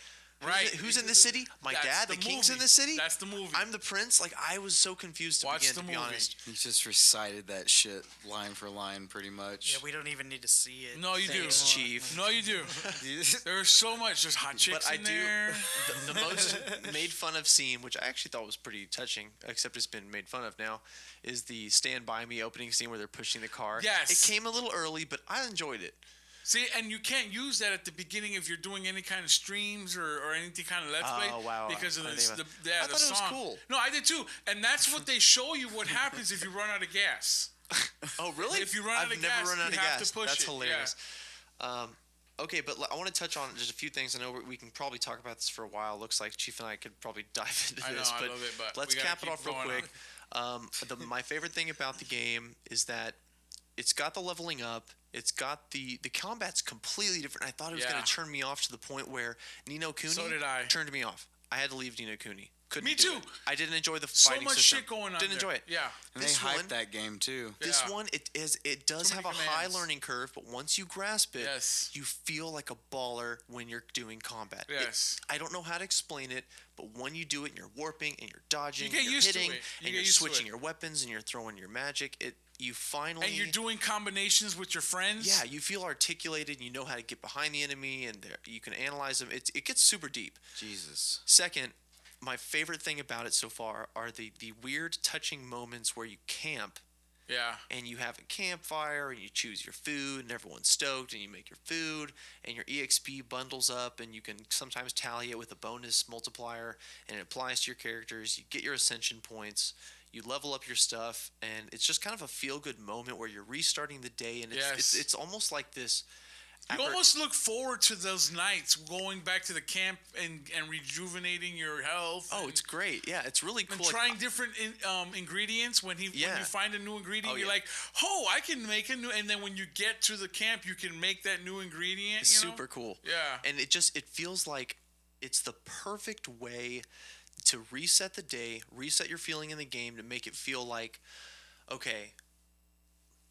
Right. Who's in this city? My That's dad. the The king's in movie. this city. That's the movie. I'm the prince. Like I was so confused to Watch begin. the To be movie. honest. He just recited that shit line for line, pretty much. Yeah, we don't even need to see it. No, you Thanks, do. Chief. No, you do. There's so much. There's hot chicks But I in do there. the most made fun of scene, which I actually thought was pretty touching, except it's been made fun of now, is the Stand By Me opening scene where they're pushing the car. Yes. It came a little early, but I enjoyed it. See, and you can't use that at the beginning if you're doing any kind of streams or anything kind of let's play. Oh, wow. Because of I this, didn't the even- I the thought it was song. cool. No, I did too. And that's what they show you what happens if you run out of gas. Oh, really? If you run out I've of never gas, run out you of have to gas. push That's it, hilarious. Okay, but I want to touch on just a few things. I know we can probably talk about this for a while. Looks like Chief and I could probably dive into I know, this, I but love it, but let's we gotta cap it keep off real going quick. My favorite thing about the game is that it's got the leveling up. It's got the combat's completely different. I thought it was going Yeah. to turn me off to the point where Nino Kuni So did I. turned me off. I had to leave Nino Kuni. Couldn't Me do too. it. I didn't enjoy the So fighting much system. shit going on. Didn't there. enjoy it. Yeah. And they This hyped one- that game too. This Yeah. one, it does Too have many a high commands. learning curve, but once you grasp it, Yes. you feel like a baller when you're doing combat. Yes. I don't know how to explain it, but when you do it and you're warping and you're dodging, You get and you're used to hitting, it. You and get you're used to switching it. your weapons and you're throwing your magic, you finally And you're doing combinations with your friends. yeah, you feel articulated and you know how to get behind the enemy and you can analyze them. It gets super deep. Jesus. Second, my favorite thing about it so far are the weird touching moments where you camp Yeah. and you have a campfire and you choose your food and everyone's stoked and you make your food and your EXP bundles up and you can sometimes tally it with a bonus multiplier and it applies to your characters. You get your ascension points, you level up your stuff, and it's just kind of a feel-good moment where you're restarting the day and it's almost like this. You almost look forward to those nights, going back to the camp and rejuvenating your health. Oh, and, it's great. Yeah, it's really cool. and trying different ingredients. When you find a new ingredient, Oh, you're yeah. like, oh, I can make a new. And then when you get to the camp, you can make that new ingredient. It's you know? super cool. Yeah. And it feels like it's the perfect way to reset the day, reset your feeling in the game to make it feel like, okay,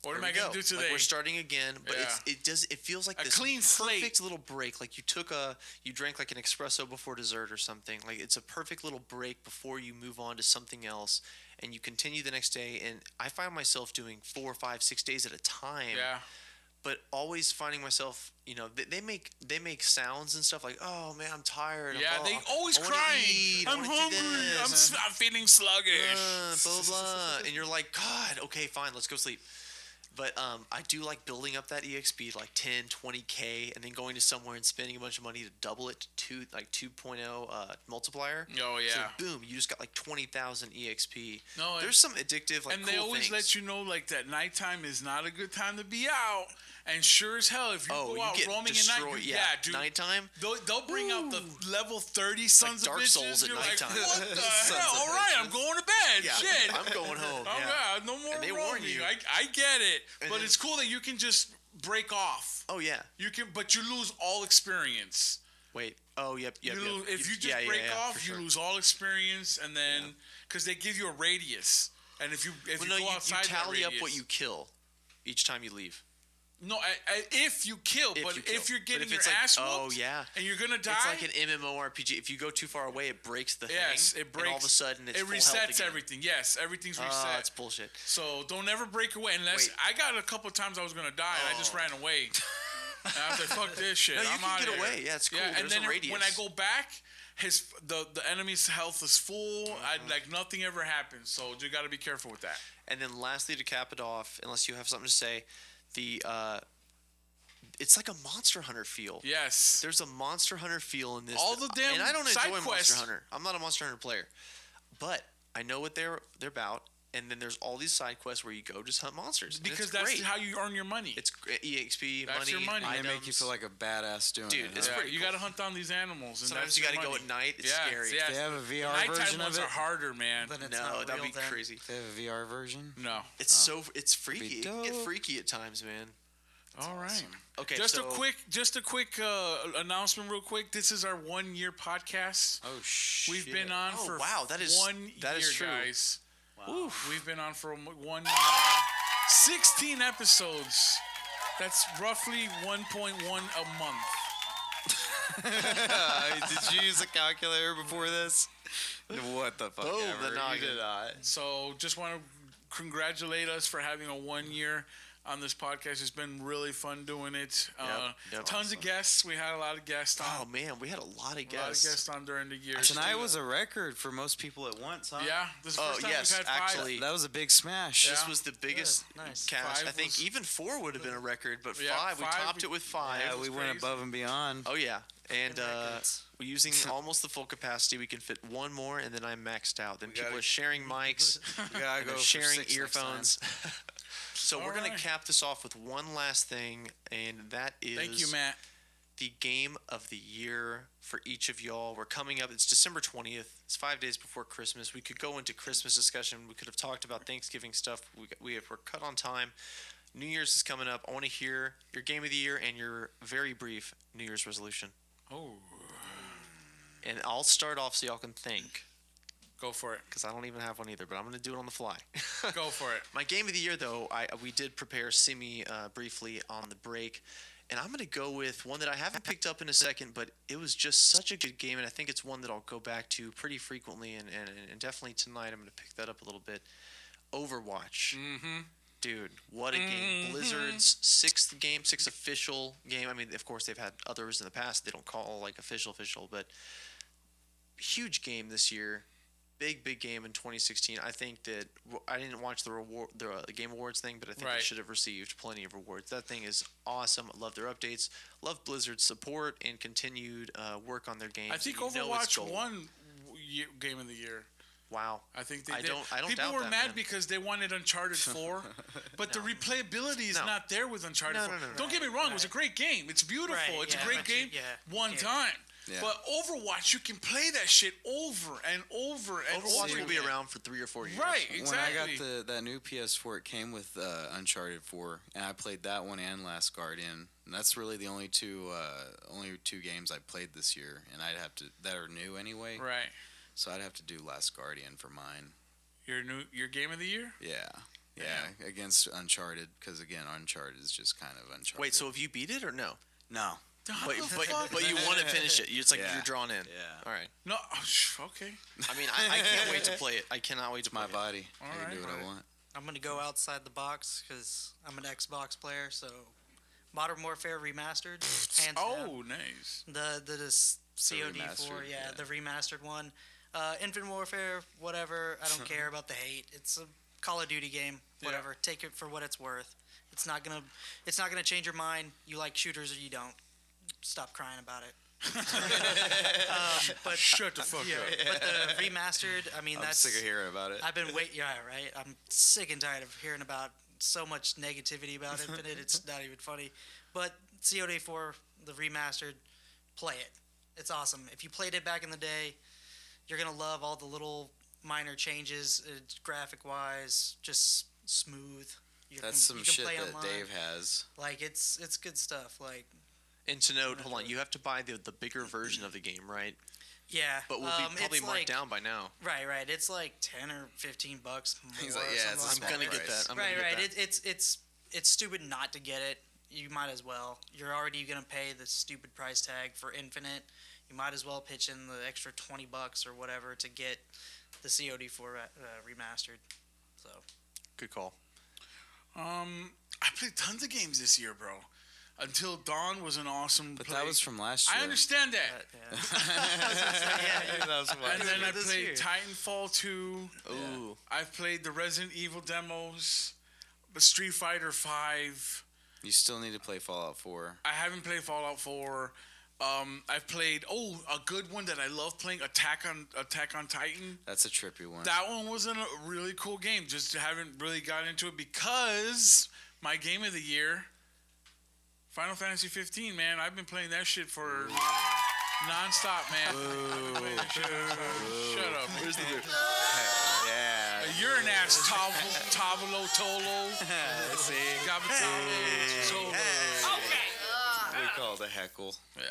What here am I we gonna go. do today? Like we're starting again, but Yeah. it feels like A this clean perfect slate. little break. Like you drank like an espresso before dessert or something. Like it's a perfect little break before you move on to something else, and you continue the next day. And I find myself doing 4, 5, 6 days at a time. Yeah. But always finding myself, they make sounds and stuff like, oh man, I'm tired. Yeah, they always I wanna crying. eat, I I'm wanna do hungry. this. I'm feeling sluggish. Blah blah, and you're like, God, okay, fine, let's go sleep. But I do like building up that EXP like 10, 20K, and then going to somewhere and spending a bunch of money to double it to 2.0 multiplier. Oh, yeah. So boom, you just got like 20,000 EXP. No, there's some addictive like And cool they always things. let you know like that nighttime is not a good time to be out. And sure as hell, if you go you out get roaming destroyed. at night, Yeah, dude. nighttime. They'll bring out the level 30 sons of Dark bitches. Souls at You're nighttime. like, what the Sons hell? of All right, bitches. I'm going to bed. Yeah, Shit. I'm going home. Oh, Yeah. God, no more And they roaming. warn you. I get it. And But then- it's cool that you can just break off. Oh yeah. But you lose all experience. Wait. Oh yep. If you just yeah, break yeah, off, for you sure. lose all experience, and then because they give you a radius, and if you go outside you tally that up what radius- you kill each time you leave. No, if you kill, but if you're getting your ass whooped, oh yeah, and you're gonna die, it's like an MMORPG. If you go too far away, it breaks the yes, thing. it breaks. And all of a sudden, it's it full health resets again. everything. Yes, everything's reset. That's bullshit. So don't ever break away unless Wait. I got a couple of times I was gonna die and I just ran away. And I was like, fuck this shit. No, you I'm can outta get here. away. Yeah, it's cool. Yeah, and There's then a radius. when I go back, the enemy's health is full. Like nothing ever happens. So you got to be careful with that. And then lastly, to cap it off, unless you have something to say, it's like a Monster Hunter feel. Yes. There's a Monster Hunter feel in this. All the damn and I don't side enjoy quests. Monster Hunter. I'm not a Monster Hunter player, but I know what they're about. And then there's all these side quests where you go just hunt monsters. And Because it's that's great. how you earn your money. It's EXP, That's money, your money. They items. make you feel like a badass doing Dude, it. it's huh? pretty You cool. got to hunt down these animals. And Sometimes that's you your got to go money. at night. It's Yeah, scary. yeah. They have a VR Nighttime version ones of are it. harder, man. Then it's No, not that'd real be then. crazy. They have a VR version. No. It's it's freaky. It can get dope. freaky at times, man. All right. Okay, Just so a quick announcement, real quick. This is our 1 year podcast. Oh shit. We've been on Oh, for wow, that is- 1 that year, is true. guys. We've been on for 1 year. 16 episodes. That's roughly 1.1 a month. Did you use a calculator before this? What the fuck? Boom, ever. the noggin. You did not. So just want to congratulate us for having a 1 year on this podcast. It's been really fun doing it. Yep. Tons of guests. We had a lot of guests on. Oh man, we had a lot of A lot of guests. guests on during the year. Tonight was a record for most people at once, huh? Yeah, this is the Oh, first time yes, we've had actually. That was a big smash. This Yeah. was the biggest Nice. cast. 5 I think was- even 4 would have been a record, but Yeah, 5, we 5 topped it with 5. Yeah, was we went crazy. above and beyond. Oh yeah, and records. we're using almost the full capacity. We can fit one more, and then I'm maxed out. Then people gotta- are sharing mics, We gotta and go they're for sharing 6 next time. earphones. So we're gonna Alright. cap this off with one last thing, and that is Thank you, Matt. the game of the year for each of y'all. We're coming up. It's December 20th. It's 5 days before Christmas. We could go into Christmas discussion. We could have talked about Thanksgiving stuff. We're cut on time. New Year's is coming up. I want to hear your game of the year and your very brief New Year's resolution. Oh, And I'll start off so y'all can think, go for it. because I don't even have one either, but I'm going to do it on the fly. Go for it. My game of the year, though, we did prepare Simi briefly on the break. And I'm going to go with one that I haven't picked up in a second, but it was just such a good game, and I think it's one that I'll go back to pretty frequently, and definitely tonight I'm going to pick that up a little bit. Overwatch. Mm-hmm. Dude, what a game. Blizzard's sixth official game. I mean, of course, they've had others in the past. They don't call, like, official, but huge game this year. Big game in 2016. I think that I didn't watch the Game Awards thing, but I think Right. it should have received plenty of awards. That thing is awesome. I love their updates. Love Blizzard's support and continued work on their games. I think You know it's Overwatch gold. won game of the year. Wow. I think they I did. don't People doubt were that, mad man. because they wanted Uncharted 4, but the replayability is No. not there with Uncharted No, 4. no, no, no. Don't get me wrong, it was a great game. It's beautiful. Right, It's yeah, a great but game one yeah. time. Yeah. But Overwatch, you can play that shit over and over and Overwatch over will be again. around for 3 or 4 years. Right, exactly. When I got that new PS4, it came with Uncharted 4, and I played that one and Last Guardian. And that's really the only two games I played this year, and I'd have to that are new anyway. Right. So I'd have to do Last Guardian for mine. Your game of the year? Yeah, against Uncharted, because again, Uncharted is just kind of Uncharted. Wait, so have you beat it or no? No. But you want to finish it. It's like Yeah. you're drawn in. Yeah. All right. No. Okay. I mean, I can't wait to play it. I cannot wait to play My it. body. I Alright. can do what I want. I'm gonna go outside the box because I'm an Xbox player. So, Modern Warfare Remastered. Hands down. Oh, nice. The COD4, remastered, yeah, yeah. the remastered one. Infinite Warfare, whatever. I don't care about the hate. It's a Call of Duty game. Whatever. Yeah. Take it for what it's worth. It's not gonna change your mind. You like shooters or you don't. Stop crying about it. But Shut the fuck yeah, up. but the remastered. I mean, I'm that's sick of hearing about it. I've been waiting. Yeah, right. I'm sick and tired of hearing about so much negativity about Infinite. It's not even funny. But COD4, the remastered, play it. It's awesome. If you played it back in the day, you're gonna love all the little minor changes, graphic-wise, just smooth. That's some shit play that online. Dave has. Like it's good stuff. Like And to note, hold on, you have to buy the bigger version of the game, right? yeah, But will be probably it's marked like, down by now. Right. It's like $10 or $15 more. He's like, yeah, it's a something I'm small like gonna that. get price. that. I'm Right. gonna get that. It's stupid not to get it. You might as well. You're already gonna pay the stupid price tag for Infinite. You might as well pitch in the extra $20 or whatever to get the COD4 remastered. So Good call. I played tons of games this year, bro. Until Dawn was an awesome But play. that was from last year. I understand that. yeah. That was from And then I this played year. Titanfall 2. Ooh. I've played the Resident Evil demos, but Street Fighter 5. You still need to play Fallout 4. I haven't played Fallout 4. I've played a good one that I love playing, Attack on Titan. That's a trippy one. That one was a really cool game. Just haven't really got into it because my game of the year, Final Fantasy 15. Man, I've been playing that shit for nonstop, man. I've been playing that shit nonstop. Shut up. Where's the Yeah. You're an ass, Tavolo Tolo. See? Gabatolo Tolo. We call it a heckle. Yeah.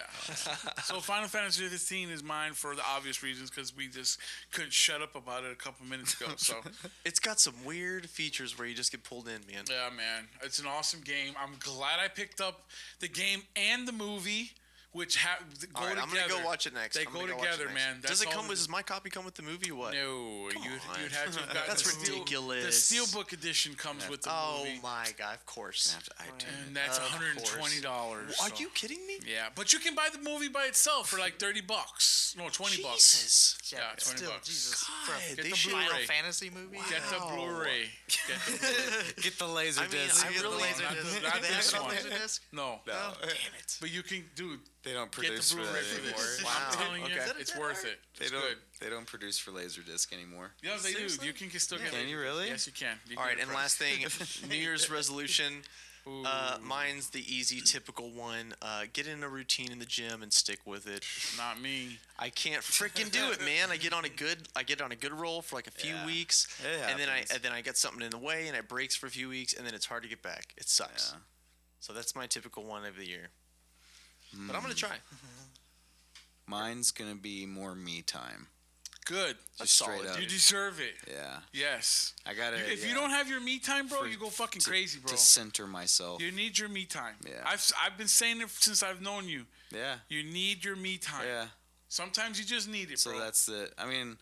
So Final Fantasy 15 is mine for the obvious reasons because we just couldn't shut up about it a couple minutes ago. So It's got some weird features where you just get pulled in, man. yeah, man, it's an awesome game. I'm glad I picked up the game and the movie, which go All right, together. I'm gonna go watch it next. They I'm go gonna watch it together, next. man. Does That's it come all with? it- Does my copy come with the movie or what? No, you'd have to have gotten That's the steel- ridiculous. The Steelbook edition comes with the Oh movie, my god! Of course. and that's Of $120. Are you kidding me? Yeah, but you can buy the movie by itself for like $30. No, $20. Jesus. Yeah, $20. Still, Jesus. God, For a Get they the should. Blu-ray. Final Fantasy movie. Get the Wow. Blu-ray. Get the Blu-ray. Get the laser I mean, disc. I Get the really- laser not disc. the- not They have this it on one. Laserdisc? No. No. Damn it. But you can, dude, They don't get the produce for Blu-ray that for anymore. this. Wow. I'm telling you, Okay. it's worth it. They It's don't. good. They don't produce for Laserdisc anymore. Yeah, they Seriously? do. You can still get Can it. you really? Yes, you can. You All can right, get and it. last thing, New Year's resolution. Ooh. Mine's the easy, typical one. Get in a routine in the gym and stick with it. Not me. I can't freaking do it, man. I get on a good roll for like a few Yeah. weeks, It and happens. then I get something in the way, and it breaks for a few weeks, and then it's hard to get back. It sucks. Yeah. So that's my typical one of the year. But I'm gonna try. Mine's gonna be more me time. Good. That's Just straight solid, up. You deserve it. Yeah. Yes. I gotta. If you don't have your me time, bro, you go fucking crazy, bro. To center myself. You need your me time. Yeah. I've been saying it since I've known you. Yeah. You need your me time. Yeah. Sometimes you just need it, So bro. that's the. I mean,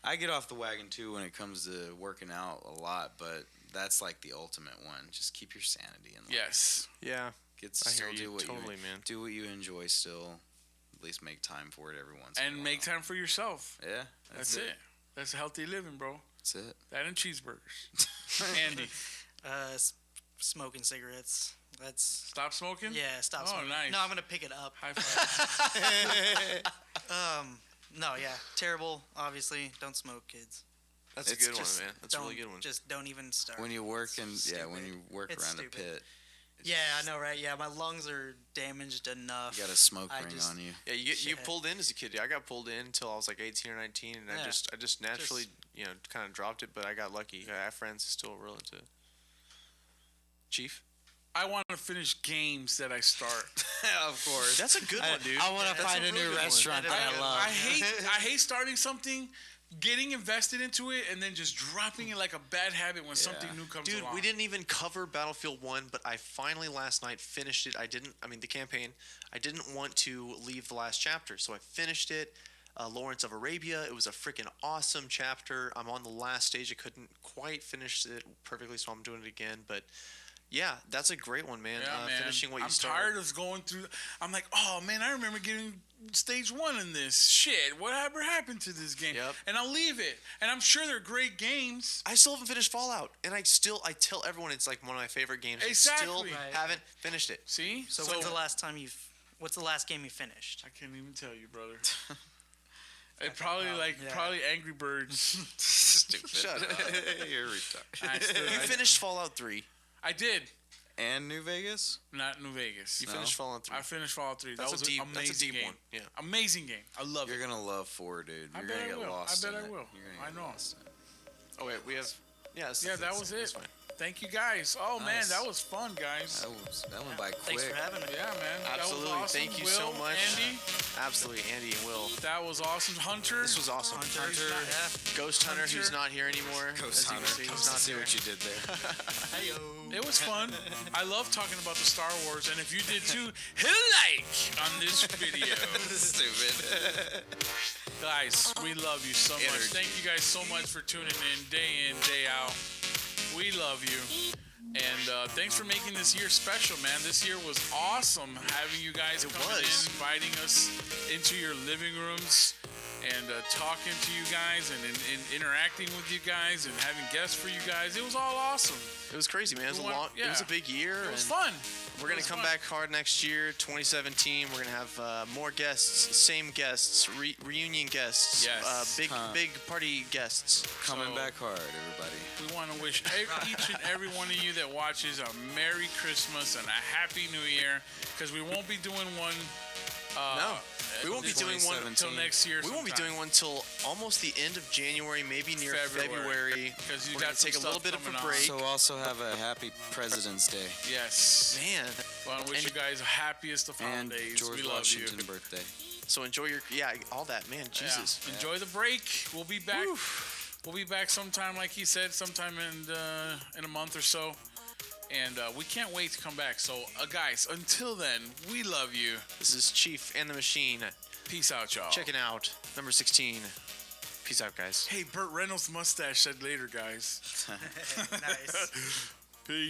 I get off the wagon too when it comes to working out a lot, but that's like the ultimate one. Just keep your sanity in life. Yes. Yeah, Get I still hear you do what totally, you man. do what you enjoy still. At least make time for it every once in a And while. make time for yourself. Yeah. That's it. That's healthy living, bro. That's it. That and cheeseburgers. Andy, Smoking cigarettes. That's stop smoking? yeah. Stop Oh, smoking. nice. No, I'm gonna pick it up. High five. No, yeah, terrible. Obviously, don't smoke, kids. that's a It's good Just one, man. That's a really don't- good one. Just don't even start. When you work and Stupid. when you work It's around stupid. a pit, Yeah, I know, right? Yeah, my lungs are damaged enough. you got a smoke I ring just- on you. Yeah, you Shit. pulled in as a kid. I got pulled in until I was like 18 or 19, and Yeah. I just naturally, kind of dropped it. But I got lucky. I have friends still real into it. Chief, I want to finish games that I start. Of course. that's a good one, dude. I want to That's find a real new good one. restaurant that I love. I hate starting something, getting invested into it, and then just dropping it like a bad habit when something new comes Dude, along. we didn't even cover Battlefield 1, but I finally last night finished it. The campaign. I didn't want to leave the last chapter, so I finished it. Lawrence of Arabia. It was a freaking awesome chapter. I'm on the last stage. I couldn't quite finish it perfectly, so I'm doing it again. But yeah, that's a great one, man. Yeah, man. Finishing what you I'm started. tired of going through. I'm like, oh man, I remember getting stage 1 in this. Shit, whatever happened to this game? Yep. And I'll leave it. And I'm sure they're great games. I still haven't finished Fallout, and I tell everyone it's like one of my favorite games. I still Exactly. Right. haven't finished it. See? So when's the last time what's the last game you finished? I can't even tell you, brother. It probably yeah. probably Angry Birds. Stupid. Shut up. You're retarded. I, still, You finished Fallout 3. I did. And New Vegas? Not New Vegas. You No. finished Fallout 3. I finished Fallout 3. That's That was a deep, an amazing that's a deep game. one. Yeah. Amazing game. I love You're it. gonna love 4, dude. I You're bet gonna I get will. lost. I bet in I it. will. You're gonna I get know. lost in it. Oh wait, we have. Yes. Yeah, that was it. That's fine. Thank you guys. Oh man, Nice. that was fun, guys. That went by Thanks quick. for having me. Yeah, man. Absolutely. That was awesome. Thank you Will, so much. Andy, Absolutely, Andy and Will. that was awesome. Hunter. This was awesome. Hunter. Yeah. Ghost Hunter, who's not here anymore. Ghost As you can Hunter. see, he's not See here. what you did there. Heyo. It was fun. I love talking about the Star Wars, and if you did too, hit a like on this video. Stupid. Guys, we love you so much. Energy. Thank you guys so much for tuning in, day out. We love you. And thanks for making this year special, man. This year was awesome having you guys coming in, inviting us into your living rooms and talking to you guys and interacting with you guys and having guests for you guys. It was all awesome. It was crazy, man. It was We want- It was yeah. a big year. It was and fun. We're gonna come back hard next year, 2017. We're gonna have more guests, same guests, reunion guests, Yes. big party guests. Coming So- back hard, everybody. We want to wish each and every one of you that watches a Merry Christmas and a Happy New Year, because we won't be doing one. No, we won't be doing one until next year. We won't be doing one till almost the end of January, maybe near February. because you We're got gonna take a some little stuff bit of a coming on. break. So also have a happy President's Day Yes. Man, Well, I wish And- you guys the happiest of and holidays. George we love Washington you. birthday. so enjoy your all that, man. Yeah. Jesus. Enjoy the break. We'll be back. We'll be back sometime, like he said, sometime in a month or so. And we can't wait to come back. So, guys, until then, we love you. This is Chief and the Machine. Peace out, y'all. Checking out number 16. Peace out, guys. Hey, Burt Reynolds' mustache said later, guys. Nice. Peace.